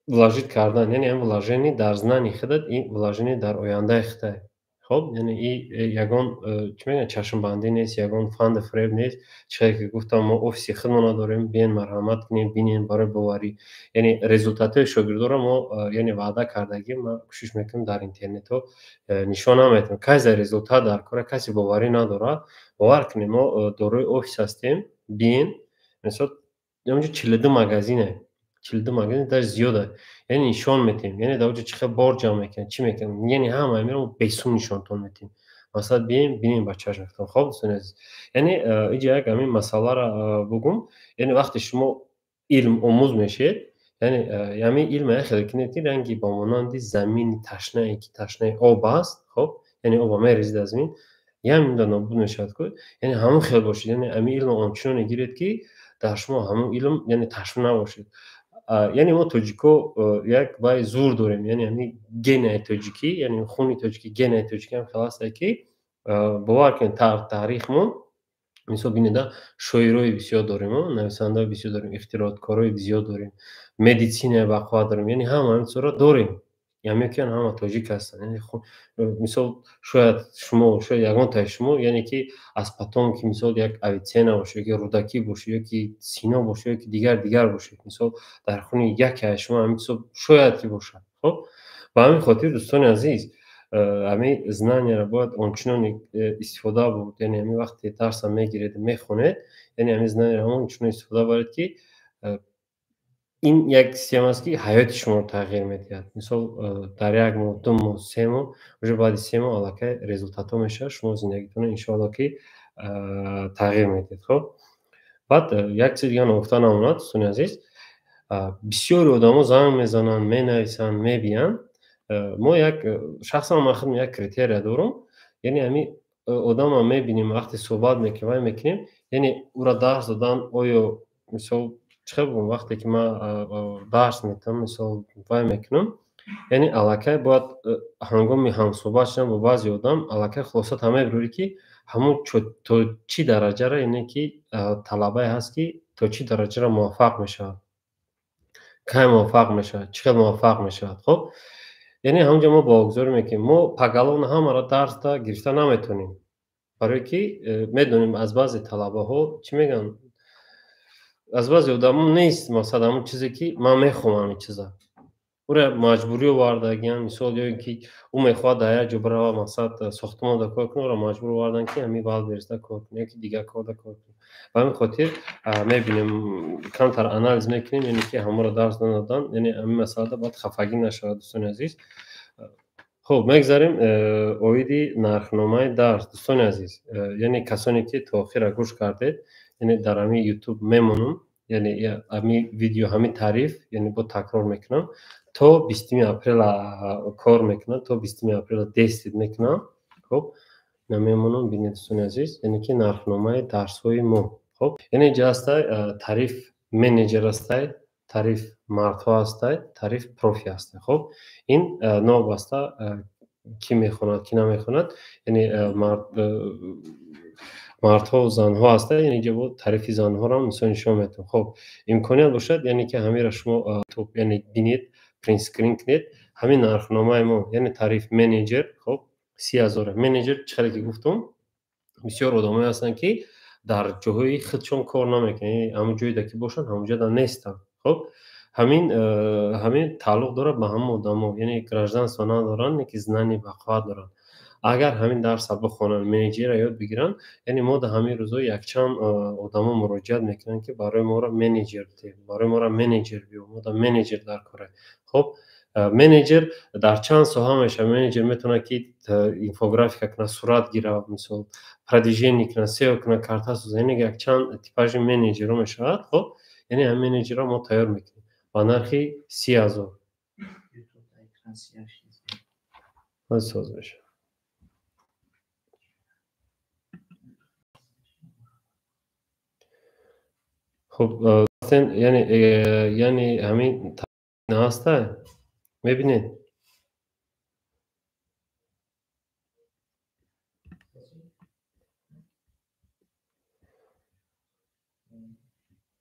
ولاژیت کردن، یعنی هم ولاژنی در زنانی خودت، این ولاژنی در آینده خودت. خب یعنی این یگان چی میگن چشم بندی نیست، یگان فند فریب نیست. چه که گفتم ما افیسی خودمون داریم، بیاین مرحمت کنین ببینین برای باوری، یعنی رزولتات شاگردا رو ما یعنی وعده کردگیم ما کوشش میکنیم در اینترنت ها نشون میدیم. کسی رزولتات در کار کسی باوری نداره، باور کنیم ما داروی افیس هستیم، بیاین مثلا اونجا 42 مگزینه، 42 مگزین در زیاده، یعنی نشان میتیم، یعنی در اونجا چقدر بار جمع میکنن چی میکنن، یعنی همه میرم بیسون نشانتون میتیم. مثلا ببینیم بچه‌ها شفتن. خب دوستان عزیز یعنی اینجا یک همین مسئله را بگم، یعنی وقتی شما علم آموز میشید، یعنی همین علم خیلی کنید رنگی با مانند زمین تشنه که تشنه آب است. خب یعنی آب میریزید از زمین همین نابود میشد که یعنی همون خیلی باشید، یعنی همین علم آنچنان گیرید که در شما همون علم یعنی تشنه نباشید. یعنی ما تاجیکو یک وای زور داریم، یعنی همین گن تاجیکی، یعنی خون تاجیکی گن تاجیکی هم خلاصه که باور کنید تاریخمون مثلا ببینید شاعرای بسیار داریم، نویسنده‌های بسیار داریم، اختراعاتکارای بسیار داریم، مدیسین بقا داریم، یعنی همه صورت داریم. یعنی که همه تاجیک هستن. یعنی خب مثلا شاید شما یگان تا شما یعنی که از پاتون که مثلا یک اویتسینا باشه که رودکی باشه یا که سینا باشه یا که دیگر باشه، مثلا در خونه یک شما مثلا شاید که باشه. خب با همین خاطر دوستان عزیز همه زنانی را باید آنچنان استفاده بود، یعنی همین وقتی درس هم میگیرید میخونید، یعنی همین زنانی را آنچنان استفاده باید که این یک سیستم است که حیات شما رو تغییر میدهد. مثلا در یک ماه، 2 ماه، 3 ماه و بعد 3 ماه علاقه رزولتات میشه، شما زندگیتون ان شاء الله که تغییر میدهد. خب بعد یک چیز دیگه نگفتن آمد دوستان عزیز، بسیار آدما زنگ میزنن، مینویسن، میبینن. ما یک شخصا ما خودم یک کریتریا دارم، یعنی همین آدم هم میبینیم وقتی صحبت میکنیم، یعنی او را درس دادن آیا مثلا چه بگم وقتی که ما درس میتونم مثلا وای میکنم، یعنی علاقه باید هنگامی هم صحبت شدن با بعضی آدم علاقه خلاصات همه بروری که همون تو چی درجه را، یعنی که طلبه هست که تو چی درجه را موفق میشه، که موفق میشه، چقدر موفق میشه. خب یعنی همونجا ما واگذار میکنیم ما پاگالون همه را درس تا گرفته نمیتونیم، برای که میدونیم از بعضی طلبه ها چی میگن، از بعضی آدم نیست مثلا همون چیزی که من میخوام این چیزا او را مجبوری آوردگی، مثال یا اینکه او میخواد در یک جا بره مثلا ساختمان کار کنه را مجبور آوردن که همین وال برسته کار کنه یکی دیگه کار کنه. و همین خاطر میبینیم کمتر انالیز میکنیم، یعنی که همه را درس ندادن، یعنی همین مسئله باید خفگی نشود دوستان عزیز. خب میگذاریم اویدی نرخنامه درس دوستان عزیز، یعنی کسانی که تا آخر گوش کردید، یعنی در همین یوتیوب میمونم، یعنی همین ویدیو همین تعریف یعنی با تکرار میکنم تا 20 اپریل کار میکنم، تا 20 اپریل دست میکنم. خب نمیمونم ببینید دوستان عزیز، یعنی که نرخنامه درس های ما. خب یعنی اینجا هست تعریف منیجر است، تعریف مردها است، تعریف پروفی است. خب این نابسته کی میخواند کی نمیخواند، یعنی مردها و زنها هست، یعنی اینجا بود تعریف زنها را مثلا نشون میدم. خب امکانیت باشد یعنی که همین را شما تو یعنی بینید پرینت اسکرین کنید همین نرخنامه ما، یعنی تعریف منیجر. خب 30,000 منیجر چقدر که گفتم بسیار آدمایی هستن که در جاهای خودشون کار نمیکنن، یعنی همون جایی که باشن همونجا در نیستن. خب همین تعلق داره به هم آدما، یعنی گرجدان سونا دارن که زنانی بقا دارن. اگر همین درس بخونن منیجر یاد بگیرن، یعنی ما در همین روزا یک چند آدما مراجعت میکنن که برای ما را منیجر ده، برای ما را منیجر بیو، ما در منیجر در کاره. خب منیجر در چند ساحه میشه، منیجر میتونه که اینفوگرافیک کنه، صورت گیره، مثلا پردیژن کنه، سئو کنه، کارت سازی، یک چند تیپاژ منیجر میشه. خب یعنی هم منیجر ما تیار میکنیم با نرخ 30,000 ساز بشه. خب یعنی همین هسته میبینید.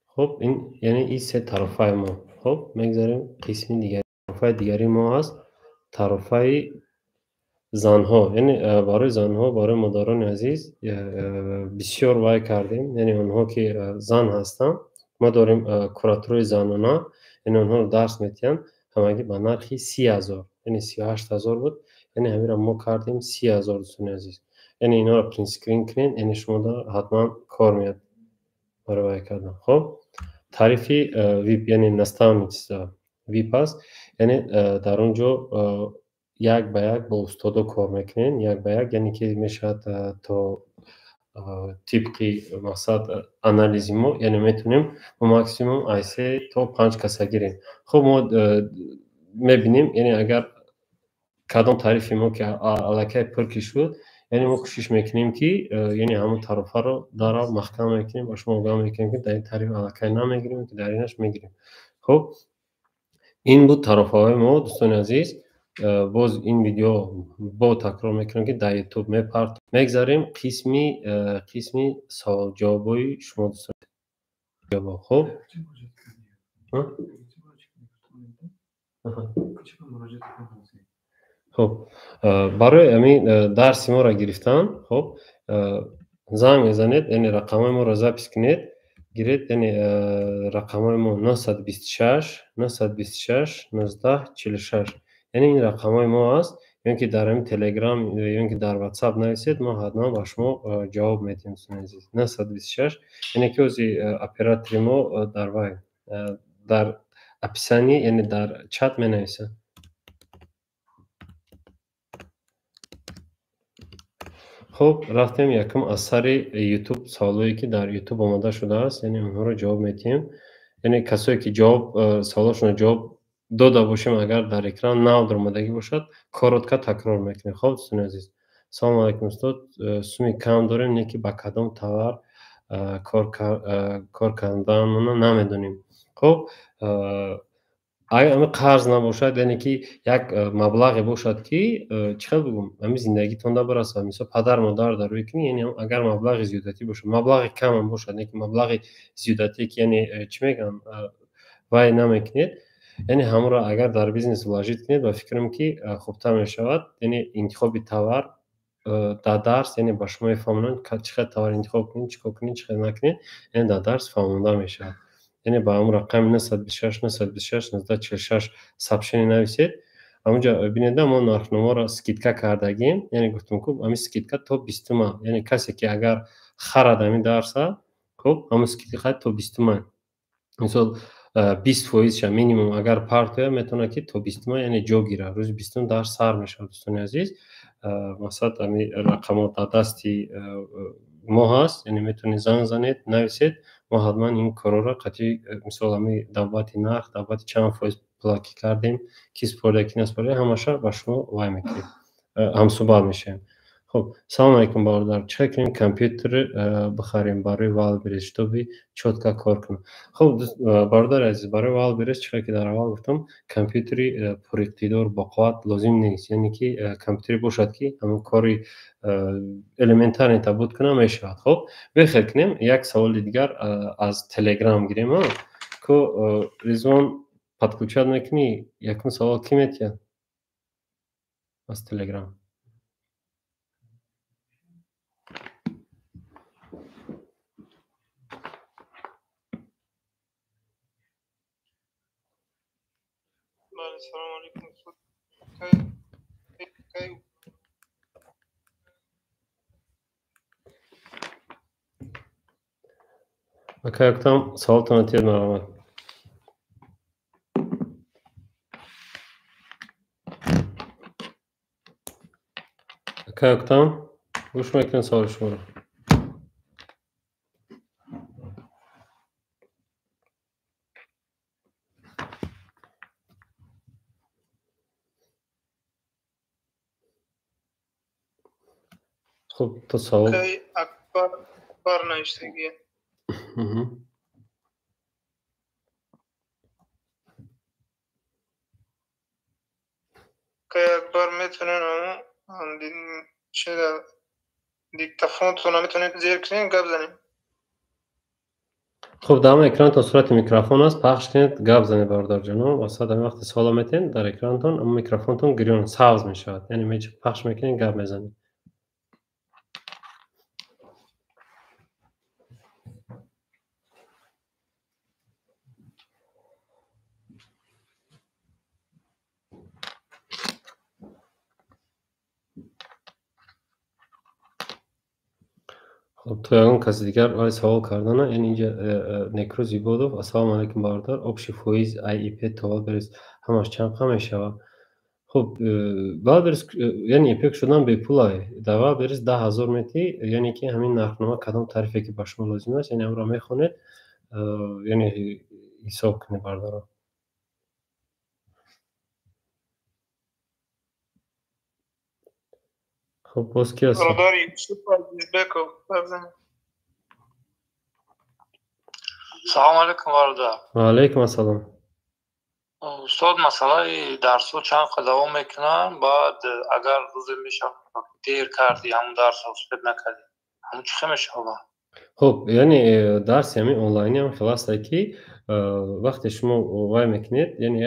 خب این یعنی این سه طرفای ما. خب میگذاریم قسمی دیگری، طرفای دیگری ما هست طرفای زنها، یعنی برای زنها، برای مادران عزیز بسیار وای کردیم، یعنی اونها که زن هستن ما داریم کوراتوری زنانه، یعنی اونها رو درس میتیم همگی به نرخ 30,000 یعنی 38,000 بود، یعنی همین را ما کردیم 30,000 دوستان عزیز. یعنی اینا رو پرینت اسکرین کنین، یعنی شما در حتما کار میاد برای وای کردن. خب تعریف ویب یعنی نستان ویب است، یعنی در اونجا یک به یک با استادا کار میکنین، یک به یک، یعنی که میشه تا طبقی مقصد انالیزی ما، یعنی میتونیم با مکسیموم ای 3 تا 5 کسا گیریم. خب ما میبینیم یعنی اگر کدام تعریفی ما که علاقه پرکی شد، یعنی ما کوشش میکنیم که یعنی همون طرفا رو داره محکم میکنیم، با شما آگاه میکنیم که در این تعریف علاقه نمیگیریم که در اینش میگیریم. خب این بود طرفهای ما دوستان عزیز. باز این ویدیو با تکرار میکنم که در یوتیوب میپرد. میگذاریم قسمی سوال جوابای شما دوستان. جواب خب خب برای همین درس ما را گرفتن. خب زنگ میزنید، یعنی رقم ما را ضبط کنید، گیرید، یعنی رقم ما 926 926 1946، یعنی این رقم ما است. یعنی که در همین تلگرام یا که در واتساپ نویسید، ما حتما با شما جواب میدیم. 926 یعنی که از اپراتور ما در اپسانی، یعنی در چت می نویسه. خب رفتیم یکم از سر یوتیوب سوالایی که در یوتیوب آماده شده است، یعنی اونها رو جواب میدیم. یعنی کسایی که جواب سوالاشون جواب داده باشیم، اگر در اکران نو درآمدگی باشد کاراتکا تکرار میکنیم. خب دوستان عزیز، سلام علیکم استاد. سومی کم داریم، یکی با کدام توار کار کردن نمیدونیم. خب اگر همه قرض نباشد، یعنی که یک مبلغی باشد که چقدر بگم همین زندگی تونده برسه، مثلا پدر مادر در روی کنی، یعنی اگر مبلغ زیادتی باشه، مبلغ کم هم باشد، یعنی که مبلغ زیادتی که یعنی چی میگم وای نمیکنید، یعنی همون را اگر در بیزنس ولاجیت کنید و فکرم که خوبتر میشود. یعنی انتخاب تاور در درس، یعنی با شما فهموندن که چقدر تاور انتخاب کنید، چیکار کنید، چقدر نکنید، یعنی در درس فهمونده میشه. یعنی با همون رقم 926 926 1946 ثبت نویسید. همونجا ببینید ما نرخنما را اسکیدکا کردگیم، یعنی گفتم که همین اسکیدکا تا 20 تومان، یعنی کسی که اگر خرد همین درس خب همون اسکیدکا تا 20 تومان، مثلا 20% ش مینیمم اگر پارت میتونه که تا 20 تومان، یعنی جو گیره روز 20 تومان درس سر میشه. دوستان عزیز، مثلا همین رقمات در دستی ما هست، یعنی میتونید زنگ زنید نویسید، ما حتما این کارا را قطعی مثلا همین دعوت نرخ، دعوت چند فایز پلاکی کردیم کی سپرده کی نسپرده، همشه با شما وای میکنیم، هم صحبت میشیم. خب سلام علیکم برادر، چه کنیم کامپیوتر بخریم برای والبریج تو بی چوتکا کار کنم. خب برادر عزیز، برای والبریج چرا که در اول گفتم کامپیوتری پر اقتدار با قوت لازم نیست، یعنی که کامپیوتری باشد که همون کاری المنتار انتبود کنه میشود. خب بخیر کنیم یک سوال دیگر از تلگرام گیریم که رضوان پادکوچات میکنی. یکم سوال کی میتید از تلگرام؟ سلام علیکم. اکتام سوالتون اتید مرحمت. اکتام گوش میکنین سوال شما رو. خب تو سوال اکبر نوشتگیه که اکبر میتونین چه دیکتافون تو نمیتونین زیر کنین گپ زنین. خب دم اکرانتون صورت میکروفون است، پخش کنید گپ زنید برادر جانم. واسه در وقت سوال میتین در اکرانتون اما میکروفونتون گریون سبز میشود، یعنی پخش میکنین گپ میزنید. خب تو یکم کسی دیگر آی سوال کردن، یعنی اینجا نکروزی بودو. السلام علیکم برادر، آبشی فویز ای ای پی توال بریز همش چند خمه شود. خب باید بریز، یعنی اپیک شدن به پولای دوا بریز 10,000 میتی، یعنی که همین نرخنامه کدام تعریفی که با شما لازم است، یعنی امرا میخونید، یعنی حساب کنید برادر. خب باز کی هست؟ برادر یوسف عزیز بکو بزنید. سلام علیکم برادر. و علیکم السلام. استاد مسئله درس ها چند دوام میکنن بعد اگر روز میشه دیر کردی همون درس ها استفاده نکردی همون چی میشه آقا؟ خب یعنی درس همین آنلاینی هم خلاصه که وقتی شما وای میکنید یعنی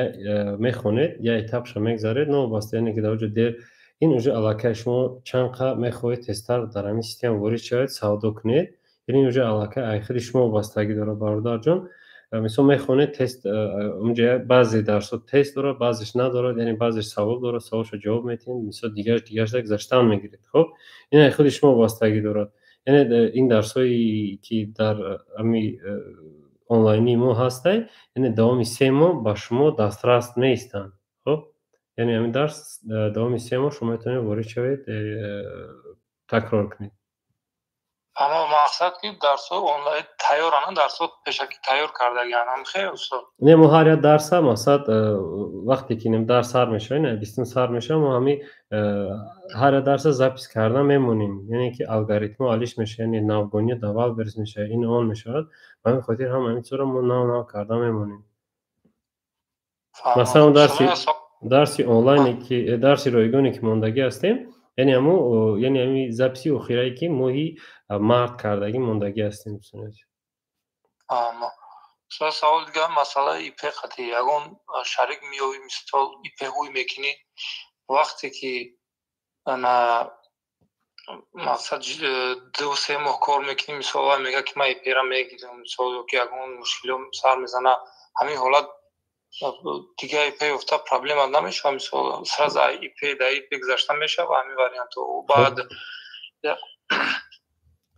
میخونید یا ایتابش میگذارید نو واسه یعنی که در وجود دیر این اونجا علاقه شما چند قا میخواهید تستر در همین سیستم وارد شوید ساده کنید یعنی اونجا علاقه آخری شما واسطگی داره برادر جان مثلا میخونید تست اونجا بعضی درس تست داره بعضیش نداره یعنی بعضیش سوال داره سوالشو جواب میتین مثلا دیگرش گذشتن میگیرید خب این آخری شما واسطگی داره یعنی این درسایی که در امی آنلاینی ما هسته یعنی دوامی 3 ماه با شما دسترس نیستن خب یعنی همین درس دوامی 3 ماه شما میتونید وارد شوید تکرار کنید اما مقصد که درس ها آنلاین تیارن درس ها پیشکی تیار کرده یعنی هم خیلی استاد نه ما هر درس هم مثلا وقتی که نیم درس سر میشه نه 20 سر میشه ما همین هر درس زاپیس کردن میمونیم یعنی که الگوریتم حلش میشه یعنی ناوگانی دوال برس میشه این اون میشه همین خاطر هم همین طور ما ناو کردن میمونیم مثلا درسی آنلاینی که درسی رایگانی که موندگی هستیم یعنی همو یعنی همین زاپسی و خیرایی که موهی مرد کردگی موندگی هستیم بسنید اما سوال دیگه مسئله ایپی خطی یکون شریک میوی مثال ایپی هوی میکنی وقتی که انا مقصد 2-3 ماه کار میکنی مثال میگه که من ایپی را میگیرم مثال که یکون مشکل سر میزنه همین حالت دیگه ایپی افتا پرابلم نمیشه مثال سرز ایپی در ایپی گذاشته میشه و همین واریانت و بعد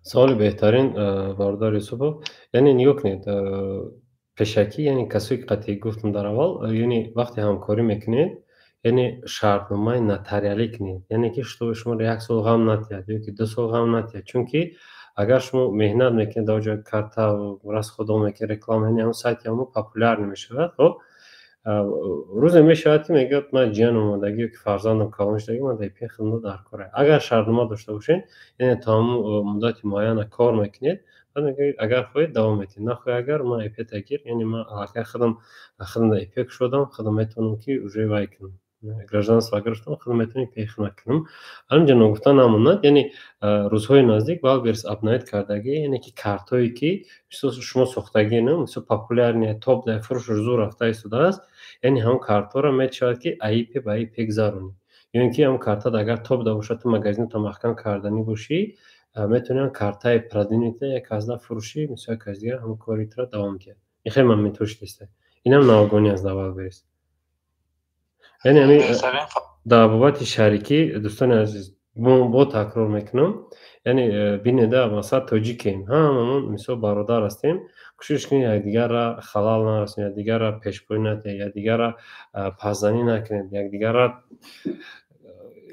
سوال بهترین باردار یوسف یعنی نیو کنید پیشکی یعنی کسی که قطعی گفتم در اول یعنی وقتی همکاری میکنید یعنی شرطنامه نتریالی کنید یعنی که شما یک سال غم نتید یا که 2 سال غم نتید چون که اگر شما مهنت میکنید در جای کارتا و راست خودم میکنید رکلام یعنی اون سایت همون پاپولار نمیشه خب روز میشود میگه من جان اومدگی که فرزندم کالونش دگی من در پی خدمت در کاره اگر شرطنامه داشته باشین یعنی تا مدت معین کار میکنید بعد میگه اگر خواهید دوام میتین نخواهید اگر من ایپی تگیر یعنی من علاقه خودم ایپی شدم خودم میتونم که اوجه وای کنم گرجانس واگرفتم خودم میتونم ایپی خدمت کنم همینجا نگفتن نموند یعنی روزهای نزدیک باید برس اپدیت کردگی یعنی که کارتایی که شما ساختگی نه مثل پاپولار نه توپ در فروش زور رفته ایستاده است یعنی هم کارتا را میشود که ایپی به ایپی گذارونی یعنی که هم کارتا اگر توپ داشته تو مغازه تو محکم کردنی باشی میتونی کارتای پرادینیته یک از فروشی مثل یک از دیگر هم کاری را دوام کرد این خیلی من میتوش نیسته این هم ناگانی از داول برست یعنی همین در بابت شریکی دوستان عزیز با تکرار میکنم یعنی بینیده مثلا تاجیکیم هممون مثل برادر هستیم کوشش کنید یک دیگر را خلال نرسونید یک دیگر را پیشگویی نکنید یک دیگر را پس‌زنی نکنید یک دیگر را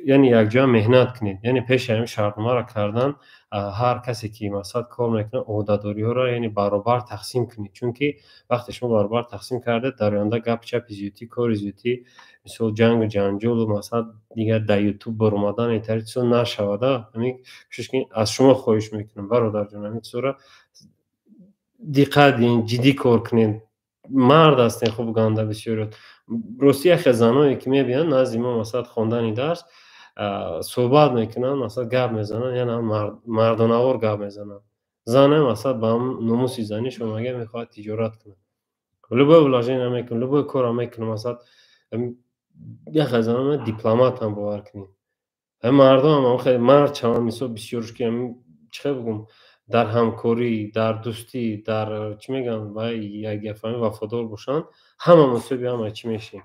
یعنی یک جا مهنت کنید یعنی پیش همین شرطنامه را کردن هر کسی که مثلا کار میکنه عهده‌داری ها را یعنی برابر تقسیم کنید چون که وقتی شما برابر تقسیم کرده در آینده گپ چپ زیوتی کار زیوتی مثل جنگ و جنجال و مثلا دیگه در یوتیوب بر اومدن اینطوری چیزا نشود همین کوشش کنید از شما خواهش میکنم برادر جان همین چیزا دقت دین جدی کار کنید مرد هستین خوب گنده بسیار روسی خزانایی که میبینن نزد ما مثلا خواندن درس صحبت میکنن مثلا گپ میزنن یعنی مردانوار گپ میزنن زنه مثلا با هم نموسی زنی شما اگه میخواد تجارت کنه لبو ولاژین نمیکنه لبو کار میکنه مثلا یک خزانه دیپلمات هم باور کنید هم مردم هم خیلی مرد چون مثلا بسیارش که چه بگم در همکاری در دوستی در چی میگم و یک فهمی وفادار باشن همه مصوبی همه چی میشیم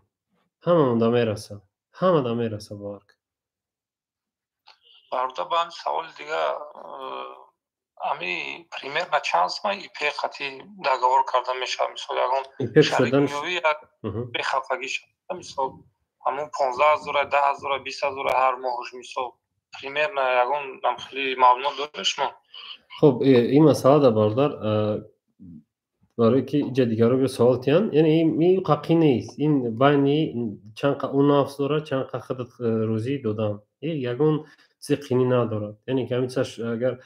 همه دا میرسن همه دا میرسن باور کن برده با سوال دیگه امی پریمیر با چانس ما ایپی خطی داگوار کرده میشه مثال اگه شریک میوی به خفگی شد مثال همون 15,000 10,000 20,000 هر ماهش مثال پریمیر نه اگه هم خیلی معلومات دارش ما خب این مسئله در باردار برای که اینجا دیگر رو به سوال تیان یعنی این حقی نیست این بینی چند اون افزوره چند خدت روزی دادم این یکون چیز قینی نداره یعنی که همیشه اگر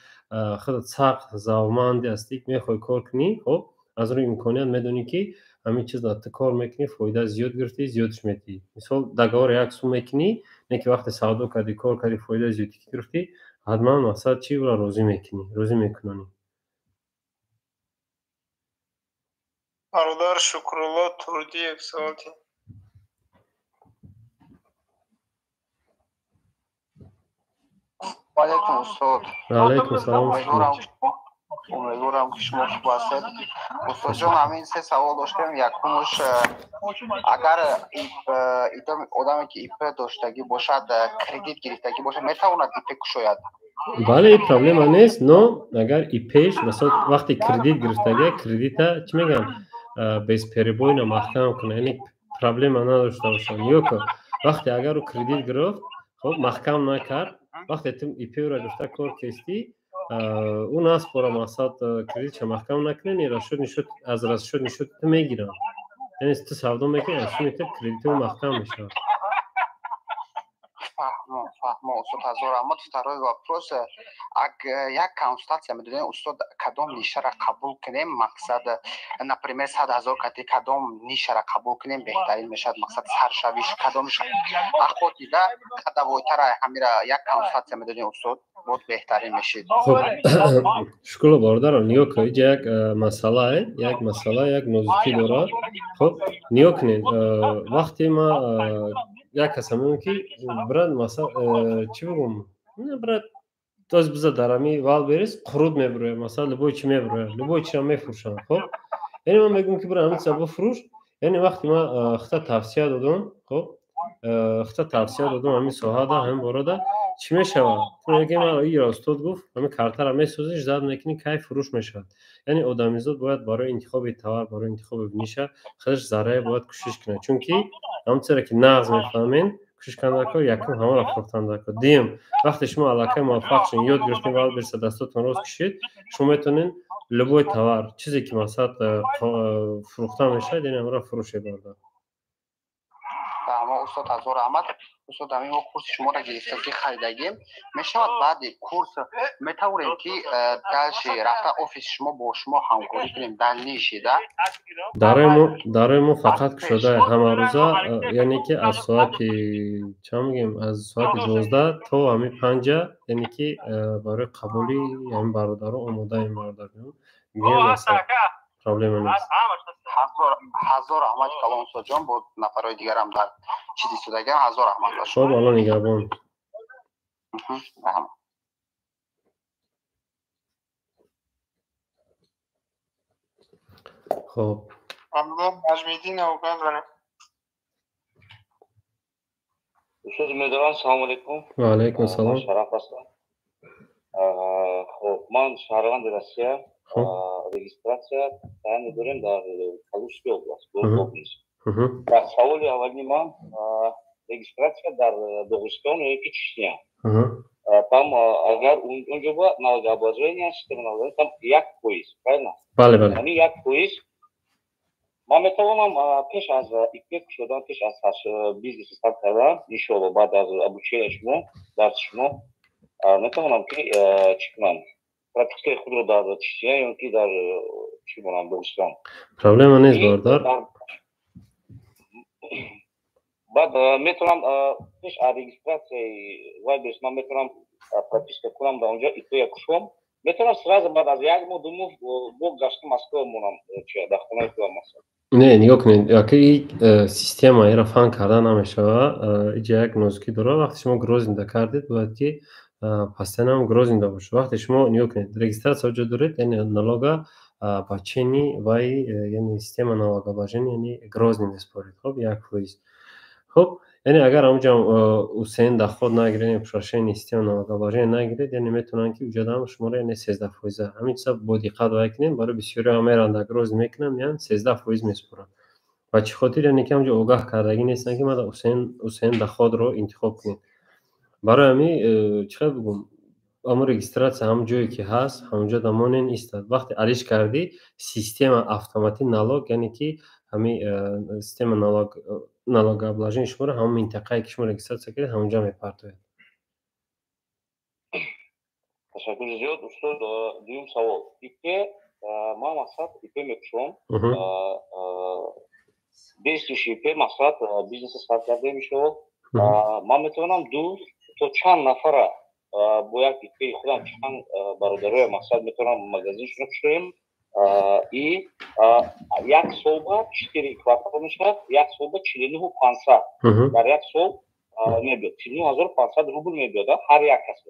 خدت سخت زاومند هستی میخوای کار کنی خب از روی امکانیت میدونی که همین چیز را کار میکنی فایده زیاد گرفتی زیادش میتی مثال دگار یک سوم میکنی نه که وقت سودا کردی کار کردی فایده زیادی گرفتی حتما مقصد چی را روزی میکنی روزی میکنی برادر شکرالله تردی یک ساعتی علیکم استاد علیکم سلام امیدوارم که شما خوب هستید استاد جان همین سه سوال داشتم یکمش اگر آدمی که ایپ داشتگی باشد کردیت گرفتگی باشد میتواند ایپ کشاید بله این پرابلم نیست نو اگر ایپش مثلا وقتی کردیت گرفتگی کردیت چی میگن بیس پریبوی نه محکم کنه یعنی پرابلم نداشته باشن یا که وقتی اگر رو کردیت گرفت خب محکم نکرد وقتی تو ایپی را گرفته کار کشتی اون از پورا مقصد کردیت چه محکم نکنه نیرا شد نشد از راست شد نشد تو میگیرن یعنی تو سودا میکنی از چون ایت کردیت محکم میشه فهم استاد هزار احمد второй вопрос یک консультация میدونید استاد کدام نیشه را قبول کنیم مقصد например 100,000 کتی کدام نیشه را قبول کنیم بهترین میشد مقصد سرشویش کدامش اخوت دیده دوایتر همین را یک консультация میدونید استاد بود بهترین میشید خب شکل باردارم نیو که یک مسئله یک نوزکی داره خب نیو کنین وقتی ما یک کس همون که برد مثلا چی بگم برد تاز بزد درمی وال بریز قرود میبروه مثلا لبوی چی میبروه لبوی چی هم میفروشن خب یعنی من میگم که برای همین سبب فروش یعنی وقتی ما خطا توصیه دادم خب خطا توصیه دادم همین ساحه ده همین باره ده چی میشود تو میگه من این استاد گفت همین کارت را میسازیش زد میکنی کیف فروش میشود یعنی آدمیزاد باید برای انتخاب تاور برای انتخاب نیشه خودش ذره باید کوشش کنه چون که همونطوری که نغز میفهمین کوشش کننده که یکم همه را فروختنده که دیم وقتی شما علاقه موفق شین یاد گرفتین ولی برسه دستاتون راست کشید شما میتونین لبوی تاور چیزی که مثلا فروخته میشه یعنی همه را فروش برده اما استاد هزار احمد استاد همین ما کورس شما را گرفتگی خریدگیم میشود بعد کورس میتونیم که دلش رفته آفیس شما با شما همکاری کنیم دل نیشیده داره ما فقط شده همه روزه یعنی که از ساعت چه میگیم از ساعت 12 تا همین 5 یعنی که برای قبولی همین برادرها آماده این برادران میگم مثلا پرابلم نیست هزار احمد کلام استاد جان با نفرهای دیگر هم در چیزی شدگی هزار احمد باشه خب الان نگربان خب ممنون نجمیدین اوگان زنیم استاد امیدوارم سلام علیکم و علیکم السلام شرف هستم خب من شهروند روسیه رегистрация таянно дорем дар Калужской област Горбовниц ва саволи аввали ман регистрация дар Догистон yoki Чечня там агар унҷо ба налогообложение система налогообложения там 1%, правильно? бале яъни 1% ман метавонам пеш аз ипек шудан пеш аз бизнес старт кардан иншоалло баъд аз обучение шумо дарси шумо метавонам ки чӣ кунам практикаи худро дар Чечня ё ки дар чӣ монам Догистон проблема нест бардар баъд метавонам пеш аз регистратсияи вайбес ман метавонам прописка кунам дар онҷо ипея кушом метавонам сразу баъд аз 1 моҳ 2 моҳ бог гашта москва монам дар хонаи худам масалан не нигоҳ кунед яке система эра фаҳм карда намешавад иҷа як нозукӣ дора вақте шумо грозинда кардед бояд ки постоянно грозинда бошад вақте шумо нигоҳ кунед регистратсия ҷо доред яъне налога бачени вай яъне система налогообложения яъне грозни меспоред хоб 1%. хоб яъне агар ҳамҷо ҳусейн доход нагиред прошение система налогообложения нагиред яъне метавонанд ки уҷодам шуморо яъне 13%. ҳамин чиза бо диққат вай кунед барои бисёриҳо меранд гроз мекунам яъне 13% меспоранд ва чӣ хотир яъне ки ҳамҷо огаҳ кардагӣ нестанд ки мада ҳусейн доходро интихоб кунед барои ҳамин чиқадр бигӯм аммо регистратсия ҳам ҷое ки ҳаст ҳамонҷо дамонен истад вақте ариш кардӣ система автоматӣ налог яъне ки ҳамин система налогообложения шуморо ҳамон минтақае ки шумо регистратсия кардед ҳамонҷо мепартояд. Ташаккури зиёд устод. Дуюм савол ипе ما مقصد ایپی میکشم بیستش ایپی مقصد بیزنس استارت کرده میشه ما میتونم دوست تو چند نفر با یک ایپی خودم چند برادرای مقصد میتونم مگزینشون بشویم ای یک صوبه 4 کвартал میشد یک صوبه 49500 در یک صوب میبید 49500 روبل میبید هر یک کس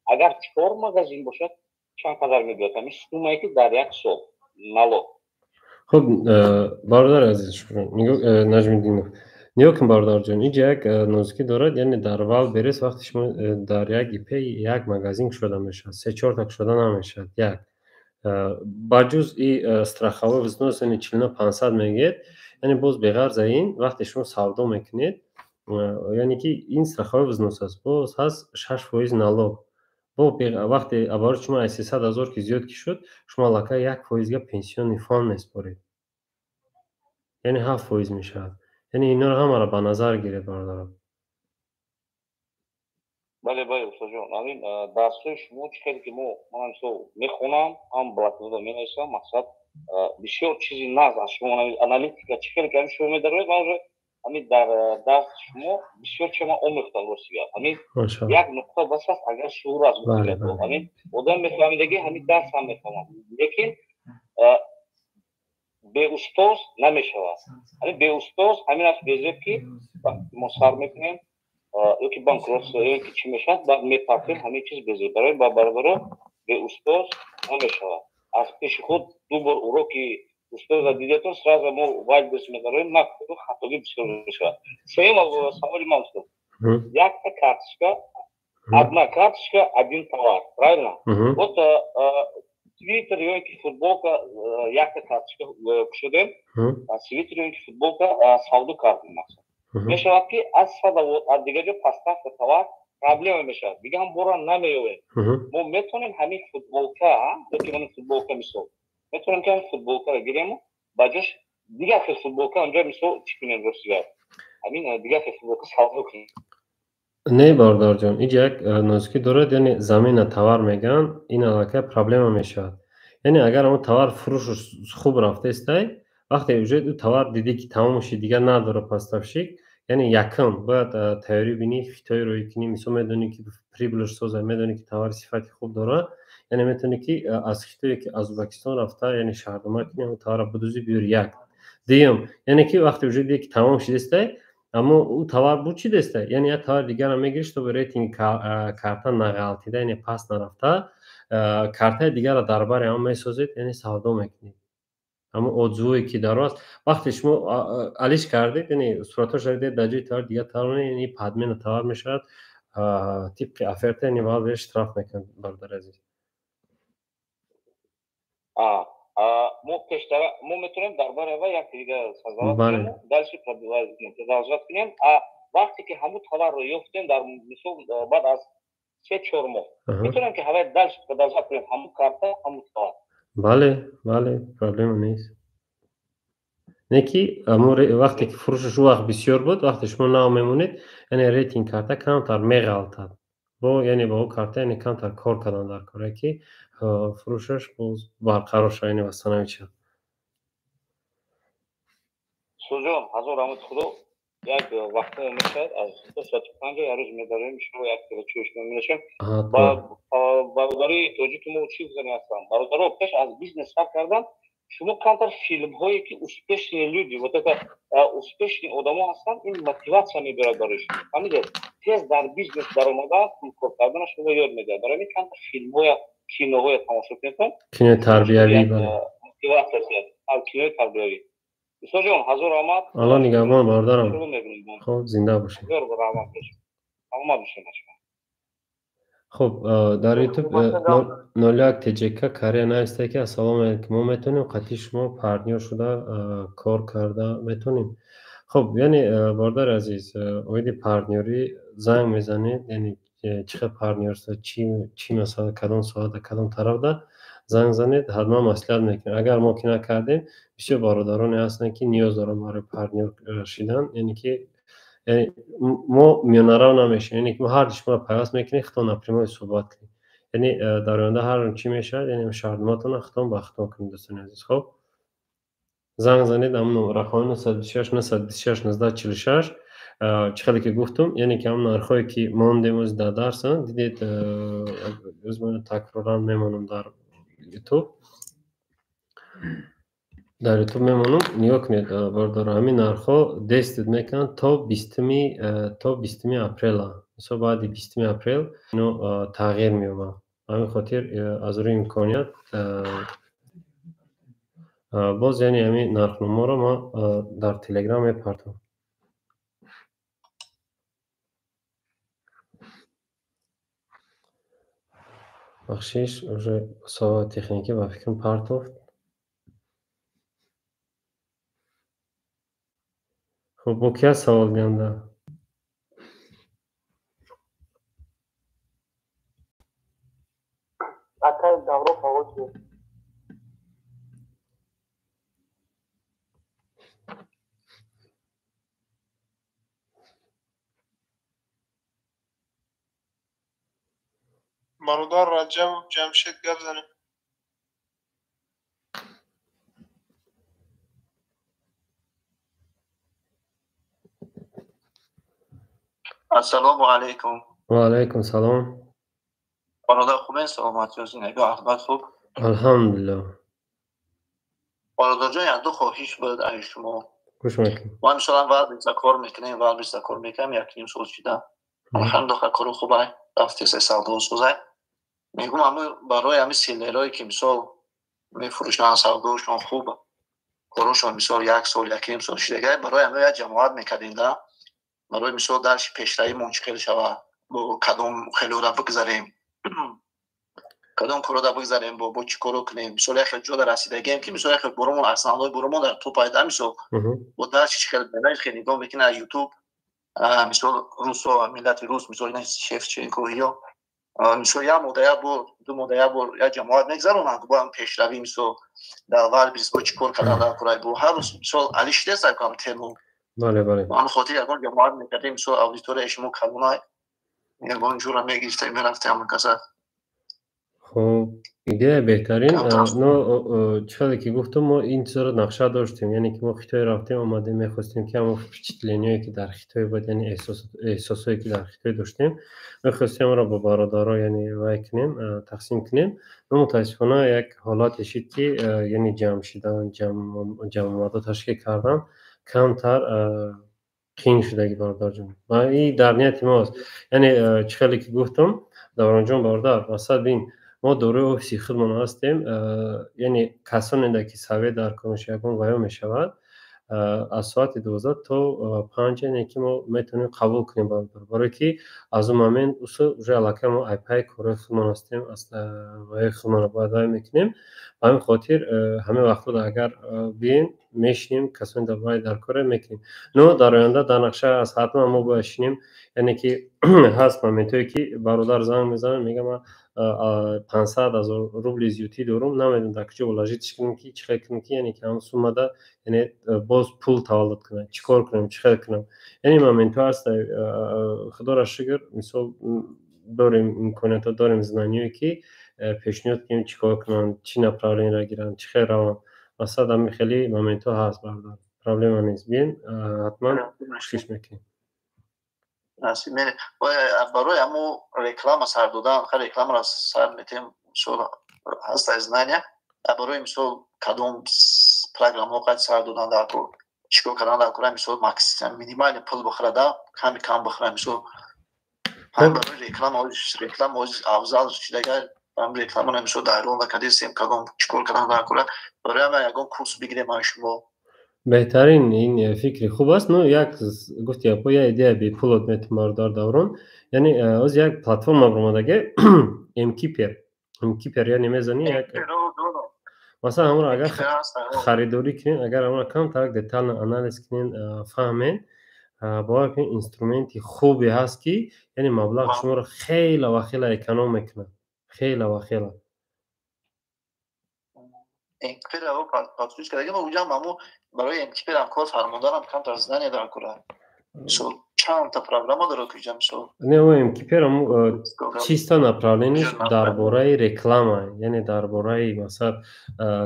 اگر 4 مگزین باشد چند قدر میبید همین سومایی که در یک صوب نالو خب برادر عزیز شکر نجم‌الدینов نگاه کن برادر جان اینجا یک نوزکی دارد یعنی در وال برس وقتی شما در یک ایپی یک مگزین شده میشد 3-4 تا شده نمیشد یک بجز این страховой взнос یعنی 40500 میگید یعنی باز بغیر از این وقتی شما سودا میکنید یعنی که این страховой взнос است باز هست 6% налог وقتی عبارت شما 300,000 که زیاد که شد شما لکه 1% پنسیون فاند میسپارید یعنی 7% میشد یعنی اینا رو هم را به نظر گیرید برادرم بله استاد جان همین درسای شما چیزی که من میخونم هم بلاک‌نوت مینویسم مقصد بسیار چیزی ناز از شما آنالیتیکا چیزی که شما می‌دارید همین در درس شما بسیار چیزا آموخته باشید همین یک نقطه بس است اگر شعور از بگیرید همین آدم میفهمیدگی همین درس هم میفهمم لیکن به استاد نمیشود همین به استاد همین است بیزه که ما سر میکنیم یکی بانکروت یکی چی میشد بعد میپرسیم همین چیز بزنیم برای برادر به استاد نمیشود از پیش خود دو بار اوراقی استاد دیدتون سراغ ما وایل بس میذاریم نه خود خطایی بسیار میشود سیم سوالی ما استاد یک تا карточка одна карточка один товар правильно вот свитер yoki futbolka یک تا карточка кушидем свитер yoki futbolka savdo картим мақсад میشود که از صدا و دیگه جو پستاف تاور پرابلم میشه دیگه هم برون نمیوه ما میتونیم همین فوتبالکا که من فوتبالکا میسو میتونیم که فوتبالکا رو گیریم باجش دیگه که فوتبالکا اونجا میسو چیکنیم روسیه همین دیگه که فوتبالکا ساوت کنیم نه باردار جان اینجا یک نوزکی دارد یعنی زمین تاور میگن این علاقه پرابلم میشه یعنی اگر اون تاور فروش خوب رفته است وقتی وجود تاور دیدی که تمامش دیگه نداره پاستافشیک یعنی یکم باید تئوری بینی فیتای روی کنی مثلا میدونی که پریبلش سازه میدونی که تاور صفتی خوب داره یعنی میتونی که از خیتایی که از ازبکستان رفته یعنی شهردما کنی اون تاور بدوزی بیار یک دیم یعنی که وقتی وجود دیگه که تمام شده است اما او تاور بود چی دسته یعنی یا تاور دیگر هم میگیرش تو به ریتینگ کارتا نغلطیده یعنی پاس نرفته کارتای دیگر را درباره هم میسازید یعنی سودا میکنید اما اوضوعی که در است وقتی شما علیش کردید یعنی صورتش رو دید دجوی تاور دیگر تاور یعنی پادمین تاور میشود تیپ افرت یعنی باید بهش اشتراف میکن برادر عزیز ما میتونیم درباره و یک دیگه سزاوت کنیم دلشی پردازات کنیم وقتی که همون تاور رو یفتیم در مثل بعد از 3-4 ماه میتونیم که همه دلش پردازات کنیم همون کارتا همون تاور بله پرابلم نیست نکی وقتی که فروشش وقت بسیار بود وقتی شما نام میمونید یعنی ریتینگ کارتا کمتر میغلطد یعنی با اون کارتا یعنی کمتر کار کردن در کاره که فروشش برقرار شد یعنی واسه نمیشه سوزون حضور آمد خدا یک وقت میشد از 205 روز میداریم شما یک کلو چوش میشیم برادری توجیه که ما چی بزنی هستم برادرها پیش از بیزنس سر کردن شما کمتر فیلم هایی که успешные люди вот это успешные آدما هستن این мотивация میبره برایش فهمیدید تیز در بیزنس در اومدن کار کردن شما یاد میده برای این کمتر فیلم های کینوهای تماشا کنید کینو تربیوی мотивация کینو تربیوی استاد جان حضور آمد الله نگهبان باردارم خب زنده باشین خب در یوتیوب نولیاک تجیکا کاری نیسته که السلام علیکم ما میتونیم قطعی شما پارتنر شده کار کرده میتونیم خب یعنی باردار عزیز اویدی پارتنری زنگ میزنید یعنی چه پارتنر است چی مثلا کدام ساعت کدام طرف ده زنگ زنید حتما مصلحت میکنه اگر ما که نکردیم بسیار برادرانی هستن که نیاز دارن برای پارتنر شدن یعنی که ما میانرو نمیشه یعنی که ما هر شما پیوست میکنیم خطا نپریمای صحبت کنیم یعنی در آینده هر چی میشه یعنی شهردماتون ختم کنید دوستان عزیز. خب زنگ زنید همون نمره خانه 926 926 1946 چقدر که گفتم یعنی که همون نرخایی که ماندیم از در درس دیدید از من تکرارا میمونم در یوتیوب میمونم نگاه کنید باردار همین نرخا دست میکنن تا 20 اپریل مثلا بعد 20 اپریل اینو تغییر میومد. همین خاطر از روی امکانیت باز یعنی همین نرخنما رو ما در تلگرام میپرتم. بخشیش уже سوال تکنیکی و فکرم پرتافت. خب با کی سوال گنده؟ اکای دورو پاوچ برادر رجب جمشید گپ زنه. السلام علیکم. و علیکم سلام. برادر خوبین؟ سلامتی هستین؟ نگاه احمد خوب؟ الحمدلله. برادر جان یک دو خواهش بود از شما. گوش میکنم. ما مثلا وقت کار میکنیم یک نیم ساعت شده. الحمدلله کارو خوبه. رفته سه سال دو سوزه. میگم اما برای همین سیلرایی که مثال میفروشن سوداشون خوبه. کاروشون مثال یک سال یک نیم سال شده. برای همین جماعت میکردین ده. برای مثال درش پیشروی منشکل شوه. با کدام خیلی را بگذاریم. کدام کارو را بگذاریم با چی کارو کنیم. مثال یک جا در رسیدگیم که مثال یک برامون اسنادای برامون در تو پایده مثال با درش خیلی بلند خیلی نگاه میکنه از یوتیوب. مثال روس و ملت روس مثال این شیف چینکویا مثال یا مدعی بر دو مدعی بر یا جماعت میگذارن با هم پیشروی مثال در اول بیست با چی کار کردن در کارای با هر روز مثال علیش دست کنم ترمو. بله بله. من خاطر اگر جماعت میکردیم مثال آدیتور اشمو کلونای میگم جورا میگیسته میرفته هم کسا. خب ایده بهترین نه چقدر که گفتم ما این صورت نقشه داشتیم یعنی که ما خطای رفتیم آمده میخواستیم که همون پیچیدگی‌هایی که در خطای بود یعنی احساسایی که در خطای داشتیم میخواستیم را با برادرها یعنی وای کنیم تقسیم کنیم. متاسفانه یک حالات شد که یعنی جمع شدن جمع تشکیل کردن کمتر قین شده برادر جون و این در نیت ماست. یعنی چقدر که گفتم دوران جان برادر واسه بین ما دوره اوفیسی خودمان هستیم یعنی کسانی که سوی در کنش یکم قایم می شود از ساعت 12 تا 5 یعنی که ما میتونیم قبول کنیم برای که از اون مومنت اصلا علاقه ما ایپای کار خودمان هستیم از وای خودمان را باید میکنیم. همین خاطر همه وقت اگر بین میشنیم کسانی در کار میکنیم. نو در آینده در نقشه از حتما ما باشیم یعنی که هست مومنتی که برادر زنگ میزنه میگه ما 500,000 روبل زیوتی دارم نمیدونم در کجا ولاجیتش کنیم که چیکار کنیم که یعنی که همون سومه ده یعنی باز پول تولد کنم چیکار کنم چیکار کنم یعنی مومنت هست خدا را شکر مثلا داریم امکانات داریم زنانیایی که پیشنهاد کنیم چیکار کنم چی نپرالین را گیرن چی خیر روان مثلا هم خیلی مومنت ها هست بردار پرابلم نیست بین حتما کوشش میکنیم. ناسی میره برای همو رکلام سر دادن خیلی رکلام را سر میتیم مثلا هست از نانیا برای مثلا کدوم پروگرام ها قد سر دادن در کار چیکار کردن در کار مثلا ماکسیمم مینیمال پول بخره دا کم بخره مثلا هم برای رکلام افضل شده که هم رکلام رو مثلا در اون کدیسیم کدوم چیکار کردن در کار برای هم یکم کورس بگیریم از شما. بهترین این فکری خوب است. نو یک گفتی اپا یا ایده بی پولت میتونم دار دوران یعنی از یک پلتفرم آمدگه امکیپر یعنی میزنی یک مثلا همون اگر خریداری کنین اگر همون کم ترک دیتیل انالیز کنین فهمین باید که اینسترومنتی خوبی هست که یعنی مبلغ شما رو خیلی و خیلی اکانوم میکنه خیلی و خیلی انکپر رو پاتریش کرده ما اونجا همو برای انکپر هم کار فرماندارم کم تر زدن در کره мисол чандта программа дорад ки ҷа мисол не ки перам чиста направленияш дар бораи реклама, яъне дар бораи масалан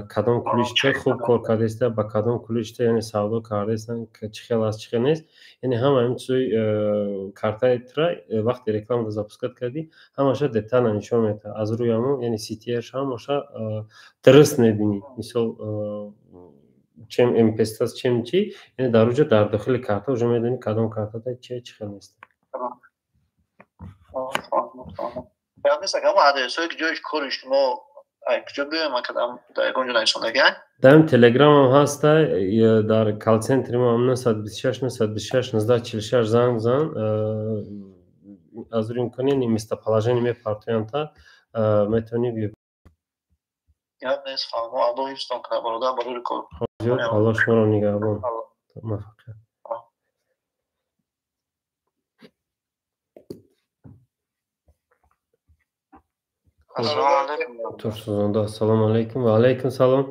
кадом куличта хуб кор кардеста, ба кадом куличта яъне савдо кардестан, чӣ хел аст, чӣ хел нест, яъне ҳама ин чизои картаитра вақте рекламада запускат кардӣ, ҳамаша детально нишон медиҳад. Аз рӯи ҳамон яъне ситияш ҳамаша дуруст мебинӣ. Мисол чем мпестас, чем чӣ, яъне дар оҷо дар дохили карта уже медонӣ кадом картата чӣ хел нест. як нест агар мо адресҳое ки ҷоиш кори шумо куҷо биёем кадам дар ягон ҷо нависондагӣ дар телеграм ҳам ҳаста, дар кол-центри мо 926 926 1946 занг зан, аз рӯи имкони местоположение мепартоянта, метавонӣ биё. як нест фаҳмо аллоҳ ҳифзтон кунад бародар барои кор. Аллоҳ шуморо нигаҳбон. муваффақият. Ассалому алайкум. Ва алайкум салом.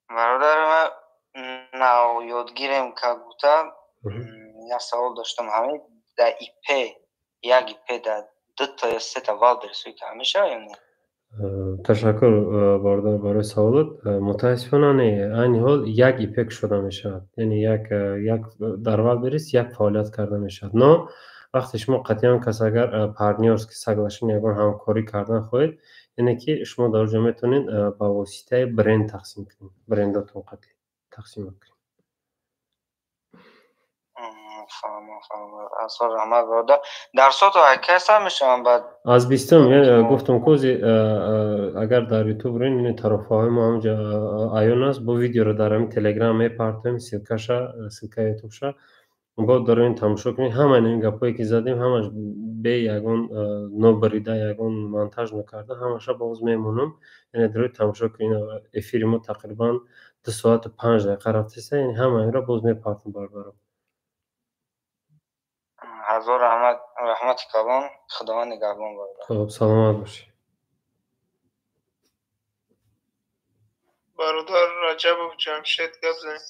Бародарам, нав ёдгирем как бута як савол доштам. Ҳамин дар ИП як ИП дар 2 та ё 3 та вал берисоид ҳамеша ё не? Ташаккур бародар барои саволот. Мутаассифона не, айни ҳол як ИП кушода мешавад. Яъне як дар вал берис як фаъолият карда мешавад. Но вақте шумо қатъиян кас агар партнёрски соглашение ягон ҳамкорӣ кардан хоҳед, яъне ки шумо дар оҷо метавонед ба воситаи бренд тақсим кунед. Брендотон тақсим кунед. дарсотро кайса мешавам баъд аз 20 яъне гуфтам кӯзи агар дар ютуб рӯин яъне тарофаҳои мо ҳамҷа аён аст, бо видеоро дар ҳамин телеграм мепартоем, силкаи ютубша бо дорем тамошо кунед. Ҳама ин гапҳое ки задем ҳамаш бе ягон нобарида, ягон монтаж накарда ҳамаша боз мемонам. Яъне доред тамошо кунед. Эфири мо тақрибан 2 соату 5 дақиқа рафтааст, яъне ҳама инро боз мепартам бародарам. ҳазор раҳмати калон. Худованд нигаҳбон бародар. Хуб, саломат бошед. бародар Раҷабов Ҷамшед гап занед.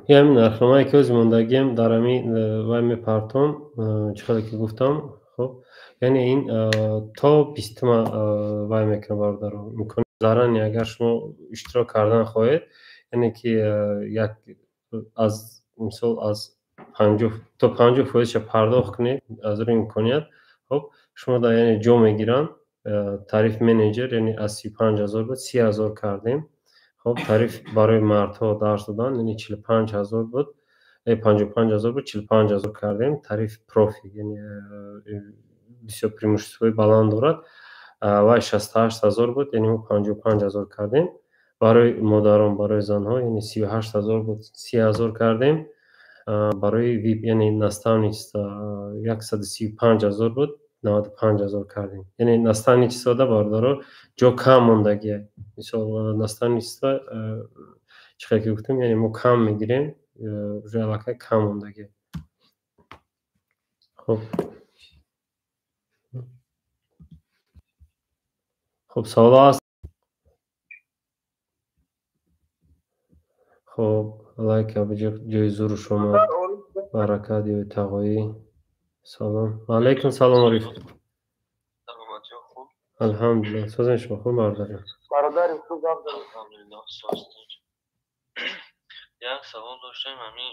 ҳамин нархномае ки ӯзи мондагиам дар ҳамин вай мепартом, чӣ хеле ки гуфтам. хуб, яъне ин то 20-ма вай мекунам бародаро. имкони заррани агар шумо иштирок кардан хоҳед, яъне ки як аз мисол аз 50 то 50% пардохт кунед аз рӯи имконият. хуб, шумо дар яъне ҷо мегиранд, тариф менеҷер, яъне аз 35,000 буд 30,000 кардем. خب تعریف برای مردها درس دادن یعنی 45,000 بود، 55,000 بود، 45,000 کردیم. تعریف پروفی یعنی بسیار پریموشتوی بلند دارد و 68,000 بود، یعنی 55,000 کردیم. برای مادران برای زنها یعنی 38,000 بود، 30,000 کردیم. برای ویپ یعنی наставничество 135,000 بود، 95,000 کردیم. یعنی наставничество да бародаро ҷо кам мондагиа. мисол наставничество чиқар ки гуфтем, яъне мо кам мегирем, уже аллакай кам мондагиа. хуб, хуб, савол аст? хуб, лайк абҷо ҷои зуру шумо баракат ё тағоӣ. салом. алайкум салом Ариф. الحمدلله. سازن شما خوب برداریم. برادر خوب برداریم. الحمدلله سازن. یک سوال داشتم، همین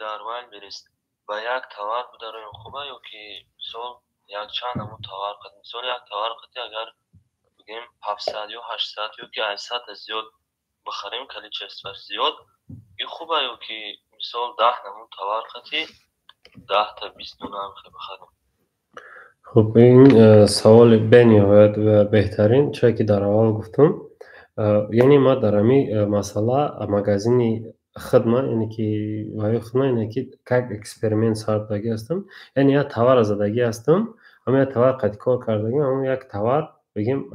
در وال برست با یک توار بداریم خوبه یا که مثال یک چند همون توار قد مثال یک توار قدی اگر بگیم 700 یا 800 یا که 800 زیاد بخریم کلی چسبر زیاد این خوبه یا که مثال 10 همون توار قدی 10 تا 20 نونم بخریم. خب این سوال بنیهایت و بهترین چیزی که در اول گفتم، یعنی ما در همین مسئله مغازینی خدمت، یعنی که وای خدمت، یعنی که یک اکسپریمنت ساعت داگی هستم، یعنی یک توار زدگی هستم، همین توار قد کار کردگی، همین یک توار بگیم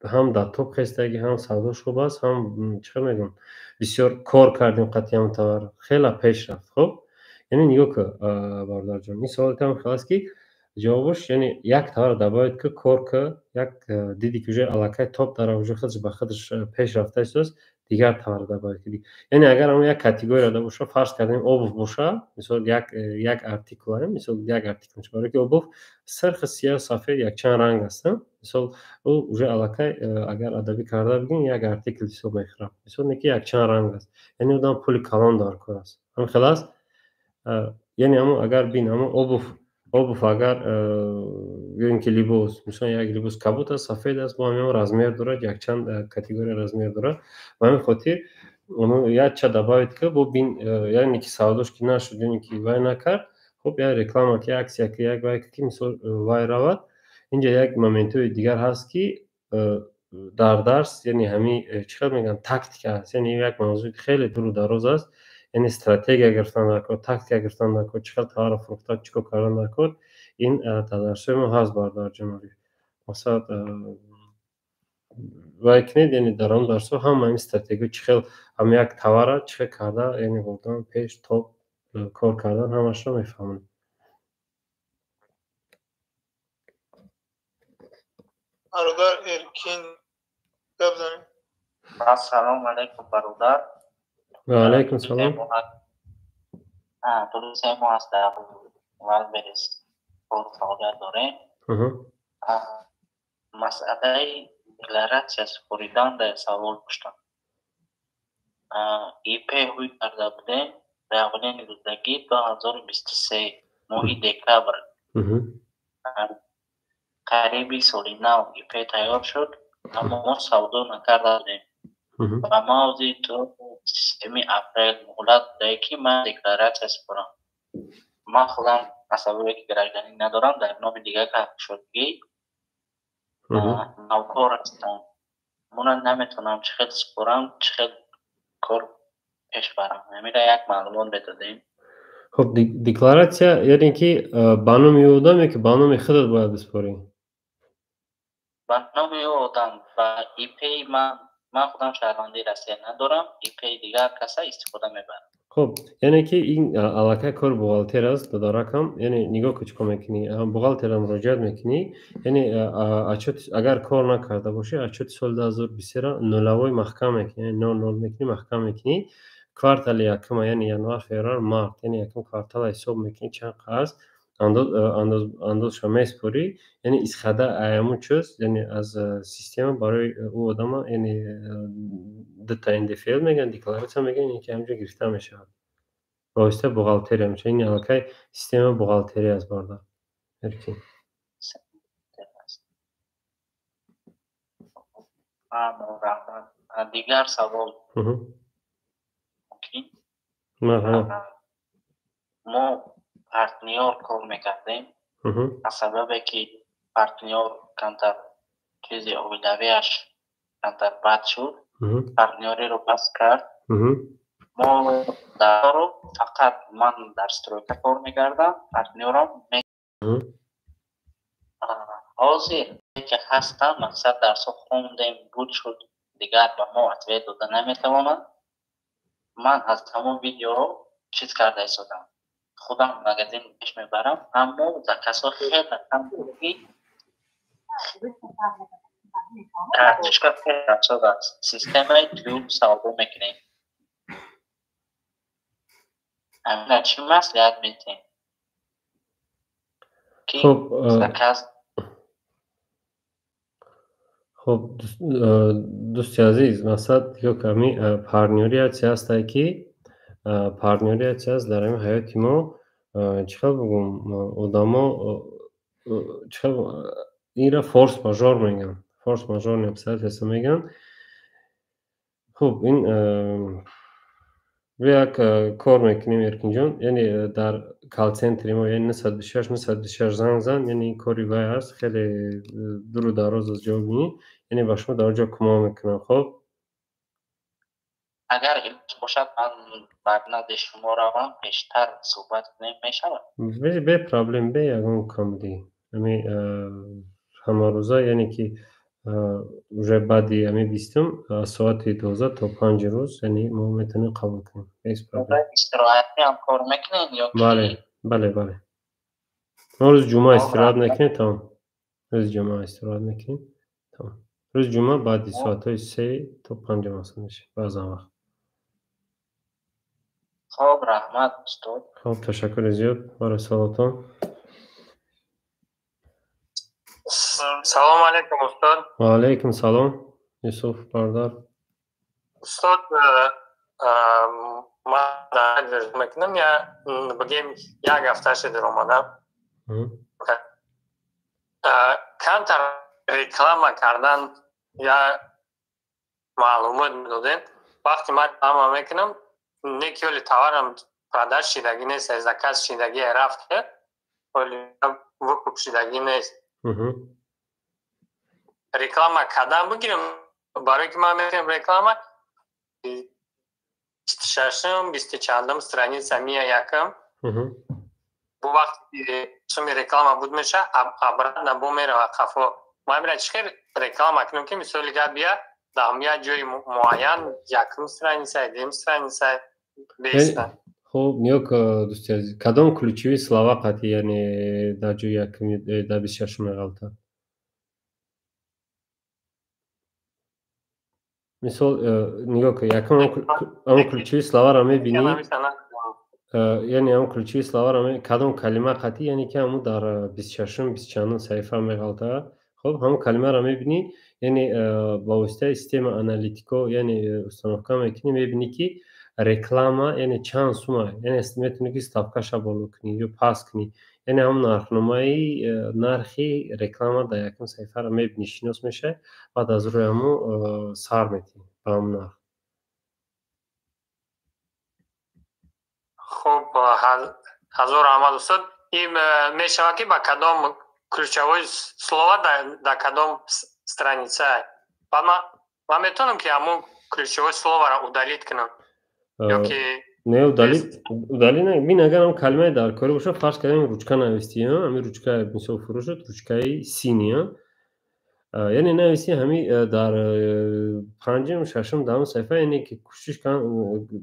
هم در توپ خستگی، هم سوداش خوب است، هم چه میگم بسیار کار کردیم قطعی هم توار خیلی پیش رفت. خب یعنی نگاه که باردار جان این سوال کم خلاص کی جوابش یعنی یک تار دباید که کار که یک دیدی که علاقه توپ داره و خودش به خودش پیش رفته است دیگر تار دباید کردی یعنی اگر همون یک کاتگوری را باشه فرض کردیم اوبوف باشه مثلا یک آرتیکل است مثلا یک آرتیکل میشه که اوبوف سرخ سیاه سفید یک چند رنگ است مثلا او уже علاقه اگر ادبی کرده بگیم یک آرتیکل حساب میخوره مثلا نکی یک چند رنگ است یعنی اون پول کلان دار کار است هم خلاص یعنی همون اگر بین همون اوبوف اگر یعنی که لباس مثلا یک لباس کبوت است سفید است با همین رزمیر داره یک چند کاتگوری رزمیر داره و همین خاطر اون یا چه دباید که با بین یعنی که سوداش که نشد یعنی که وای نکرد خب یا رکلام که عکس یک وای که مثلا وای رود اینجا یک مومنتوی دیگر هست که در درس یعنی همین چقدر میگن تاکتیک است یعنی یک موضوع خیلی دور و دراز است یعنی استراتژی گرفتن نکن تاکتیک گرفتن نکن چقدر کار فروختن چیکار کردن نکن این تدارس ما هست باردار جمهوری مثلا وایکنید یعنی در آن درس هم این استراتژی چخیل هم یک تواره چه کرده یعنی بودن پیش توپ کار کردن همش رو میفهمن برادر ارکین گپ زنیم. سلام علیکم برادر. و علیکم سلام. درسته ما از در اول برس سوال داریم. مسئله دکلاراسیا سپوریدن در سوال پشتم. ایپی روی کرده بودیم در اولین روزگی 2023 ماه دکتبر. قریبی سالی نو ایپی تیار شد اما ما سودا نکرده بودیم و ما از تو سیستمی اپریل مهلت دهی که من دکلاراسیا سپورم. ما خودم مسئله که گرایدنی ندارم در نام دیگه که شدگی نوکار هستم. من نمیتونم چقدر سپورم چقدر کار پیش برم. همیشه یک معلومات بدادیم. خب دکلاراسیا یعنی که بانومی آدم یا که بانومی خودت باید بسپاریم؟ بانومی آدم و ایپی من خودم شهروندی رسیه ندارم. ایپی دیگر کسا استفاده میبرم. خب یعنی که این علاقه کار بوغالتر است دارکم یعنی نگاه کچکو میکنی بوغالتر هم مراجعت میکنی یعنی اگر کار نکرده باشه اچوت سال 2023 را نولوی محکم میکنی یعنی 00 میکنی محکم میکنی کوارتال یکم یعنی ینوار فوریه مارت یعنی یکم کوارتال حساب میکنی چند قرض انداز شما میسپاری یعنی استفاده ایامو چیز یعنی از سیستم برای او آدم یعنی دتا اندفعل میگن دکلاراسیا میگن این که همینجا گرفته میشه واسطه بوغالتری میشه این علاقه سیستم بوغالتری از باردار مرسی دیگر سوال ممکن مرحبا ما پارتنر کار میکردیم از سببی که پارتنر کمتر چیزی اولویش کمتر بد شد پارتنری رو بس کرد ما در رو فقط من در سترویکا کار میکردم پارتنرم حاضر که هستم مقصد درس خوندیم بود شد دیگر به ما اتویه داده نمیتوانم من از تمام ویدیو رو چیز کرده ایستادم خودم مگزین پیش میبرم اما در کسا خیلی هم بودی ارتشکا خیلی افزاد است سیستم توی سوابو میکنیم همین چی مسئولیت میتیم خب دوستی عزیز مقصد یا کمی پارتنری هسته که پارتنری هست در این حیاتی ما چقدر بگم آدما این را فورس ماژور میگن فورس ماژور نبسد هسته میگن خب این یک کار میکنیم ارکین جان یعنی در کال سنتری ما یعنی 926 زنگ زن یعنی این کاری وای هست خیلی دور و دراز از جواب میگی یعنی با شما در جا کمک میکنم خب اگر این باشد من برنامه شما را هم بیشتر صحبت کنیم میشود به پرابلم به یکم کامدی همین همه روزا یعنی که уже بعدی همین بیستم ساعت 12 تا 5 روز یعنی ما میتونیم قبول کنیم بیس پرابلم استراحتی هم کار میکنین یا بله ما روز جمعه استراحت نکنیم تمام. روز جمعه استراحت نکنیم تمام. روز جمعه بعد ساعت 3 تا 5 مثلا میشه بعضا وقت. خب رحمت استاد. خب تشکر زیاد برای سوالاتون. سلام علیکم استاد. و علیکم سلام یوسف برادر. استاد ما در میکنم یا بگیم یک هفته شده اومدم کمتر ریکلام کردن یا معلومات میدادن. وقتی من کلام میکنم نیکیولی تاورم پادر شیدگی نیست، از کس شیدگی رفته ولی وقوب شیدگی نیست. ریکلام کردن بگیرم برای که من میکنم ریکلام 26م 24م страница мия якам бу вақти чуми реклама буд меша обратно бу мерава қафо ма мира чиқар реклама кунам ки мисоли гап бия дар як ҷои муайян якум страница дем страница беста. خب نیوک دوستی عزیز کدام ключеві слова قطعی یعنی در جای якум در 26 غلطه؟ مثال نگاه که یکم اون ключеві слова را میبینی یعنی اون ключеві слова را کدام کلمه قطعی یعنی که همون در 26 24 صفحه میغلطه. خب همون کلمه را میبینی یعنی با واسطه سیستم آنالیتیکو یعنی استناسخه میکنی میبینی که реклама یعنی چند سومه یعنی میتونی که ставкаша بالا کنی یا پاس کنی یعنی هم نرخنمایی نرخی реклама در یکم صفحه را میبینی شناس میشه بعد از روی همون سر میتونی با هم نرخ. خب حضور احمد استاد این میشه که با کدام ключевое слово در کدام странице بعد من میتونم که همون ключевое слово را удалить کنم یا که نه удалить نه ببین اگر هم کلمه در کاری باشه فرض کردیم روچکا نوشتی همین روچکا مثلا فرو شد روچکای سینی یعنی نوشتی همین در پنجم ششم دهم صفحه یعنی که کوشش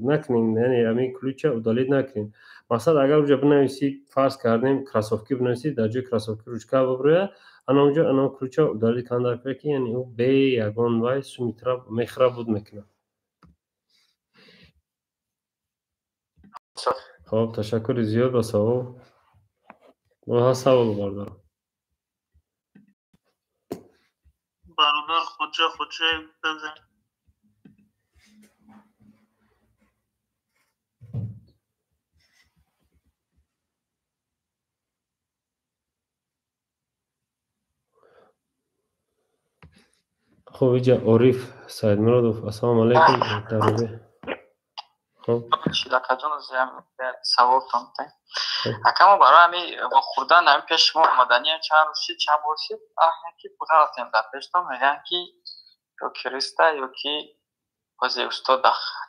نکنین یعنی همین کلوچه удалить نکنین. مثلا اگر اونجا بنویسید فرض کردیم کراسوفکی بنویسید در جای کراسوفکی روچکا ببره انا اونجا انا کلوچه удалить کندر کنه که یعنی او به یگان وای سومیترا میخرا بود میکنه. خب تشکر زیاد با سوال و سوال بردارم برادر خودجا بزن. خب اینجا عارف سید مرادوف السلام علیکم دروبه. خب شیدکتون زیم سوال تانته اکما برای همی با خوردن همی پیش ما آمدنی چند روشید چند باشید که بغلتیم در پیشتم میگن که یا کریسته یا که بازی استاد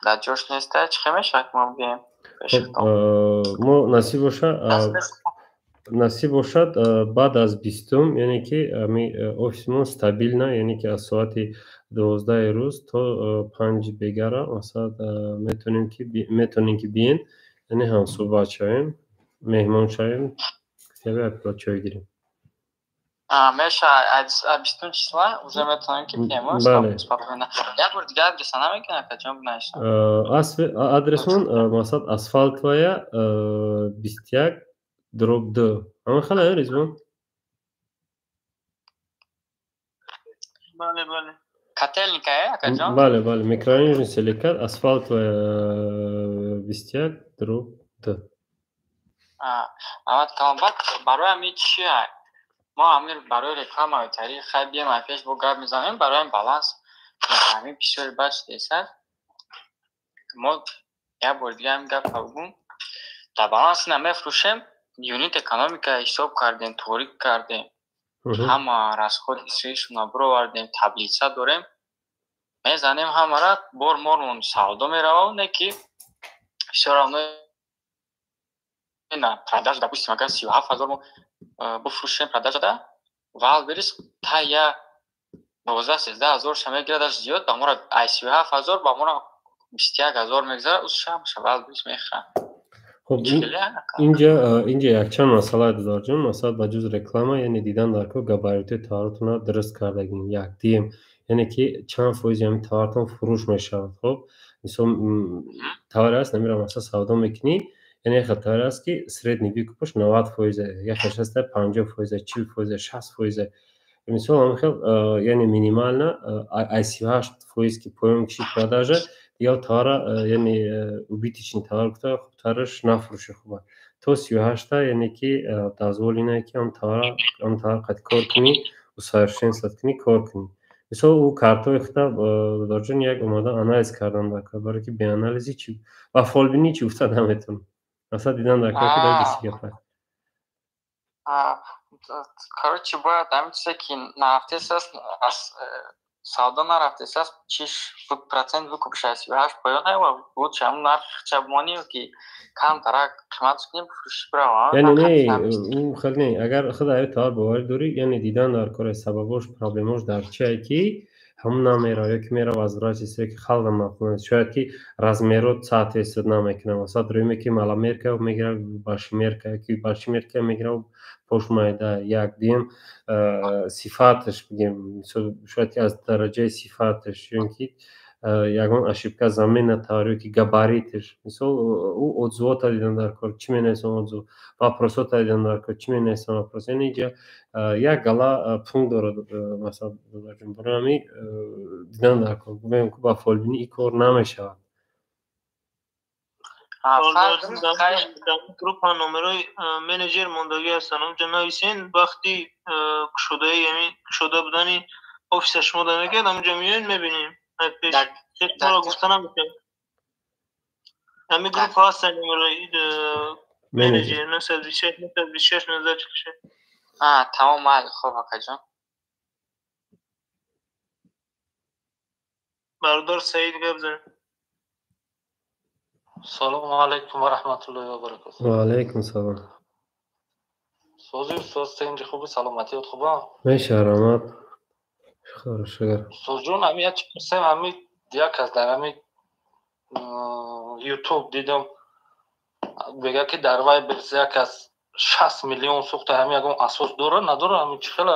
در جوش نیسته چه میشه که ما بگیم پیشتم ما نصیب باشد بعد از 20 یعنی که آفیس ما استابیل نه یعنی که از ساعت 12 روز تا 5 بگره مثلا میتونیم که بیاین یعنی هم صحبت شویم مهمان شویم یا با چای گیریم. میشه از 20 چیزلا уже میتونیم که بیایم. بله. یک بار دیگه ادرس نمیکنه که جنب نشم. آدرسمون مثلا اسفالت ویا 21 دروب 2 همه خیلی ریزمون. بله Котельникая, акачан? Bale, mikrorayon selikat asfalt ve 21 dروب 2. Амат калбат барои ами чия? Мо амир барои рекламаи тариқи хай бием ай фейсбук гап мезанем барои баланс ами бисёри бад шудеса. Мо як бор дига ами гап кардем. Дар баланс намефрӯшем, юнит экономика ҳисоб кардем, торик кардем. ҳама расход ҳисобишона бировардем, таблица дорем. Мезанем ҳамара бор-мормон савдо меравад, не ки всё равно на продажу, допустим, агар 37 000 мо бифурӯшем продажа да, вал бирис та я 12-13 000 ша мегирад зиёд, ба мора ай 37 000 ба мора 21 000 мегзарад, ус шамша вал бирис мехӯрад. خب اینجا یک چند مسئله دار جون، مثلا با جز رکلام یعنی دیدن در که گاباریت تاورتون درست کردگین یک دیم یعنی که چند فویز یعنی تاورتون فروش میشود. خب مثلا تاور است نمیرم مثلا سودا میکنی یعنی یک تاور است که سریدنی بیکوپش 90 فویزه، یک هست 50 فویزه، 40 فویزه، 60 فویزه. مثلا خیلی یعنی مینیمال نه ای 38 فویز که پایان کشید продажа یا تارا یعنی убыточный товар گفته خب تارش نفروشه خوبه تو 38 یعنی که дозволено اینه که آن تار قد کار کنی و совершенствовать کنی کار کنی. مثلا او کارتای خدا دارجون یک اومده آنالیز کردن در کار برای که به آنالیزی چی و فالبینی چی افتاد همتون مثلا دیدن در کار که در دیسی گفت короче باید همین چیزی که نرفته است از سودا نرفته است چیش процент выкупиш از 38 پایانه و بود چم نرخ چبمانی که کم تر قیمتش کنیم فروش برای یعنی نه خیلی نه اگر خدا تار باور داری یعنی دیدن در کار سببش پرابلمش در چیه که هم نمیره یا که میره از راه چیزی که خلق نمیکنه شاید که размерот соответствует نمیکنه مثلا داریم که مال امریکا میگیره باش امریکا که باش امریکا میگیره پشت مایده یک دیم صفاتش بگیم شاید که از درجه صفاتش یعنی که یگان اشیبکا زمین تاریو که گاباریتش مثلا او отзывот دیدن در کار چی مینیسن отзыв вопросот دیدن در کار چی مینیسن вопрос یعنی اینجا یک گلا پونکت داره مثلا برای دیدن در کار بگیم که با فالبینی این کار نمیشه گروپ ها نمرای منیجر ماندگی هستن اونجا نویسین وقتی شده بودنی آفیس شما داره که اونجا میاین میبینیم ما گفتن هم میکنم همین گروپ ها هستن نمرای منیجر نه سرویسش نظر چکشه تمام مال خوب آقا جان برادر سعید گفت سلام علیکم و رحمت الله و برکاته. و علیکم سلام. سوزی اینجا خوبه سلامتی خوبه؟ میشه رحمت. شکر. سوز جون همی چی پرسیم همی یک از در همی یوتیوب دیدم بگه که در وای برزه یک از 60 میلیون سوخته همی اگه اساس داره نداره همی چی خیلی؟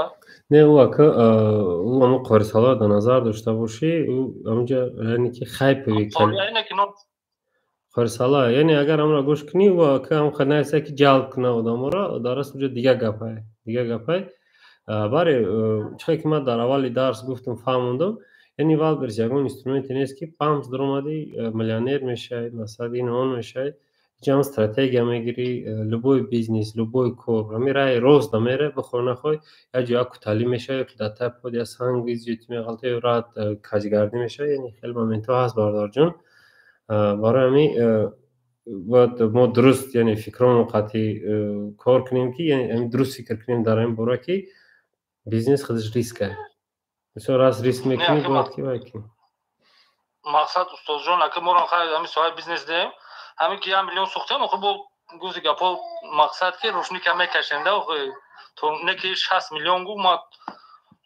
نه او که او همون قارسالا در نظر داشته باشی او همونجا یعنی که خیلی خرسالا یعنی اگر همراه گوش کنی و که هم خنده است که جلب کنه آدم را درست اونجا دیگه گپای برای چه که من در اولی درس گفتم فهموندم یعنی وال برش یکون اینسترومنتی نیست که پامس درآمدی میلیونر میشه مثلا این اون میشه جام استراتژی میگیری لبوی بیزنس لبوی کور میره روز نمیره بخور نخوای یا جا کوتالی میشه که داتا پود یا سانگیز یوتیوب غلطی رات کاجگردی میشه یعنی خیلی مومنتو هست باردار جون برای همی ما درست یعنی فکرمون قطعی کار کنیم که یعنی درست فکر کنیم در این باره که بیزنس خودش ریسکه مثلا راست ریسک میکنی باید که باید مقصد استاد جان اگه ما را خیلی همی صاحب بیزنس دیم همی که 1 میلیون سوخته ما خب گوزی گپا مقصد که روشنی کم میکشنده و تو نکی 60 میلیون گو ما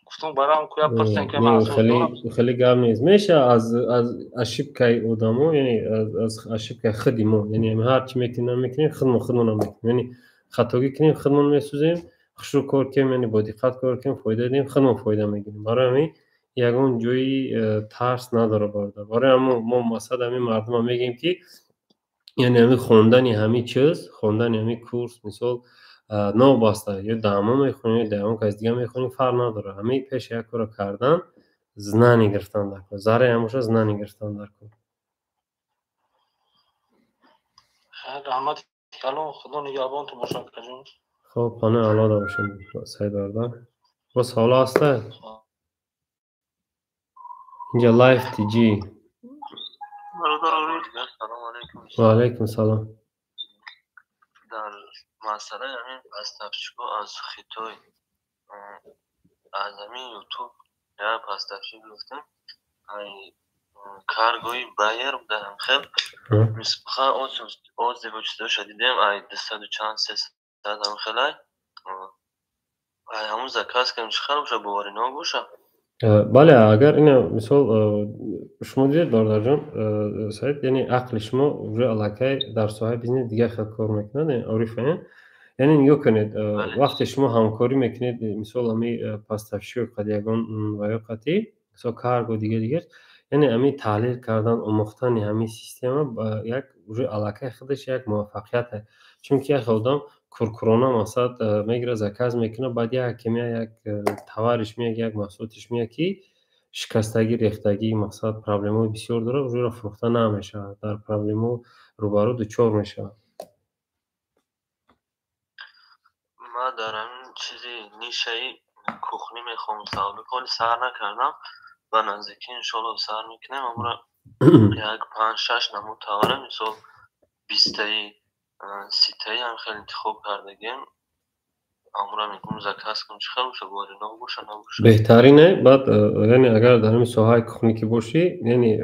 گفتم برام کویا پرسن که من خیلی گام نیست میشه از اشیبکای آدمو یعنی از اشیبکای خودمون یعنی هر چی میکنیم خودمون میکنیم یعنی خطاگی کنیم خودمون میسوزیم خشو کار کنیم یعنی با دقت کار کنیم فایده دیم خودمون فایده میگیریم برای همین یگون جوی ترس نداره برای ما مثلا همین مردم میگیم که یعنی همین خوندن همین چیز خوندن همین کورس مثلا نو باسته یا دامو میخونی دامو که از دیگه میخونی فرق نداره همه پیش یک کار کردن زنانی گرفتن در کار زاره هموشه زنانی گرفتن در کار خیلی رحمت کلام خدا نگهبان تو باشه کجون خب پانه علاده باشیم سعید بردار بس حالا هسته اینجا لایف تی جی و علیکم سلام در مسئله همین پس تفشیگاه از خیتای از همین یوتیوب یا پس تفشیگ گفتم کارگوی بایر بودم خیلی مسبخه آز دیگه شدیدیم ای 200 و چند 300 هم خیلی همون زکاس کنم چه خیلی بشه بواری نو بوشه بله اگر این مثال شما دیدید برادر جان سعید یعنی عقل شما روی علاقه در ساحه بیزنس دیگه خیلی کار میکنه عارفه یعنی نگاه کنید وقتی شما همکاری میکنید مثال امی پس تفشیر قد یگان و یا قطعی مثال کارگو دیگه یعنی امی تحلیل کردن آموختن همین سیستم یک روی علاقه خودش یک موفقیته چون که یک آدم کورکورونا مثلا میگیره زکاز میکنه بعد یک یک توارش میاد یک محصولش میاد که شکستگی ریختگی مثلا پرابلم‌های بسیار داره روی را فروخته نمیشه در پرابلم‌ها روبرو دچار میشه ما در همین چیزی نیشه کوخنی میخوام سوال کلی سر نکردم و نزدیکی انشالله سر میکنیم امورا یک 5-6 نمود تواره مثال 20 سیتایی هم خیلی انتخاب کردگیم امورا میگم زکاس کنم چه خیلی باشه باری نباشه بهترینه بعد یعنی اگر در همین ساحه کوخنی که باشی یعنی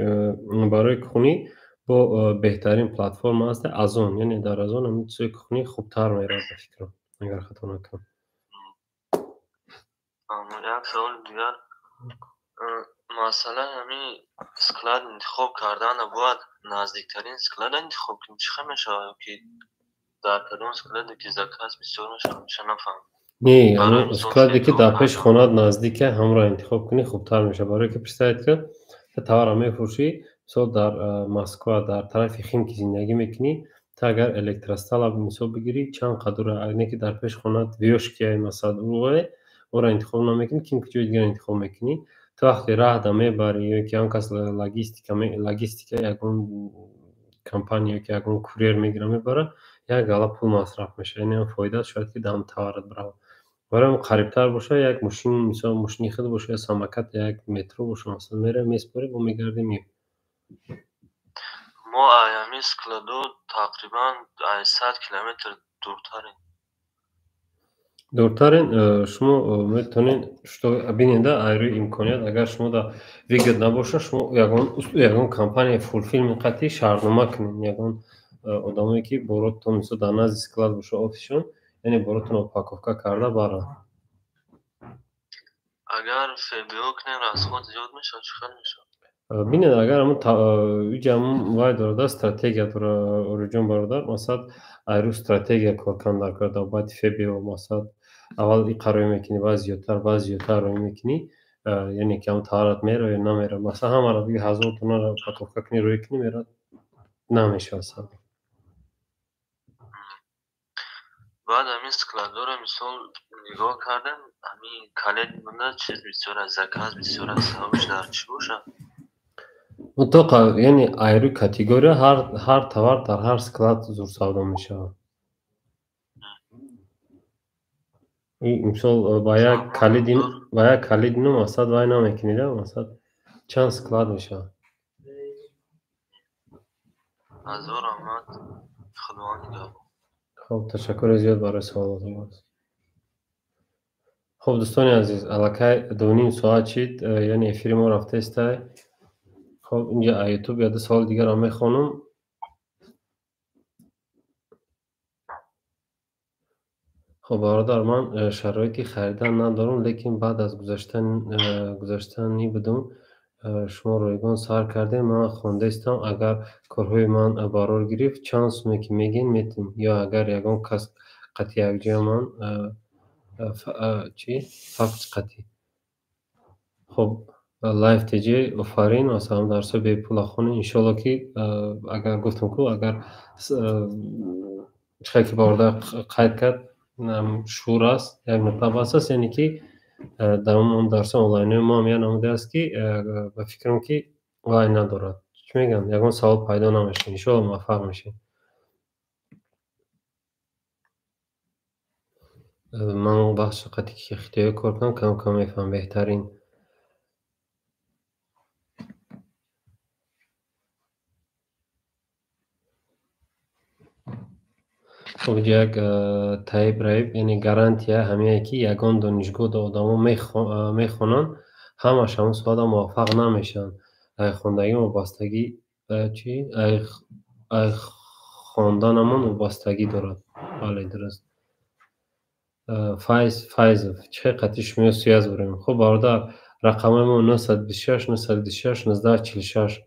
برای کوخنی با بهترین پلتفرم هست ازون یعنی در ازون همین چیزای کوخنی خوبتر میره به فکرم اگر خطا نکنم یک سوال دیگر مثلا همین اسکلاد انتخاب کردن باید نزدیکترین اسکلاد انتخاب کنیم چه میشه که در کدوم اسکلادی که زکاس بسیار میشه نفهم نه یعنی اسکلادی که در پیش خونات نزدیکه هم را انتخاب کنی خوبتر میشه برای که پرسید که توار میفروشی مثلا در مسکو در طرف خیم که زندگی میکنی تا اگر الکترستال مثلا بگیری چند قدر اینه که در پیش خونات ویوش که مثلا او را انتخاب نمیکنی که جای دیگر انتخاب میکنی تو وقتی راه دمه بری یا که آن کس لاجستیک یکون کمپانی که یکون کوریر میگیره میبره یک گالا پول مصرف میشه یعنی هم فایده شاید که دم توارد برای برای قریبتر باشه یک ماشین مثلا ماشینی خود باشه یا سمکت یک مترو باشه مثلا میره میسپره و میگرده میره ما ایامی اسکلادو تقریبا 100 کیلومتر دورترین دورترین شما میتونین بیننده ایروی امکانیت اگر شما در ویگت نباشه شما یگان کمپانی فول فیلم قطعی شهرنامه کنین یگان آدمایی که براتون مثلا در نزد اسکلاد باشه آفیسشون یعنی براتون اپاکوفکا کرده برای اگر فیبیو کنین رسخوت زیاد میشه چه خیلی میشه بینید اگر همون وای دارده استراتژیا داره اوریجون برادر مثلا ایرو استراتژیا کار کردن کرده بعد فیبیو مثلا اول این قرار میکنی بعد زیادتر روی میکنی یعنی که هم تارت میره یا نمیره مثلا همه را دیگه 1000 تومن را پاکوفکا کنی روی کنی میره نمیشه اصلا بعد همین اسکلادو را مثال نگاه کردم همین کلید منده چیز بسیار از زکاز بسیار از سببش در چی باشه مطلقا یعنی ایرو کاتگوری هر توار در هر اسکلاد زور سودا میشه این مثال با یک کلید نو مثلا وای نمیکنید مثلا چند اسکلاد میشه از او رحمت خدوانی دارم خب تشکر زیاد برای سوالاتون خب دوستان عزیز علاقه 2.5 ساعت شد یعنی افیر ما رفته است خب اینجا یوتیوب یا 2 سوال دیگر هم میخوانم خب برادر من شرایطی خریدن ندارم لیکن بعد از گذاشتنی بدون شما رایگان سر کرده من خوانده استم اگر کارهای من برار گرفت چانس که میگین میتیم یا اگر یگان کس قطعی یک جای من فقط قطعی خب لایف تیجی افرین و سلام درسا به پول خونه انشالله که اگر گفتم که اگر چه که بارده قید کرد شور است یک نقطه بس است یعنی که در اون درس آنلاین ما میان آمده است که به فکرم که وای ندارد چی میگم یکان سوال پیدا نمیشه انشالله موفق میشه من بخش قطعی که اختیار کار کنم کم میفهم بهترین خب یک تایپ رایب یعنی گارانتیه همه که یگان دانشگاه دا آدم میخونن همش همون سوال موفق نمیشن خواندگی وابستگی چی؟ خواندن همون وابستگی دارد بله درست فایزف چه قطعی شما سیاز بریم خب برادر رقم ما 926 926 1946.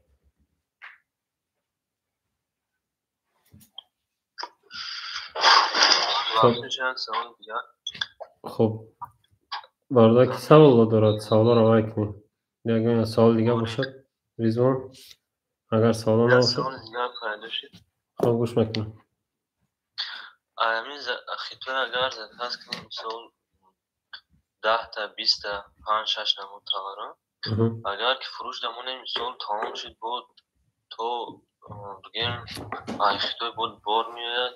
خب بردا کی سوال دارد؟ سوال رو آقای کنیم. اگر سوال دیگه باشد ریزوان، اگر سوال نباشد خب گوش میکنم. همین خیتون اگر زد هست کنیم سوال 10 تا 20 تا 5 6 نمود تاورا اگر که فروش دمونه مثال تمام شد بود تو بگیم خیتوی بود بار میاد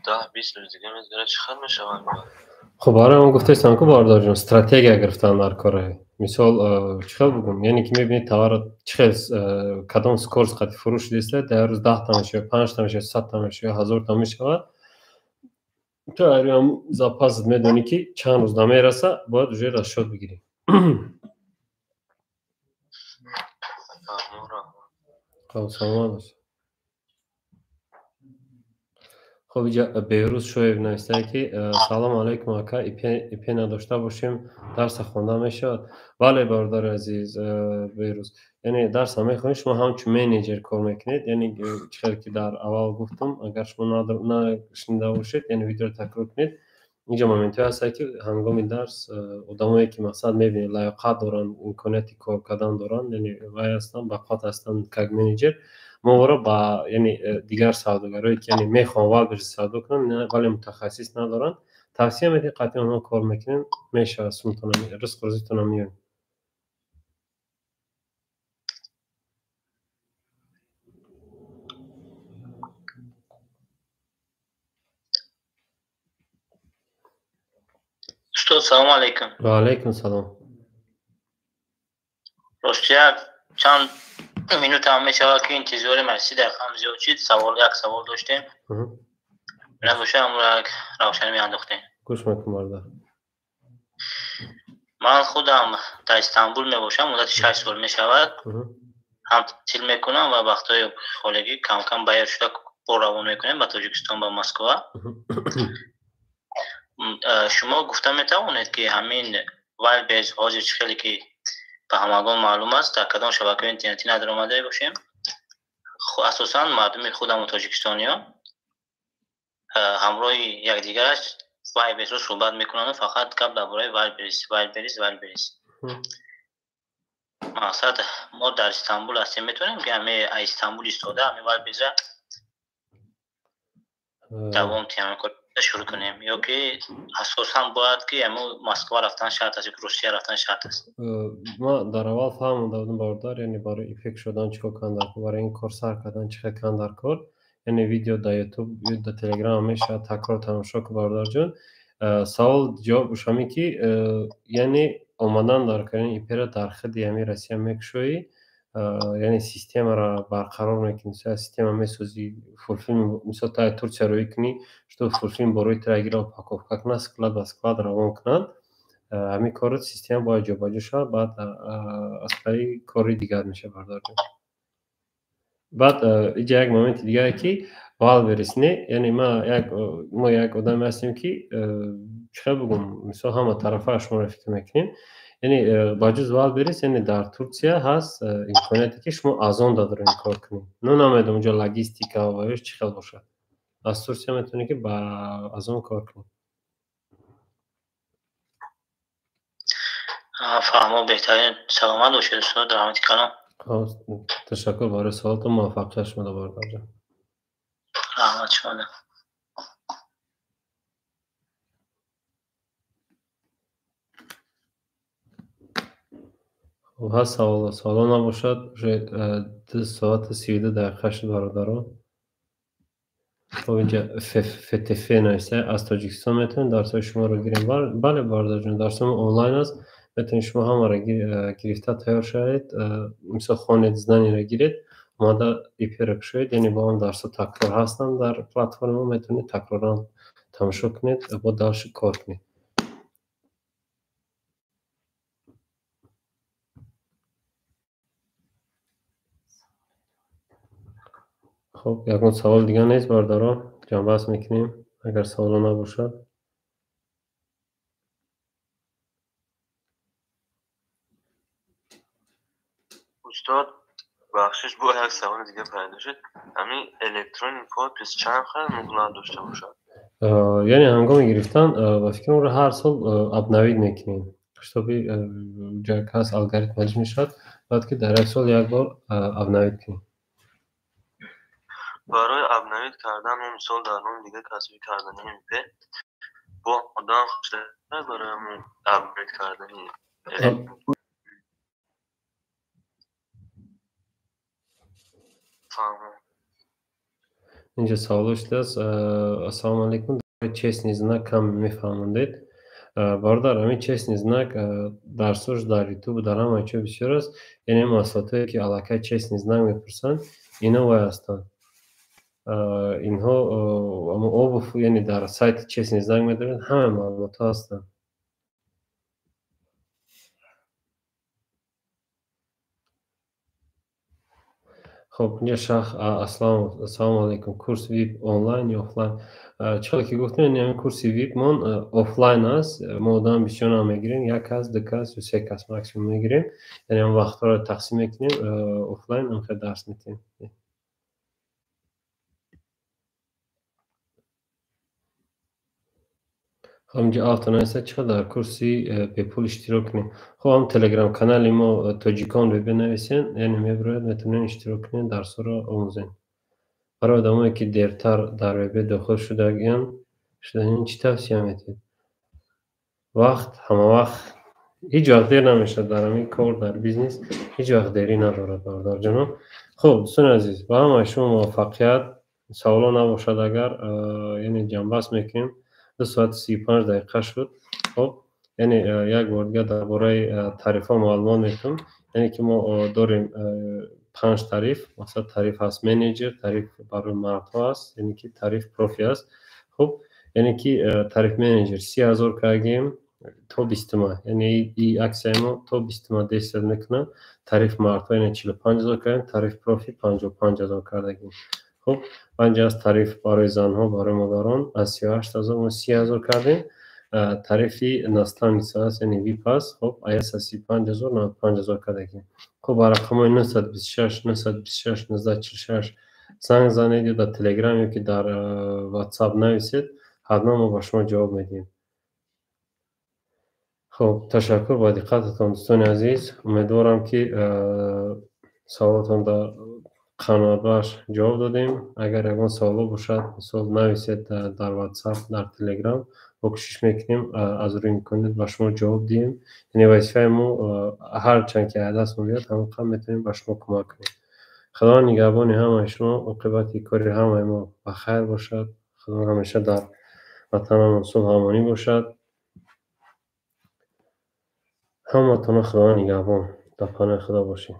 10 20 روز دیگه میذاره چقدر میشه؟ خب برای من گفته استم که باردار جون استراتژی گرفتن در کاره مثال چخیل بگم یعنی که میبینید تاور چخیل کدام سکورس قد فروش دیسته در روز 10 تا میشه 5 تا میشه 100 تا میشه 1000 تا میشه تو هم زپاس میدونی که چند روز نمیرسه باید روی رشد بگیری. خب سلام باشه. خب اینجا بهروز شویب نوشته که سلام علیکم آقا ایپی نداشته باشیم درس خونده میشد. بله برادر عزیز بهروز یعنی درس هم میخونید شما همچون منیجر کار میکنید یعنی چیزی که در اول گفتم اگر شما نشنیده باشید یعنی ویدیو تکرار کنید اینجا مومنتی هست که هنگام درس آدمایی که مقصد میبینید لایقت دارن امکاناتی کار کردن دارن یعنی وای هستن بقات هستن که منیجر مورا با یعنی دیگر سوداگرایی که یعنی میخوان وال بر سودا کنن ولی متخصص ندارن توصیه میدی قطعا اونها کار میکنن میشه سمتون رزق روزیتون میون. استاد سلام علیکم. و علیکم سلام. راستی چند مینوت هم میشه که انتظار مرسی در خم زیاد شد. یک سوال داشتیم نباشه هم روشن میانداختیم. گوش میکنم برادر. من خودم در استانبول میباشم مدت 6 سال میشود هم تحصیل میکنم و وقتای خالگی کم کم باید شده با روان میکنیم به تاجیکستان با مسکو. شما گفتم میتوانید که همین وایل بیز هاجش خیلی که به همگان معلوم است در کدام شبکه اینترنتی نداره آمده باشیم اساسا مردم خودم تاجیکستانی ها همراه یکدیگرش وایل بیز رو صحبت میکنن فقط قبل درباره وایل بریز مقصد ما در استانبول هستیم میتونیم که همه استانبول ایستاده همه وایل بیز دوام تیام شروع کنیم یا که اساسا باید که همه مسکو رفتن شرط است یا روسیه رفتن شرط است. ما در اول فهمیده بودم باردار یعنی برای ایفکت شدن چیکار کردن برای این کار سر کردن چیکار کردن در کار یعنی ویدیو در یوتیوب ویدیو در تلگرام میشه تکرار تماشا که باردار جون سوال جوابش همی که یعنی اومدن در کردن ایپر در خدی همی روسیه میکشوی یعنی سیستم را برقرار میکنی سیستم میسازی فولفیلم مثلا تا ترکیه روی کنی شده فولفیلم بروی ترگیرا پاکوفکا کنه سکلاد و سکلاد روان کنند همین کار سیستم باید جابجا شد بعد اصلی کاری دیگر میشه بردار جون. بعد اینجا یک مومنت دیگه که وال برسنه یعنی ما یک آدم هستیم که چه بگم مثلا همه طرفه شما رو فکر میکنیم یعنی با جز وال بریس یعنی در ترکیه هست امکاناتی که شما از آن دادرین کار کنیم نه نمیدونم اونجا لاجستیکا و ایش چی خیلی باشه از ترکیه میتونی که با از آن کار کنیم. فهمو بهترین سلامت باشه دوستان در همه کلام. تشکر برای سوالتون موفقیت شما باردار جان. رحمت شما. خب هست سوال نباشد 2 ساعت 32 دقیقه شد برادران. خب اینجا فتف نوشته از تاجیکستان میتونید درسای شما رو گیریم. بله برادر جون درسای آنلاین است میتونید شما هم را گرفته تیار شوید مثلا خانه زدنی را گیرید اومده ایپی را کشوید یعنی با هم درس تکرار هستن در پلتفرم ما میتونید تکرارا تماشا کنید با درس کار کنید. خب یکم سوال دیگه نیست بردارا جان بحث میکنیم اگر سوال نباشد. استاد بخشش با یک سوال دیگه پیدا شد. همین الکترون پاد پس چند خیلی مقدار داشته باشد؟ یعنی هنگام گرفتن و فکر رو هر سال ابنوید میکنیم. کتابی جای کس الگوریتم مجموع میشد بعد که در یک سال یک بار ابنوید کنیم. برای ابنوید کردن و مثال در نام دیگه کسبی کردن ایپه با آدم خوشته برای همون ابنوید کردنی اینجا سوالش دست. السلام علیکم. چیسنی знак کم میفهمندید؟ برادر همین چیسنی знак در سوش در یوتیوب در همه چه بسیار است. یعنی مسئله که علاقه چیسنی знак میپرسند اینا وای هستند. اینها اما یعنی در سایت چیسنی знак میدارند همه معلومات هستند. خب اینجا شخص السلام علیکم. کورس ویب آنلاین یا آفلاین؟ چرا که گفتم یعنی کورس ویب من آفلاین است. ما آدم بسیار نمیگیریم، یک کس دو کس یا سه کس ماکسیموم میگیریم. یعنی اون وقتا رو تقسیم میکنیم آفلاین اون خیلی درس میتیم. خب اینجا آفتانه است چرا در کورسی به پول اشتراک کنیم؟ خب هم تلگرام کانال ما تاجیکان رو بنویسین یعنی میبراید میتونین اشتراک کنین درس رو آموزین. برای آدمایی که دیرتر در وب داخل شدگین چی توصیه میتید؟ همه وقت هیچ وقت دیر نمیشه در همین کار در بیزنس هیچ وقت دیری نداره برادر جانم. خب دوستان عزیز با همه شما موفقیت. سوالا نباشد اگر یعنی جنبست میکنیم 2 ساعت 35 دقیقه شد. خب یعنی یک بار دیگه درباره تعریف ها معلومات میتونم. یعنی که ما داریم 5 تعریف. مثلا تعریف هست منیجر، تعریف برای مردها است یعنی که تعریف پروفی است. خب یعنی که تعریف منیجر 30,000 کردیم تا 20 ماه یعنی این عکس ما تا 20 ماه دست میکنه. تعریف مردها یعنی 45,000 کردیم. تعریف پروفی 55,000 کردیم. خب اینجا از تعریف برای زنها برای مادران از 38,000 و 30,000 کردیم. تعریفی نستان لیسانس یعنی وی پاس خب ایس 35,000 95,000 کردیم. خب برای رقم 926 926 1946 زنگ زنید یا در تلگرام یا که در واتساپ نویسید حتما ما با شما جواب میدیم. خب تشکر با دقتتان دوستان عزیز. امیدوارم که سوالاتون در قنوات باش جواب دادیم. اگر اگر سوال باشد مثال نویسید در واتساپ در تلگرام و کوشش میکنیم از روی میکنید با شما جواب دیم. یعنی وظیفه ما هر چند که دست ما بیاد همون قم میتونیم با شما کمک کنیم. خدا نگهبان همه شما. عاقبت کاری همه ما بخیر باشد. خدا همیشه در وطنمون صلح و امانی باشد. همتون خدا نگهبان. در پناه خدا باشید.